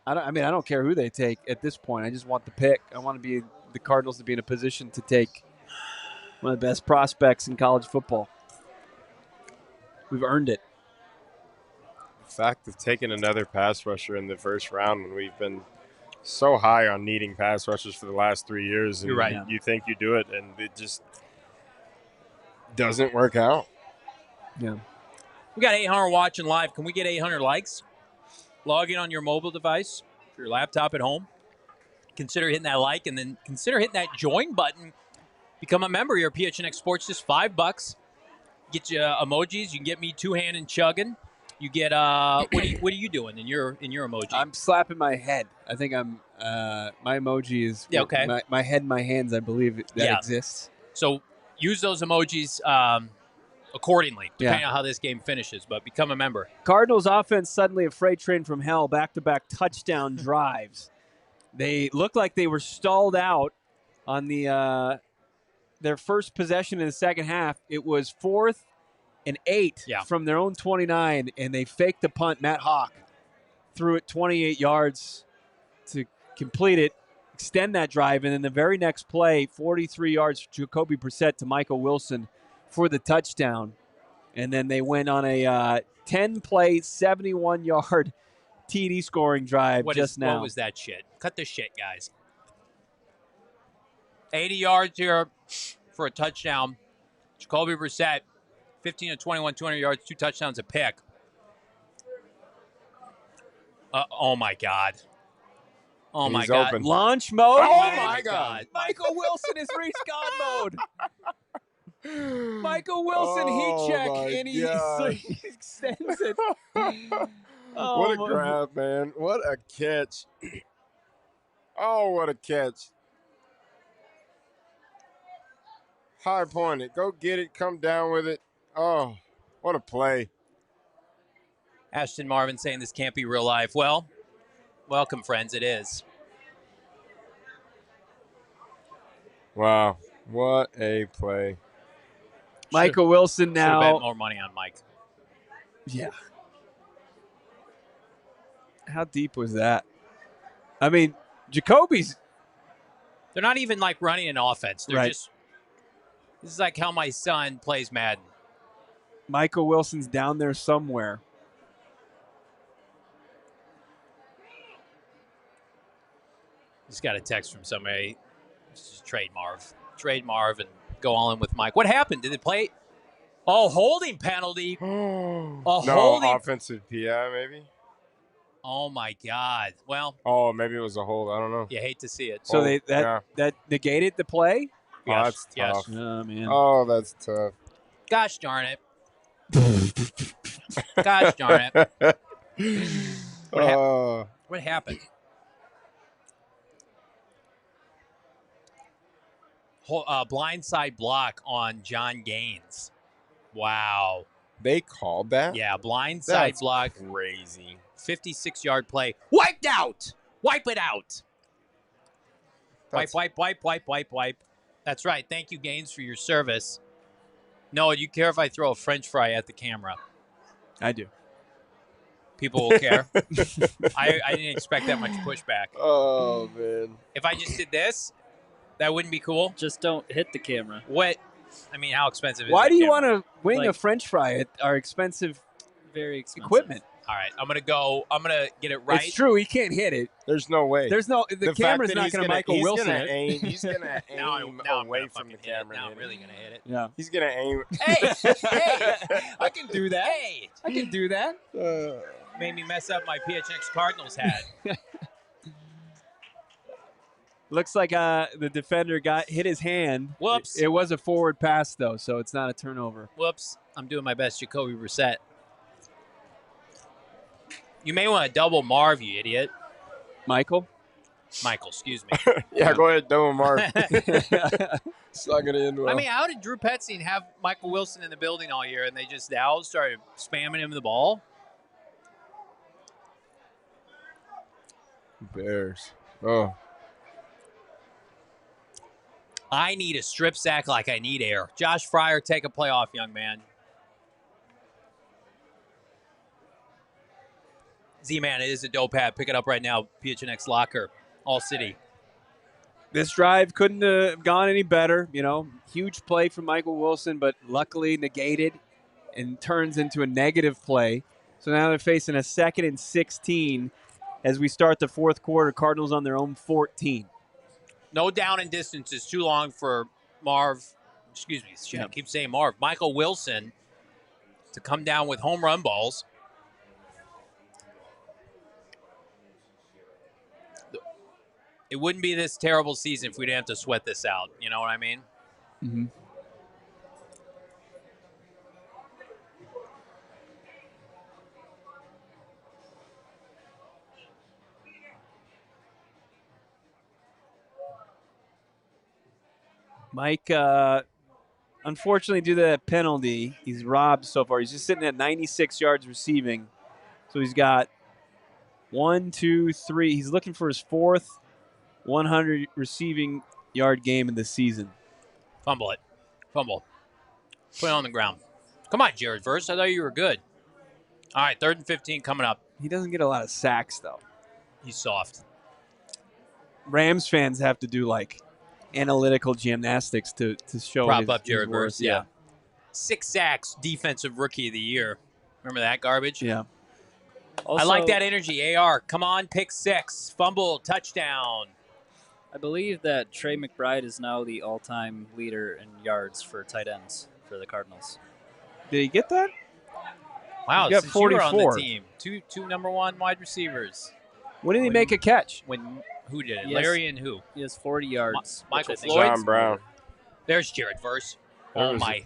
I don't care who they take at this point. I just want the pick. I want the Cardinals to be in a position to take one of the best prospects in college football. We've earned it. The fact of taking another pass rusher in the first round when we've been so high on needing pass rushers for the last 3 years. And you're right. You think you do it, and it just doesn't work out. Yeah. We got 800 watching live. Can we get 800 likes? Log in on your mobile device, your laptop at home. Consider hitting that like, and then consider hitting that join button. Become a member here at PHNX Sports. Just $5. Get you emojis. You can get me two-hand and chugging. You get what are you doing in your emoji? I'm slapping my head. I think I'm my emoji is okay. My head, my hands. I believe that exists. So use those emojis accordingly, depending on how this game finishes. But become a member. Cardinals offense suddenly a freight train from hell. Back-to-back touchdown drives. They looked like they were stalled out on the their first possession in the second half. It was 4th and 8 from their own 29, and they faked the punt. Matt Hawk threw it 28 yards to complete it, extend that drive, and then the very next play, 43 yards, Jacoby Brissett to Michael Wilson for the touchdown. And then they went on a 10-play, 71-yard TD scoring drive now. What was that shit? Cut the shit, guys. 80 yards here for a touchdown. Jacoby Brissett, 15 to 21, 200 yards, 2 touchdowns, a pick. Oh, my God. Oh, my God. Open. Launch mode. Oh, my God. Michael Wilson has reached God mode. Michael Wilson, heat check, and he extends it. What a grab, man. What a catch. Oh, what a catch. High pointed. Go get it. Come down with it. Oh, what a play. Ashton Marvin saying this can't be real life. Well, welcome, friends. It is. Wow. What a play. Michael Wilson Should now. have bet more money on Mike. Yeah. How deep was that? I mean, Jacoby's They're not even like running an offense. They're Right. just. This is like how my son plays Madden. Michael Wilson's down there somewhere. Just got a text from somebody. Just trade Marv. Trade Marv and go all in with Mike. What happened? Did they play? Oh, holding penalty. No, holding. offensive PI maybe. Oh my God. Well, Oh, maybe it was a hold. I don't know. you hate to see it. So Oh, that negated the play? Oh, that's tough. Oh, man. Oh, that's tough. Gosh darn it. Gosh darn it. What happened? Blindside block on John Gaines. Wow. They called that? Yeah, blindside That's block. crazy. 56-yard play. Wiped out. Wipe it out. Wipe. That's right. Thank you, Gaines, for your service. No, you care if I throw a French fry at the camera? I do. People will care. I didn't expect that much pushback. Oh, man. If I just did this, that wouldn't be cool. Just don't hit the camera. What? I mean, how expensive is Why that do you camera? want to wing Like- a French fry at our expensive Very expensive. equipment? All right, I'm gonna get it right. It's true. He can't hit it. There's no way. There's no. The fact camera's that not he's going to Michael Wilson Gonna it. aim, he's going to aim now I'm away gonna from the fucking hit it. camera. Now and I'm hit really it. gonna hit it. Yeah. He's going to aim. Hey, I can do that. hey! I can do that. Made me mess up my PHNX Cardinals hat. Looks like the defender hit his hand. Whoops. It was a forward pass, though, so it's not a turnover. Whoops! I'm doing my best, Jacoby Brissett. You may want to double Marv, you idiot. Michael? Michael, excuse me. Yeah, go ahead, double Mark. It's not going to end well. I mean, how did Drew Petzing have Michael Wilson in the building all year, and they just now started spamming him the ball? Bears. Oh. I need a strip sack like I need air. Josh Fryer, take a play off, young man. Z-Man, it is a dope hat. Pick it up right now. PHNX Locker, All City. This drive couldn't have gone any better. You know, huge play from Michael Wilson, but luckily negated and turns into a negative play. So now they're facing a 2nd and 16 as we start the fourth quarter. Cardinals on their own 14. No down and distance is too long for Marv. Excuse me. Shit, I keep saying Marv. Michael Wilson to come down with home run balls. It wouldn't be this terrible season if we didn't have to sweat this out. You know what I mean? Mm-hmm. Mike, unfortunately, due to that penalty, he's robbed so far. He's just sitting at 96 yards receiving. So he's got 1, 2, 3. He's looking for his 4th 100 receiving yard game of the season. Fumble it. Fumble. Put it on the ground. Come on, Jared Verse. I thought you were good. All right, 3rd and 15 coming up. He doesn't get a lot of sacks, though. He's soft. Rams fans have to do, like, analytical gymnastics to show Prop up Jared his worth. Verse, yeah. 6 sacks, defensive rookie of the year. Remember that garbage? Yeah. Also, I like that energy. AR, come on, pick 6. Fumble, touchdown. I believe that Trey McBride is now the all-time leader in yards for tight ends for the Cardinals. Did he get that? Wow, He got since you were on 44. the team. Two number 1 wide receivers. When did he make a catch? Who did it? Yes. Larry and who? He has 40 yards. Michael which I think Floyd? John Brown. There's Jared Verse. Where Oh was my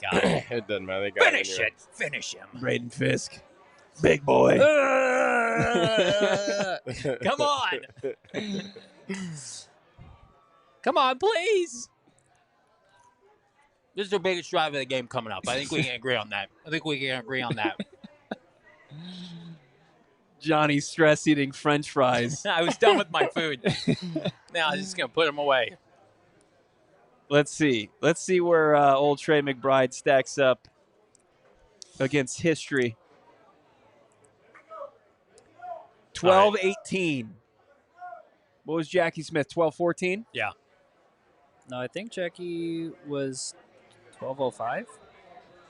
God. It doesn't matter. They got Finish anyway. it. Finish him. Braden Fisk. Big boy. Come on. Come on, please. This is the biggest drive of the game coming up. I think we can agree on that. Johnny stress eating French fries. I was done with my food. Now I'm just going to put them away. Let's see. Let's see where old Trey McBride stacks up against history. 12-18. What was Jackie Smith? 12-14? Yeah. No, I think Jackie was 12:05.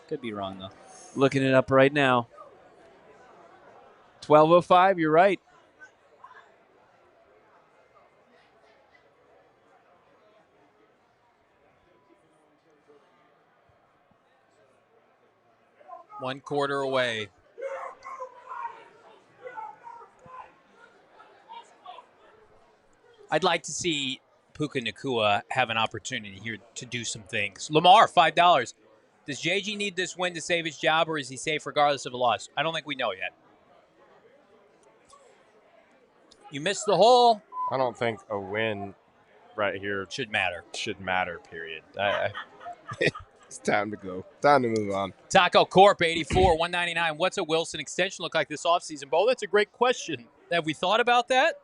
Could be wrong though. Looking it up right now. 12:05. You're right. One quarter away. I'd like to see Puka Nacua have an opportunity here to do some things. Lamar, $5. Does JG need this win to save his job, or is he safe regardless of a loss? I don't think we know yet. You missed the hole. I don't think a win right here Should matter. period. It's time to go. Time to move on. Taco Corp, 84, 199. What's a Wilson extension look like this offseason? Bo, that's a great question. Have we thought about that?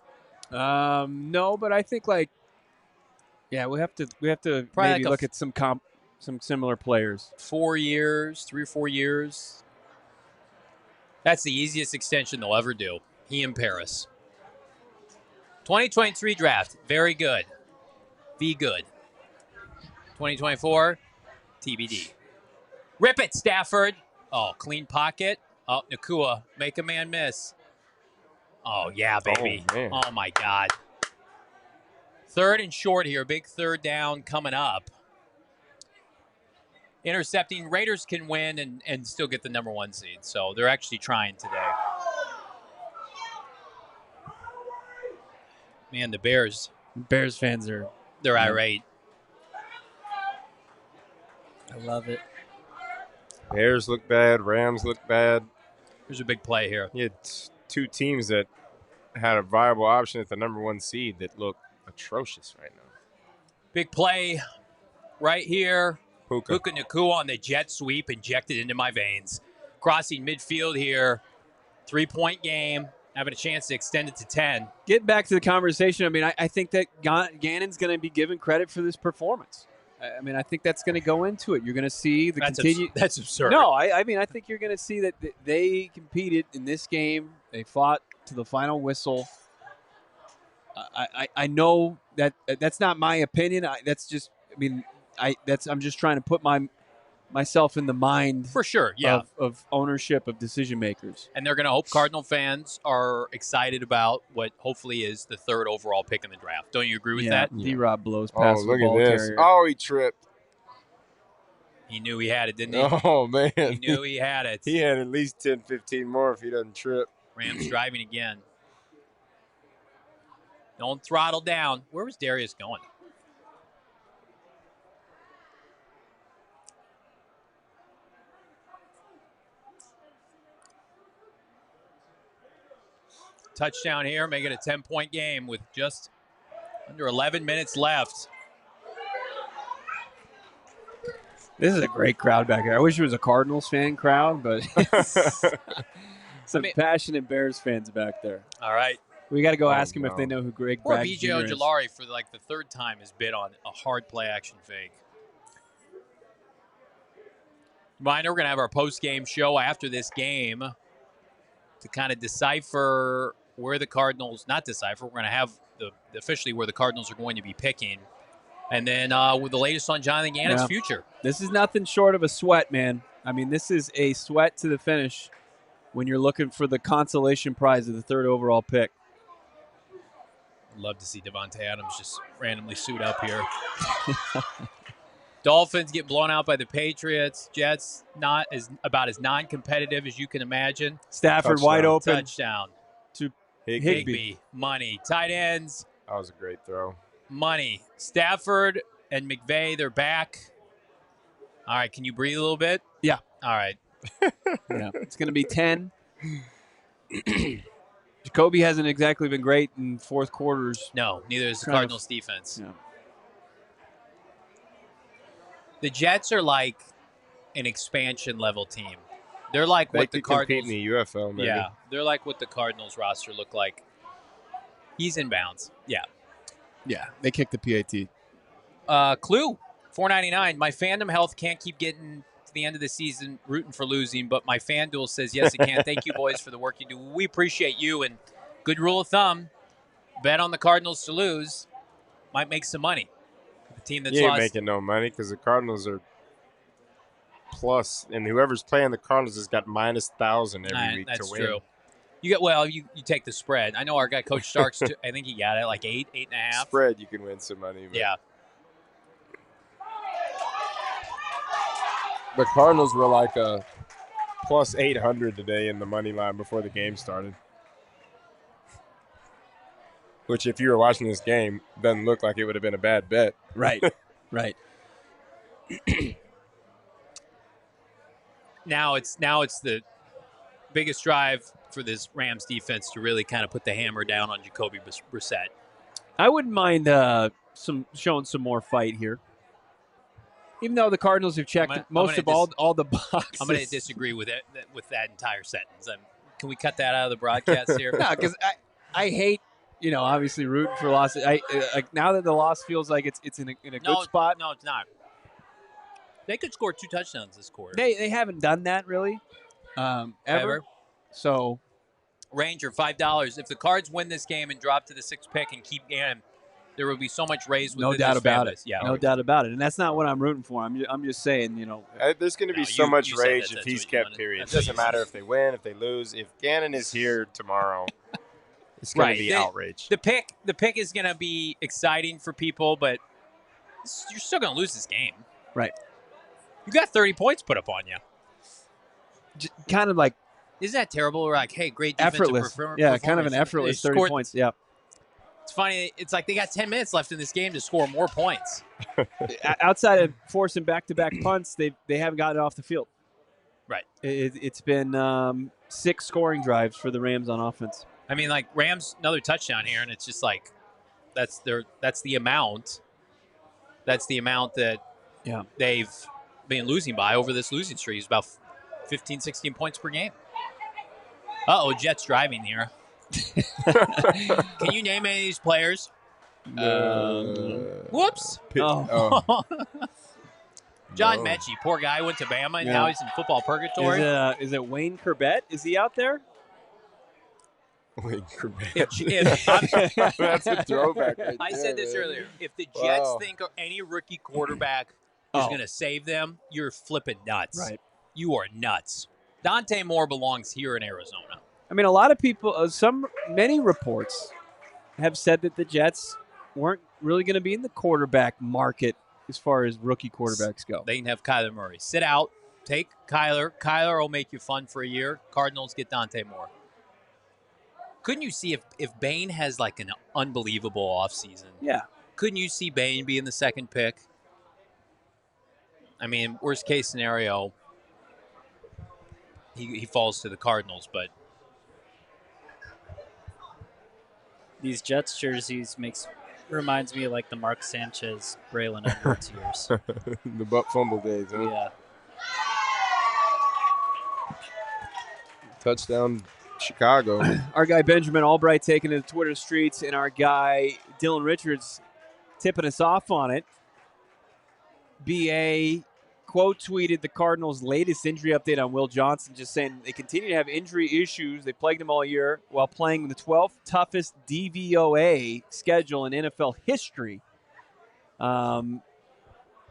No, but I think we have to Probably maybe like look at some similar players. 4 years, 3 or 4 years. That's the easiest extension they'll ever do. He in Paris. 2023 draft, very good. Be good. 2024, TBD. Rip it, Stafford. Oh, clean pocket. Oh, Nacua, make a man miss. Oh, yeah, baby. Oh, man. Oh, my God. Third and short here. Big third down coming up. Intercepting. Raiders can win and still get the number 1 seed. So they're actually trying today. Man, the Bears, Bears fans they're irate. I love it. Bears look bad. Rams look bad. There's a big play here. You had two teams that had a viable option at the number 1 seed that look atrocious right now. Big play right here. Puka. Puka Nacua on the jet sweep, injected into my veins. Crossing midfield here. 3-point game. Having a chance to extend it to 10. Getting back to the conversation, I mean, I think that Gannon's going to be given credit for this performance. I mean, I think that's going to go into it. You're going to see the continued. That's absurd. No, I mean, I think you're going to see that they competed in this game. They fought to the final whistle. I know that that's not my opinion. That's just, I mean, I'm just trying to put myself in the mind For sure, yeah. of ownership of decision makers. And they're going to hope Cardinal fans are excited about what hopefully is the 3rd overall pick in the draft. Don't you agree with that? D-Rob blows past look the ball at this. carrier. Oh, he tripped. He knew he had it, didn't he? Oh, man. He knew he had it. He had at least 10, 15 more if he doesn't trip. Rams driving again. Don't throttle down. Where was Darius going? Touchdown here, make it a 10-point game with just under 11 minutes left. This is a great crowd back here. I wish it was a Cardinals fan crowd, but some passionate Bears fans back there. All right. We got to go ask him if they know who Greg Poor Bragg BJ Jr. is. Ojolari for like the 3rd time has bid on a hard play action fake. Reminder, we're going to have our post-game show after this game to kind of decipher where the Cardinals, not decipher, we're going to have officially where the Cardinals are going to be picking. And then with the latest on Jonathan Gannon's future. This is nothing short of a sweat, man. I mean, this is a sweat to the finish when you're looking for the consolation prize of the 3rd overall pick. Love to see Devontae Adams just randomly suit up here. Dolphins get blown out by the Patriots. Jets not about as non-competitive as you can imagine. Stafford Touchdown. wide open. Touchdown. To Higbee. Money. Tight ends. That was a great throw. Money. Stafford and McVay, they're back. All right, can you breathe a little bit? Yeah. All right. Yeah. It's going to be 10. Jacoby hasn't exactly been great in 4th quarters. No, neither is the Kind of- Cardinals defense. Yeah. The Jets are like an expansion level team. They're like They what the could compete Cardinals. in the UFL, maybe. Yeah, they're like what the Cardinals roster look like. He's in bounds. Yeah. Yeah. They kicked the PAT. Clue, $4.99. My fandom health can't keep getting to the end of the season rooting for losing, but my FanDuel says yes, it can. Thank you, boys, for the work you do. We appreciate you. And good rule of thumb, bet on the Cardinals to lose. Might make some money. The team that's You ain't lost. making no money because the Cardinals are plus, and whoever's playing the Cardinals has got minus 1,000 every week to win. That's true. You take the spread. I know our guy, Coach Starks, I think he got it like 8.5. Spread, you can win some money. But Yeah. the Cardinals were like a plus 800 today in the money line before the game started. Which, if you were watching this game, doesn't look like it would have been a bad bet. Right. Right. Now it's the biggest drive for this Rams defense to really kind of put the hammer down on Jacoby Brissett. I wouldn't mind showing some more fight here. Even though the Cardinals have checked most of all the boxes. I'm going to disagree with that entire sentence. Can we cut that out of the broadcast here? No, because I hate, obviously rooting for losses. Like now that the loss feels like it's in a good spot. No, it's not. They could score 2 touchdowns this quarter. They haven't done that really, ever. So, Ranger, $5. If the Cards win this game and drop to the 6th pick and keep in, there will be so much raised within no doubt this about fan it. base. Yeah, no doubt about it. And that's not what I'm rooting for. I'm just saying, There's going to be so much rage if he's kept, wanted. period. It doesn't matter if they win, if they lose. If Gannon is here tomorrow, it's going to be outrage. The pick is going to be exciting for people, but you're still going to lose this game. Right. You got 30 points put up on you. Kind of like, isn't that terrible? We're like, hey, great defensive effortless. Yeah, kind of an effortless 30 points. Yeah. It's funny. It's like they got 10 minutes left in this game to score more points. Outside of forcing back-to-back punts, they haven't gotten it off the field. Right. It's been 6 scoring drives for the Rams on offense. I mean, like Rams another touchdown here, and it's just like that's the amount. That's the amount that they've been losing by over this losing streak. It's about 15, 16 points per game. Jets driving here. Can you name any of these players? Whoops. John Mechie, poor guy, went to Bama, and now he's in football purgatory. Is it Wayne Corbett? Is he out there? Wayne Corbett. That's a throwback right I said this earlier. If the Jets think any rookie quarterback is going to save them, you're flipping nuts. Right. You are nuts. Dante Moore belongs here in Arizona. I mean, a lot of people, many reports have said that the Jets weren't really going to be in the quarterback market as far as rookie quarterbacks go. They can have Kyler Murray. Sit out. Take Kyler. Kyler will make you fun for a year. Cardinals get Dante Moore. Couldn't you see if Bain has like an unbelievable offseason? Yeah. Couldn't you see Bain being the 2nd pick? I mean, worst case scenario, he falls to the Cardinals, but these Jets jerseys reminds me of like the Mark Sanchez, Braylon Edwards years. The butt fumble days, huh? Yeah. Touchdown, Chicago. Our guy Benjamin Albright taking to the Twitter streets, and our guy Dylan Richards tipping us off on it. BA quote tweeted the Cardinals' latest injury update on Will Johnson, just saying they continue to have injury issues. They plagued him all year while playing the 12th toughest DVOA schedule in NFL history.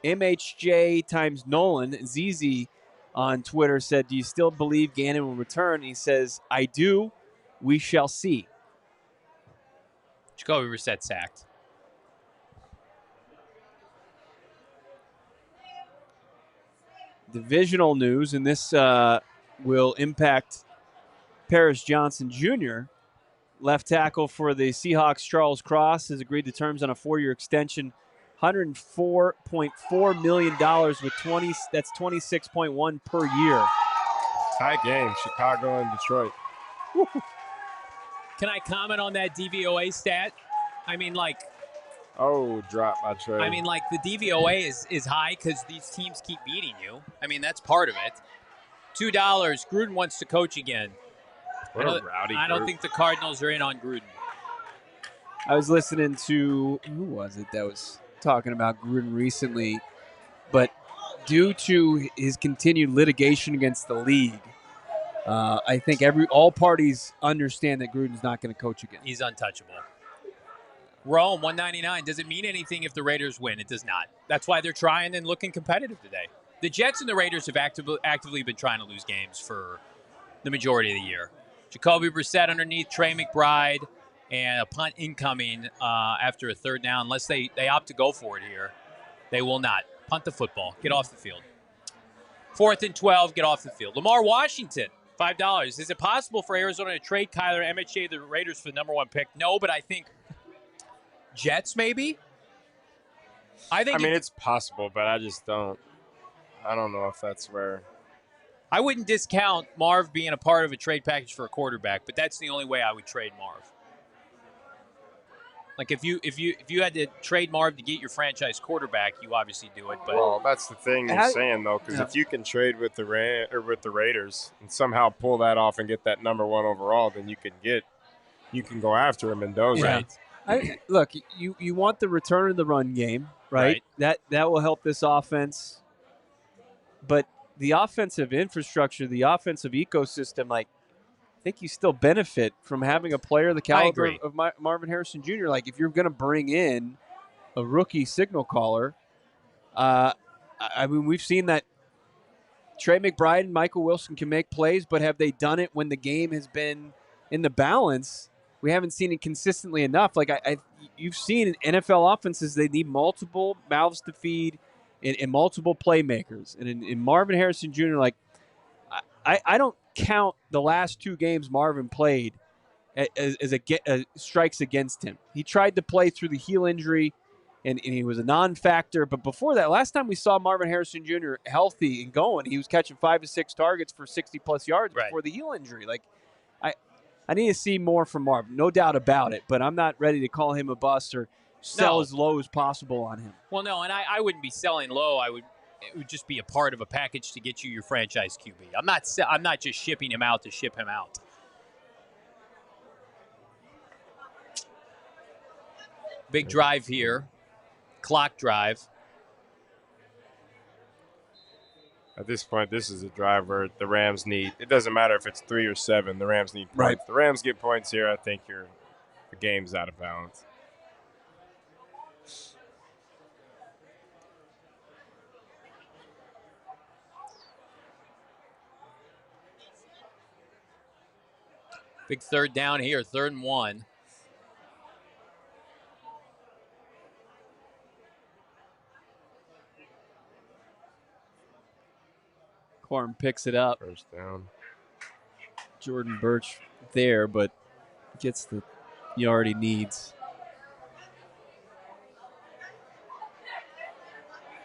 MHJ times Nolan, ZZ on Twitter said, "Do you still believe Gannon will return?" And he says, "I do. We shall see." Jacoby Brissett sacked. Divisional news, and this will impact Paris Johnson Jr., left tackle for the Seahawks. Charles Cross has agreed to terms on a 4-year extension, $104.4 million with 20. That's 26.1 per year. Tight game, Chicago and Detroit. Can I comment on that DVOA stat? I mean, like. Oh, drop by Trey. I mean, like, the DVOA is high because these teams keep beating you. I mean, that's part of it. $2. Gruden wants to coach again. What a rowdy I don't think the Cardinals are in on Gruden. I was listening to, who was it that was talking about Gruden recently? But due to his continued litigation against the league, I think all parties understand that Gruden's not going to coach again. He's untouchable. Rome, 199. Does it mean anything if the Raiders win? It does not. That's why they're trying and looking competitive today. The Jets and the Raiders have actively been trying to lose games for the majority of the year. Jacoby Brissett underneath, Trey McBride, and a punt incoming after a third down. Unless they opt to go for it here, they will not. Punt the football. Get off the field. 4th and 12, get off the field. Lamar Washington, $5. Is it possible for Arizona to trade Kyler MHA the Raiders for the number 1 pick? No, but I think Jets maybe. I mean, it's possible, but I just don't. I don't know if that's where. I wouldn't discount Marv being a part of a trade package for a quarterback, but that's the only way I would trade Marv. Like if you had to trade Marv to get your franchise quarterback, you obviously do it. But well, that's the thing you're saying though, because if you can trade with the Raiders and somehow pull that off and get that number 1 overall, then you can go after him in those. Right. Look, you want the return of the run game, right? That will help this offense. But the offensive infrastructure, the offensive ecosystem, like I think you still benefit from having a player the caliber of Marvin Harrison Jr. Like if you're going to bring in a rookie signal caller, I mean we've seen that Trey McBride and Michael Wilson can make plays, but have they done it when the game has been in the balance? We haven't seen it consistently enough. Like you've seen in NFL offenses, they need multiple mouths to feed and multiple playmakers. And in Marvin Harrison Jr., like I don't count the last 2 games Marvin played as strikes against him. He tried to play through the heel injury, and he was a non-factor. But before that, last time we saw Marvin Harrison Jr. healthy and going, he was catching 5 to 6 targets for 60-plus yards before the heel injury. Like I need to see more from Marvin, no doubt about it, but I'm not ready to call him a bust or sell as low as possible on him. Well, no, and I wouldn't be selling low. It would just be a part of a package to get you your franchise QB. I'm not just shipping him out to ship him out. Big drive here, clock drive. At this point, this is a drive where the Rams need. It doesn't matter if it's 3 or 7. The Rams need points. Right. The Rams get points here. I think the game's out of balance. Big third down here, 3rd and 1. Corum picks it up. First down. Jordan Birch there, but gets the yard he needs.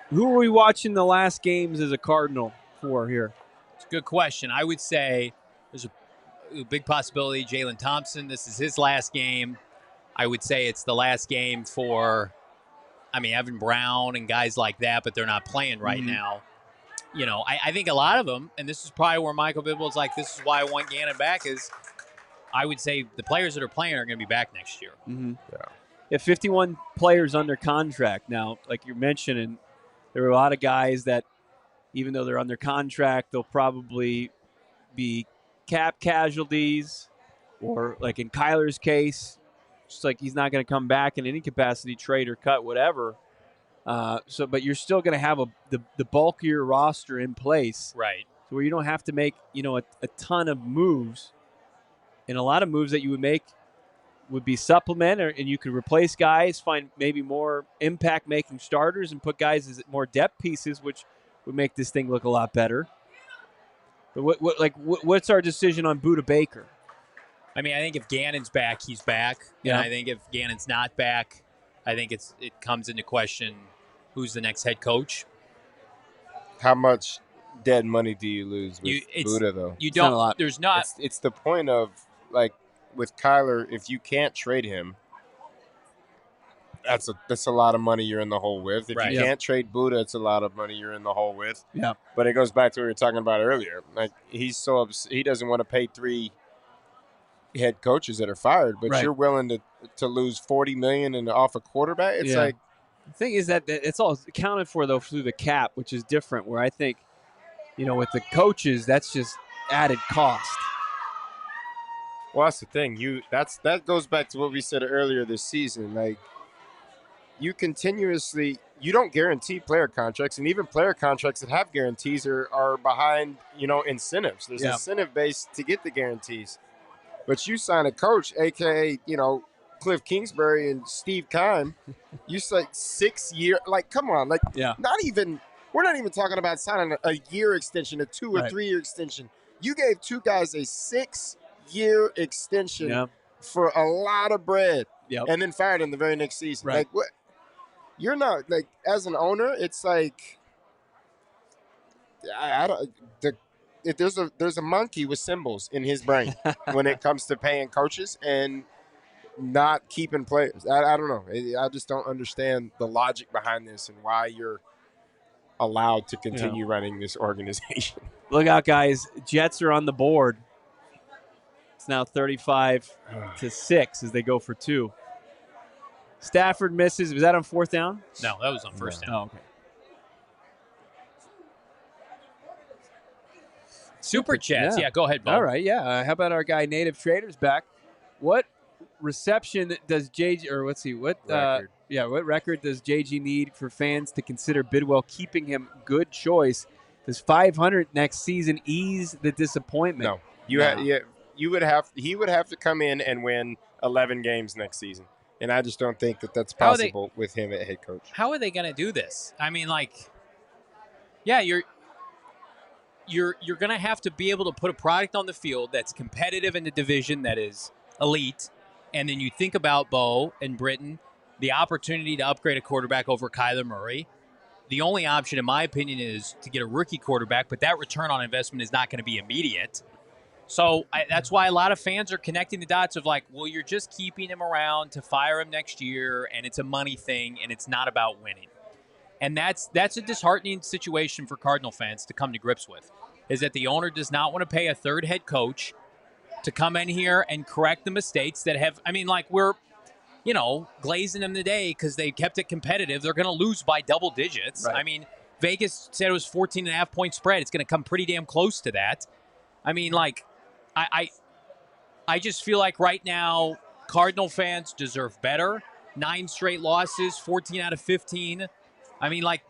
Who are we watching the last games as a Cardinal for here? It's a good question. I would say there's a big possibility Jalen Thompson, this is his last game. I would say it's the last game for, Evan Brown and guys like that, but they're not playing right now. You know, I think a lot of them, and this is probably where Michael Bibble's like, this is why I want Gannon back, is I would say the players that are playing are going to be back next year. Mm-hmm. Yeah, 51 players under contract. Now, like you're mentioning, there are a lot of guys that, even though they're under contract, they'll probably be cap casualties, or like in Kyler's case, just like he's not going to come back in any capacity, trade or cut, whatever. But you're still going to have the bulkier roster in place, right? So where you don't have to make a ton of moves, and a lot of moves that you would make would be supplement, and you could replace guys, find maybe more impact-making starters, and put guys as more depth pieces, which would make this thing look a lot better. But what's our decision on Budda Baker? I think if Gannon's back, he's back. Yeah. And I think if Gannon's not back, I think it comes into question who's the next head coach. How much dead money do you lose with Budda, though? You don't. Not a lot. There's not. It's the point of, like, with Kyler, if you can't trade him, that's a lot of money you're in the hole with. If you can't trade Budda, it's a lot of money you're in the hole with. Yeah. But it goes back to what we were talking about earlier. Like, he doesn't want to pay 3 head coaches that are fired, but you're willing to lose $40 million and off a quarterback. It's like, The thing is that it's all accounted for, though, through the cap, which is different, where I think, with the coaches, that's just added cost. Well, that's the thing. That goes back to what we said earlier this season. Like, you don't guarantee player contracts, and even player contracts that have guarantees are behind, incentives. There's incentive base to get the guarantees. But you sign a coach, aka, Cliff Kingsbury and Steve Keim, you say 6 year, like, come on, like, we're not even talking about signing a year extension, a 2 or 3 year extension. You gave two guys a 6-year extension for a lot of bread, and then fired him the very next season. Right. Like, what? You're not, like, as an owner, it's like, there's a monkey with symbols in his brain when it comes to paying coaches and not keeping players. I don't know. I just don't understand the logic behind this and why you're allowed to continue running this organization. Look out, guys. Jets are on the board. It's now 35-6 as they go for 2. Stafford misses. Was that on 4th down? No, that was on 1st down. Oh, okay. Super chats. Yeah, go ahead, Bo. All right, yeah. How about our guy Native Traders back? What reception does JG, or let's see, what record does JG need for fans to consider Bidwell keeping him? Good choice. Does 500 next season ease the disappointment? No. He would have to come in and win 11 games next season. And I just don't think that's possible with him at head coach. How are they going to do this? I mean, like, yeah, you're going to have to be able to put a product on the field that's competitive in the division that is elite. And then you think about Bo and Brittan, the opportunity to upgrade a quarterback over Kyler Murray. The only option, in my opinion, is to get a rookie quarterback, but that return on investment is not going to be immediate. So that's why a lot of fans are connecting the dots of like, well, you're just keeping him around to fire him next year, and it's a money thing, and it's not about winning. And that's a disheartening situation for Cardinal fans to come to grips with, is that the owner does not want to pay a third head coach to come in here and correct the mistakes that have, I mean, like, we're, glazing them today because they kept it competitive. They're going to lose by double digits. Right. I mean, Vegas said it was 14.5-point spread. It's going to come pretty damn close to that. I mean, like, I just feel like right now Cardinal fans deserve better. 9 straight losses, 14 out of 15. I mean, like,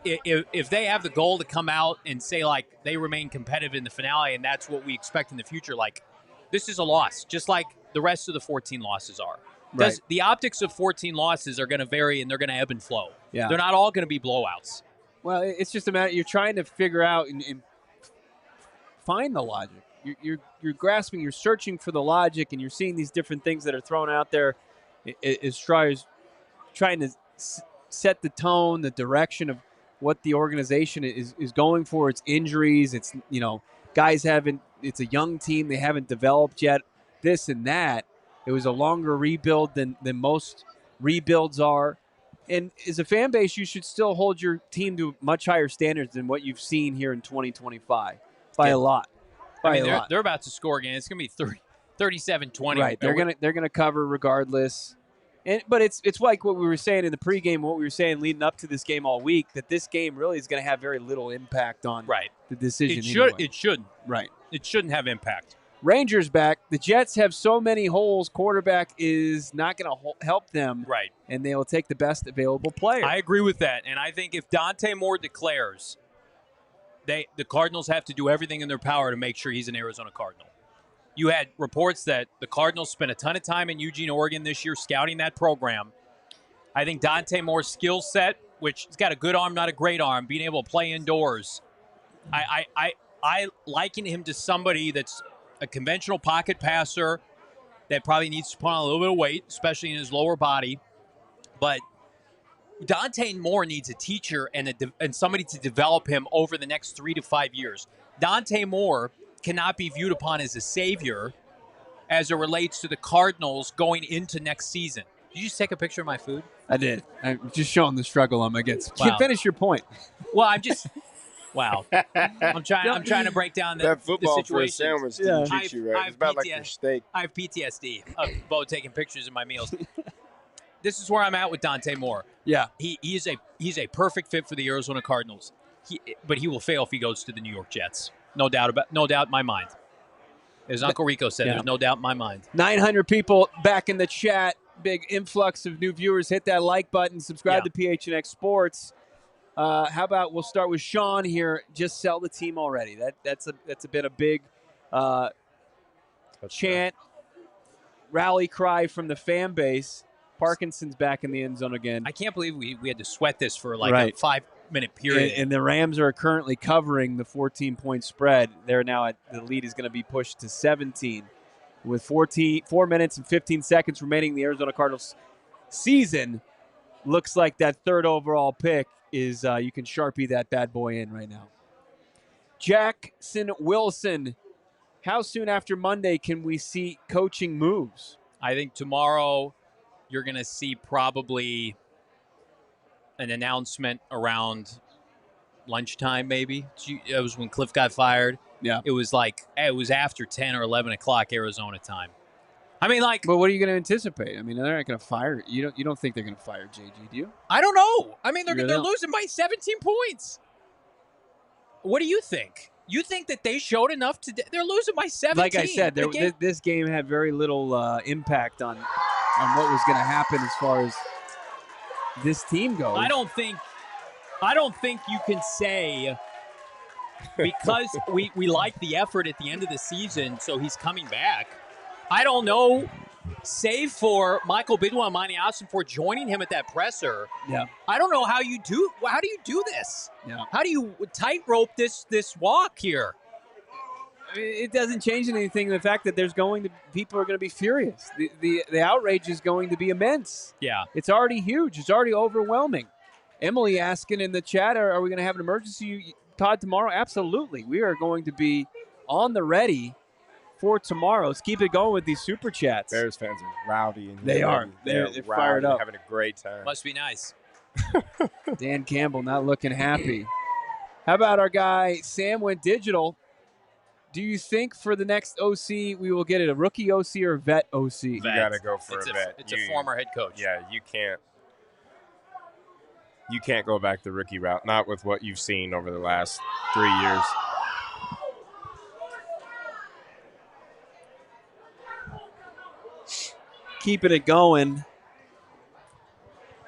if they have the goal to come out and say, like, they remain competitive in the finale and that's what we expect in the future, like, this is a loss, just like the rest of the 14 losses are. Right. The optics of 14 losses are going to vary and they're going to ebb and flow. Yeah. They're not all going to be blowouts. Well, it's just a matter, you're trying to figure out and find the logic. You're grasping, you're searching for the logic, and you're seeing these different things that are thrown out there as trying to set the tone, the direction of what the organization is going for. It's injuries. It's, guys it's a young team. They haven't developed yet, this and that. It was a longer rebuild than most rebuilds are. And as a fan base, you should still hold your team to much higher standards than what you've seen here in 2025 by a lot. I mean, they're about to score again. It's going to be 37-20. Right. They're going to cover regardless. But it's like what we were saying in the pregame, what we were saying leading up to this game all week, that this game really is going to have very little impact on the decision. It shouldn't. Right. It shouldn't have impact. Rangers back. The Jets have so many holes. Quarterback is not going to help them. Right. And they will take the best available player. I agree with that. And I think if Dante Moore declares, the Cardinals have to do everything in their power to make sure he's an Arizona Cardinal. You had reports that the Cardinals spent a ton of time in Eugene, Oregon this year scouting that program. I think Dante Moore's skill set, which he's got a good arm, not a great arm, being able to play indoors, I liken him to somebody that's a conventional pocket passer that probably needs to put on a little bit of weight, especially in his lower body. But Dante Moore needs a teacher and somebody to develop him over the next 3 to 5 years. Dante Moore cannot be viewed upon as a savior as it relates to the Cardinals going into next season. Did you just take a picture of my food? I did. I'm just showing the struggle I'm against. Wow. Finish your point. Well, I'm just... Wow. I'm trying to break down that football the for a sandwich didn't treat you right. It's about like your steak. I have PTSD of Bo taking pictures of my meals. this is where I'm at with Dante Moore. Yeah. He's a perfect fit for the Arizona Cardinals. But he will fail if he goes to the New York Jets. No doubt in my mind. As Uncle Rico said, there's no doubt in my mind. 900 people back in the chat. Big influx of new viewers. Hit that like button. Subscribe to PHNX Sports. How about we'll start with Sean here. Just sell the team already. That's been a big chant, rally cry from the fan base. Parkinson's back in the end zone again. I can't believe we had to sweat this for like a 5-minute period. And the Rams are currently covering the 14-point spread. They're now the lead is going to be pushed to 17 with 4 minutes and 15 seconds remaining in the Arizona Cardinals season. Looks like that third overall pick is you can Sharpie that bad boy in right now. Jackson Wilson, how soon after Monday can we see coaching moves? I think tomorrow you're going to see probably an announcement around lunchtime maybe. It was when Cliff got fired. Yeah. It was after 10 or 11 o'clock Arizona time. I mean, like... But what are you going to anticipate? I mean, they're not going to fire... You don't think they're going to fire JG, do you? I don't know. I mean, they're losing by 17 points. What do you think? You think that they showed enough to... They're losing by 17. Like I said, this game had very little impact on what was going to happen as far as this team goes. I don't think you can say because we like the effort at the end of the season, so he's coming back. I don't know, save for Michael Bidwell and Monty Austin for joining him at that presser. Yeah. I don't know how do you do this? Yeah. How do you tightrope this walk here? It doesn't change anything. The fact that people are going to be furious. The outrage is going to be immense. Yeah. It's already huge. It's already overwhelming. Emily asking in the chat, are we going to have an emergency pod tomorrow? Absolutely. We are going to be on the ready for tomorrow. Let's keep it going with these super chats. Bears fans are rowdy. And they are. They're fired up. Having a great time. Must be nice. Dan Campbell not looking happy. How about our guy, Sam went digital. Do you think for the next OC we will get it a rookie OC or a vet OC? You got to go for a vet. It's a former head coach. Yeah, you can't go back the rookie route, not with what you've seen over the last 3 years. Keeping it going.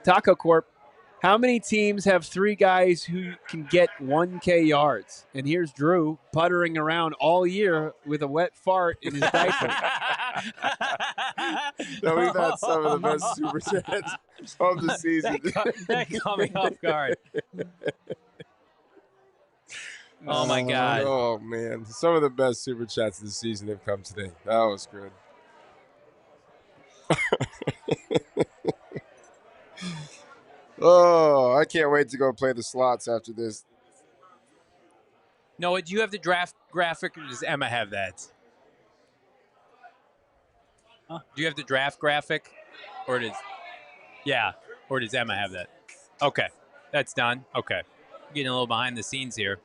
Taco Corp, how many teams have 3 guys who can get 1K yards? And here's Drew puttering around all year with a wet fart in his diaper. So we've had some of the best super chats of the season. That caught me off guard. Oh, my God. Oh, man. Some of the best super chats of the season have come today. That was good. Oh, I can't wait to go play the slots after this. Noah, do you have the draft graphic, or does Emma have that? Huh? Do you have the draft graphic, or does Emma have that? Okay, that's done. Okay, getting a little behind the scenes here.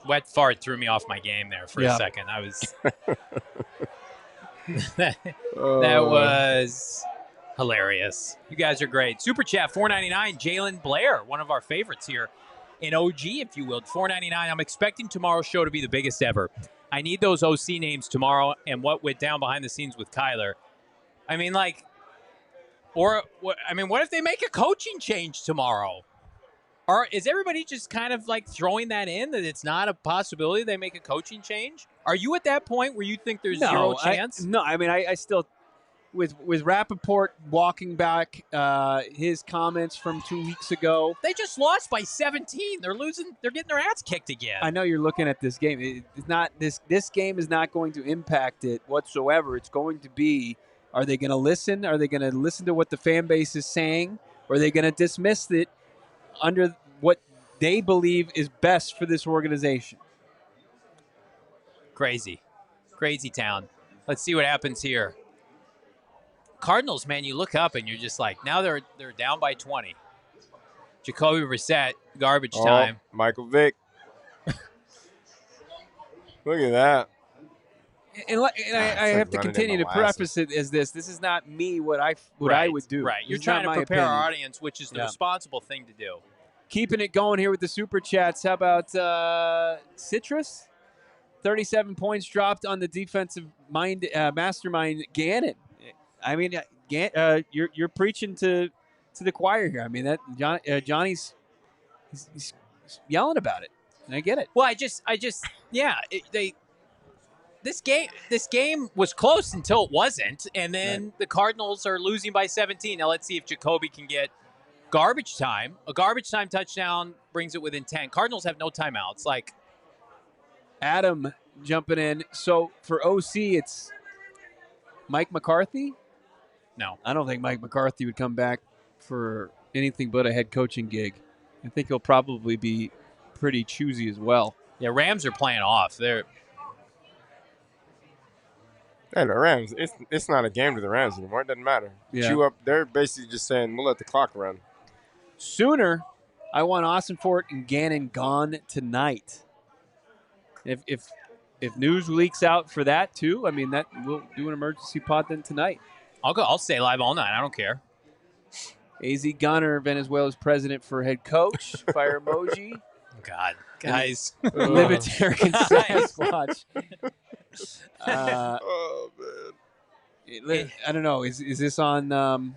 Wet fart threw me off my game there for a second. I was that was hilarious. You guys are great. Super chat $4.99. Jalen Blair, one of our favorites here, an OG, if you will. $4.99. I'm expecting tomorrow's show to be the biggest ever. I need those OC names tomorrow and what went down behind the scenes with Kyler. I mean, what if they make a coaching change tomorrow? Or is everybody just kind of like throwing that in, that it's not a possibility they make a coaching change? Are you at that point where you think there's zero chance? I still, with Rappaport walking back his comments from 2 weeks ago. They just lost by 17. They're losing. They're getting their ass kicked again. I know you're looking at this game. It's not this game is not going to impact it whatsoever. It's going to be, are they going to listen? Are they going to listen to what the fan base is saying? Or are they going to dismiss it under what they believe is best for this organization? Crazy town. Let's see what happens here. Cardinals, man, you look up and you're just like, now they're down by 20. Jacoby Brissett, garbage time. Michael Vick. Look at that. I have to continue to preface it as this. This is not me what I would do. Right. You're trying to prepare our audience, which is the responsible thing to do. Keeping it going here with the Super Chats. How about Citrus? 37 points dropped on the defensive mastermind Gannon. I mean, you're preaching to the choir here. I mean, that Johnny's he's yelling about it, and I get it. Well, this game was close until it wasn't, and then the Cardinals are losing by 17. Now let's see if Jacoby can get garbage time. A garbage time touchdown brings it within 10. Cardinals have no timeouts. Like Adam jumping in. So for OC, it's Mike McCarthy? No. I don't think Mike McCarthy would come back for anything but a head coaching gig. I think he'll probably be pretty choosy as well. Yeah, Rams are playing off. And the Rams, it's not a game to the Rams anymore. It doesn't matter. Yeah. Chew up. They're basically just saying, we'll let the clock run. Sooner, I want Austin Fort and Gannon gone tonight. If news leaks out for that too, I mean, that we'll do an emergency pod then tonight. I'll stay live all night. I don't care. AZ Gunner, Venezuela's president for head coach. Fire emoji. God, guys. Libertarian Sasquatch. Oh, man. I don't know. Is this on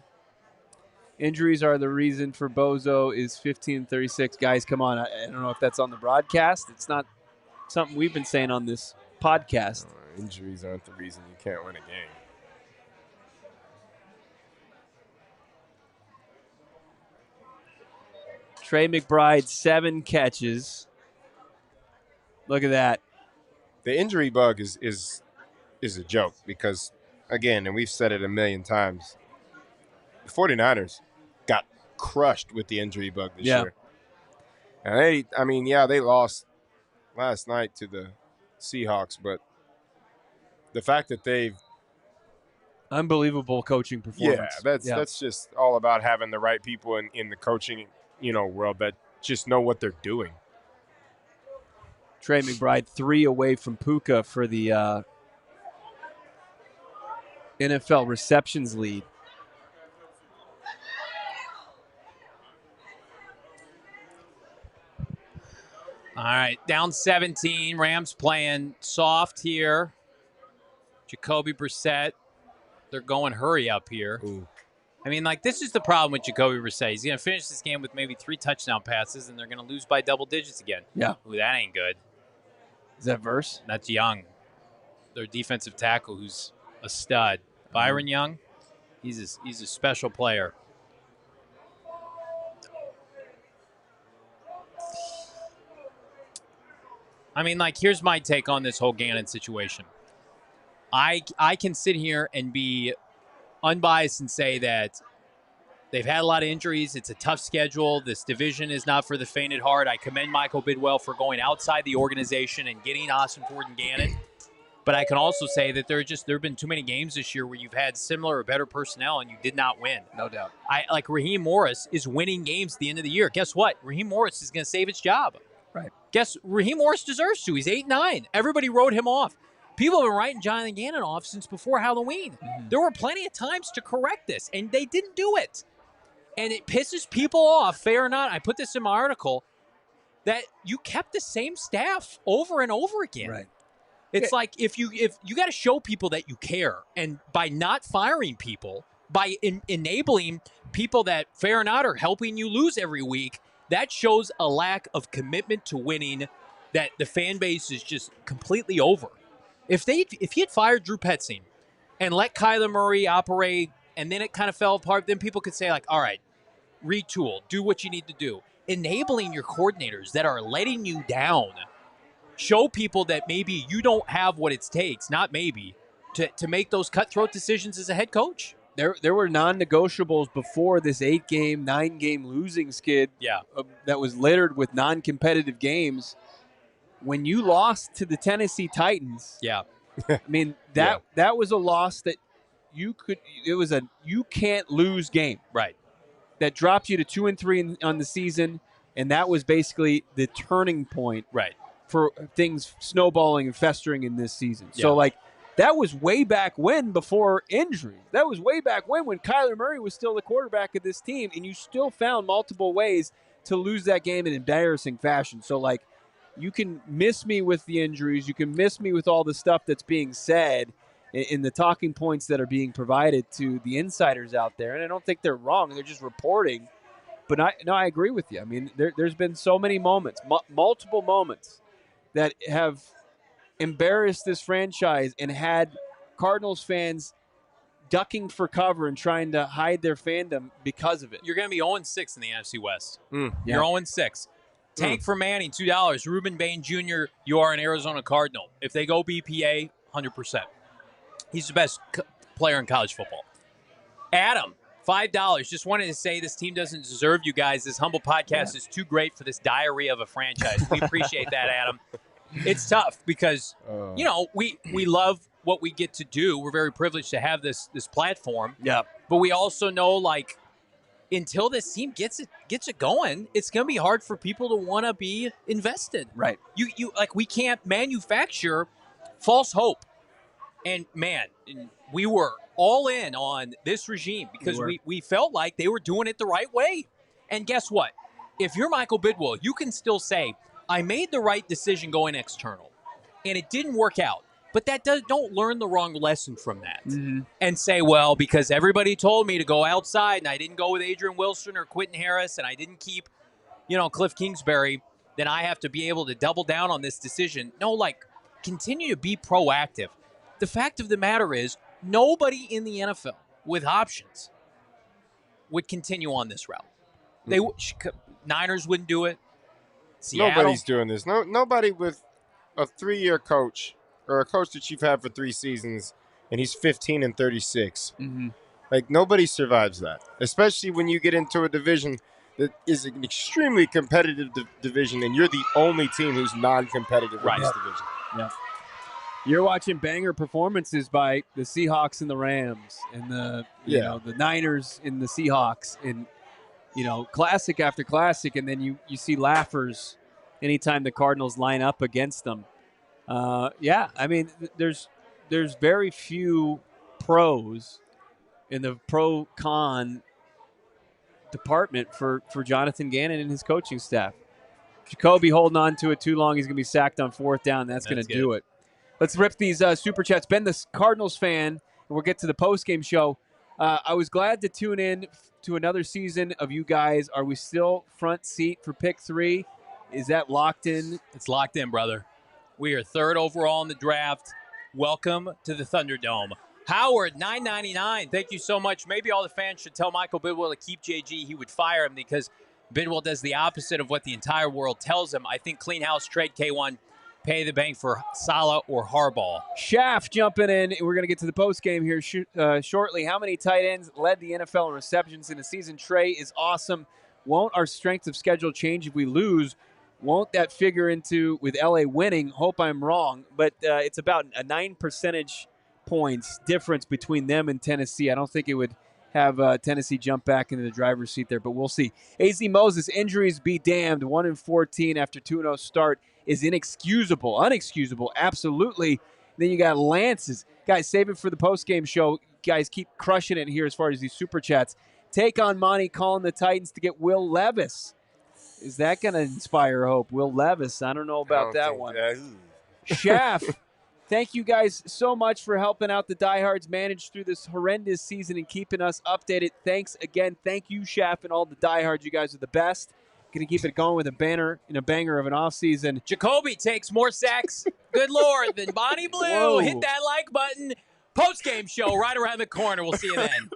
injuries are the reason for Bozo is 15-36? Guys, come on. I don't know if that's on the broadcast. It's not something we've been saying on this podcast. Injuries aren't the reason you can't win a game. Trey McBride, 7 catches. Look at that. The injury bug is a joke because, again, and we've said it a million times, the 49ers got crushed with the injury bug this year. And they lost last night to the Seahawks, but the fact that they've unbelievable coaching performance. That's just all about having the right people in the coaching world that just know what they're doing. Trey McBride 3 away from Puka for the NFL receptions lead. All right, down 17. Rams playing soft here. Jacoby Brissett. They're going hurry up here. Ooh. I mean, this is the problem with Jacoby Brissett. He's going to finish this game with maybe 3 touchdown passes, and they're going to lose by double digits again. Yeah. Ooh, that ain't good. Is that Verse? That's Young. Their defensive tackle who's a stud. Byron Young, he's a special player. I mean, here's my take on this whole Gannon situation. I can sit here and be unbiased and say that they've had a lot of injuries. It's a tough schedule. This division is not for the faint at heart. I commend Michael Bidwell for going outside the organization and getting Austin Ford and Gannon. But I can also say that there have been too many games this year where you've had similar or better personnel and you did not win. No doubt. Raheem Morris is winning games at the end of the year. Guess what? Raheem Morris is going to save his job. Right. Raheem Morris deserves to. He's 8-9. Everybody wrote him off. People have been writing Jonathan Gannon off since before Halloween. Mm-hmm. There were plenty of times to correct this, and they didn't do it. And it pisses people off, fair or not. I put this in my article, that you kept the same staff over and over again. Right. It's like if you got to show people that you care, and by not firing people, by enabling people that, fair or not, are helping you lose every week, that shows a lack of commitment to winning that the fan base is just completely over. If he had fired Drew Petzing and let Kyler Murray operate, and then it kind of fell apart, then people could say, all right, retool, do what you need to do. Enabling your coordinators that are letting you down. Show people that maybe you don't have what it takes, not maybe, to make those cutthroat decisions as a head coach. There were non-negotiables before this 8-game, 9-game losing skid that was littered with non-competitive games. When you lost to the Tennessee Titans, I mean, that was a loss that you can't lose game. Right. That dropped you to 2-3 on the season, and that was basically the turning point. Right. For things snowballing and festering in this season. Yeah. So, That was way back when, before injury. That was way back when Kyler Murray was still the quarterback of this team, and you still found multiple ways to lose that game in embarrassing fashion. So, like, you can miss me with the injuries. You can miss me with all the stuff that's being said in the talking points that are being provided to the insiders out there. And I don't think they're wrong. They're just reporting. But I agree with you. I mean, there's been so many moments, multiple moments that have embarrassed this franchise and had Cardinals fans ducking for cover and trying to hide their fandom because of it. You're going to be 0-6 in the NFC West. Yeah. You're 0-6. Tank for Manning, $2. Reuben Bain Jr., you are an Arizona Cardinal. If they go BPA, 100%. He's the best player in college football. Adam, $5. Just wanted to say this team doesn't deserve you guys. This humble podcast is too great for this diarrhea of a franchise. We appreciate that, Adam. It's tough because, we love what we get to do. We're very privileged to have this platform. Yeah. But we also know, like, until this team gets it going, it's going to be hard for people to want to be invested. Right. You we can't manufacture false hope. And, man, we were all in on this regime because we felt like they were doing it the right way. And guess what? If you're Michael Bidwill, you can still say, I made the right decision going external, and it didn't work out. But don't learn the wrong lesson from that and say, well, because everybody told me to go outside and I didn't go with Adrian Wilson or Quentin Harris and I didn't keep, Cliff Kingsbury, then I have to be able to double down on this decision. No, continue to be proactive. The fact of the matter is nobody in the NFL with options would continue on this route. Niners wouldn't do it. Seattle. Nobody's doing this. Nobody with a 3-year coach or a coach that you've had for 3 seasons, and he's 15-36. Like, nobody survives that, especially when you get into a division that is an extremely competitive division, and you're the only team who's non-competitive in this division. Yeah. You're watching banger performances by the Seahawks and the Rams, and the Niners and the Seahawks, and classic after classic, and then you see laughers anytime the Cardinals line up against them. I mean, there's very few pros in the pro-con department for Jonathan Gannon and his coaching staff. Jacoby holding on to it too long, he's going to be sacked on 4th down. That's going to do it. Let's rip these Super Chats. Ben, the Cardinals fan, and we'll get to the post-game show. I was glad to tune in to another season of you guys. Are we still front seat for pick 3? Is that locked in? It's locked in, brother. We are 3rd overall in the draft. Welcome to the Thunderdome. Howard, $9.99. Thank you so much. Maybe all the fans should tell Michael Bidwill to keep JG. He would fire him because Bidwill does the opposite of what the entire world tells him. I think clean house, trade K1, pay the bank for Saleh or Harbaugh. Shaft jumping in. We're going to get to the post game here shortly. How many tight ends led the NFL in receptions in a season? Trey is awesome. Won't our strength of schedule change if we lose? Won't that figure into with LA winning? Hope I'm wrong, but it's about a 9 percentage points difference between them and Tennessee. I don't think it would have Tennessee jump back into the driver's seat there, but we'll see. AZ Moses, injuries be damned. 1-14 after 2-0 start is unexcusable, absolutely. Then you got Lance's. Guys, save it for the post-game show. Guys, keep crushing it here as far as these Super Chats. Take on Monty calling the Titans to get Will Levis. Is that going to inspire hope? Will Levis, I don't know about that one. Shaft, thank you guys so much for helping out the diehards manage through this horrendous season and keeping us updated. Thanks again. Thank you, Shaft, and all the diehards. You guys are the best. Going to keep it going with a banger of an offseason. Jacoby takes more sacks, good Lord, than Bonnie Blue. Whoa. Hit that like button. Post-game show right around the corner. We'll see you then.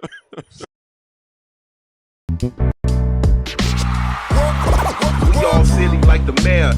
We all silly like the mayor.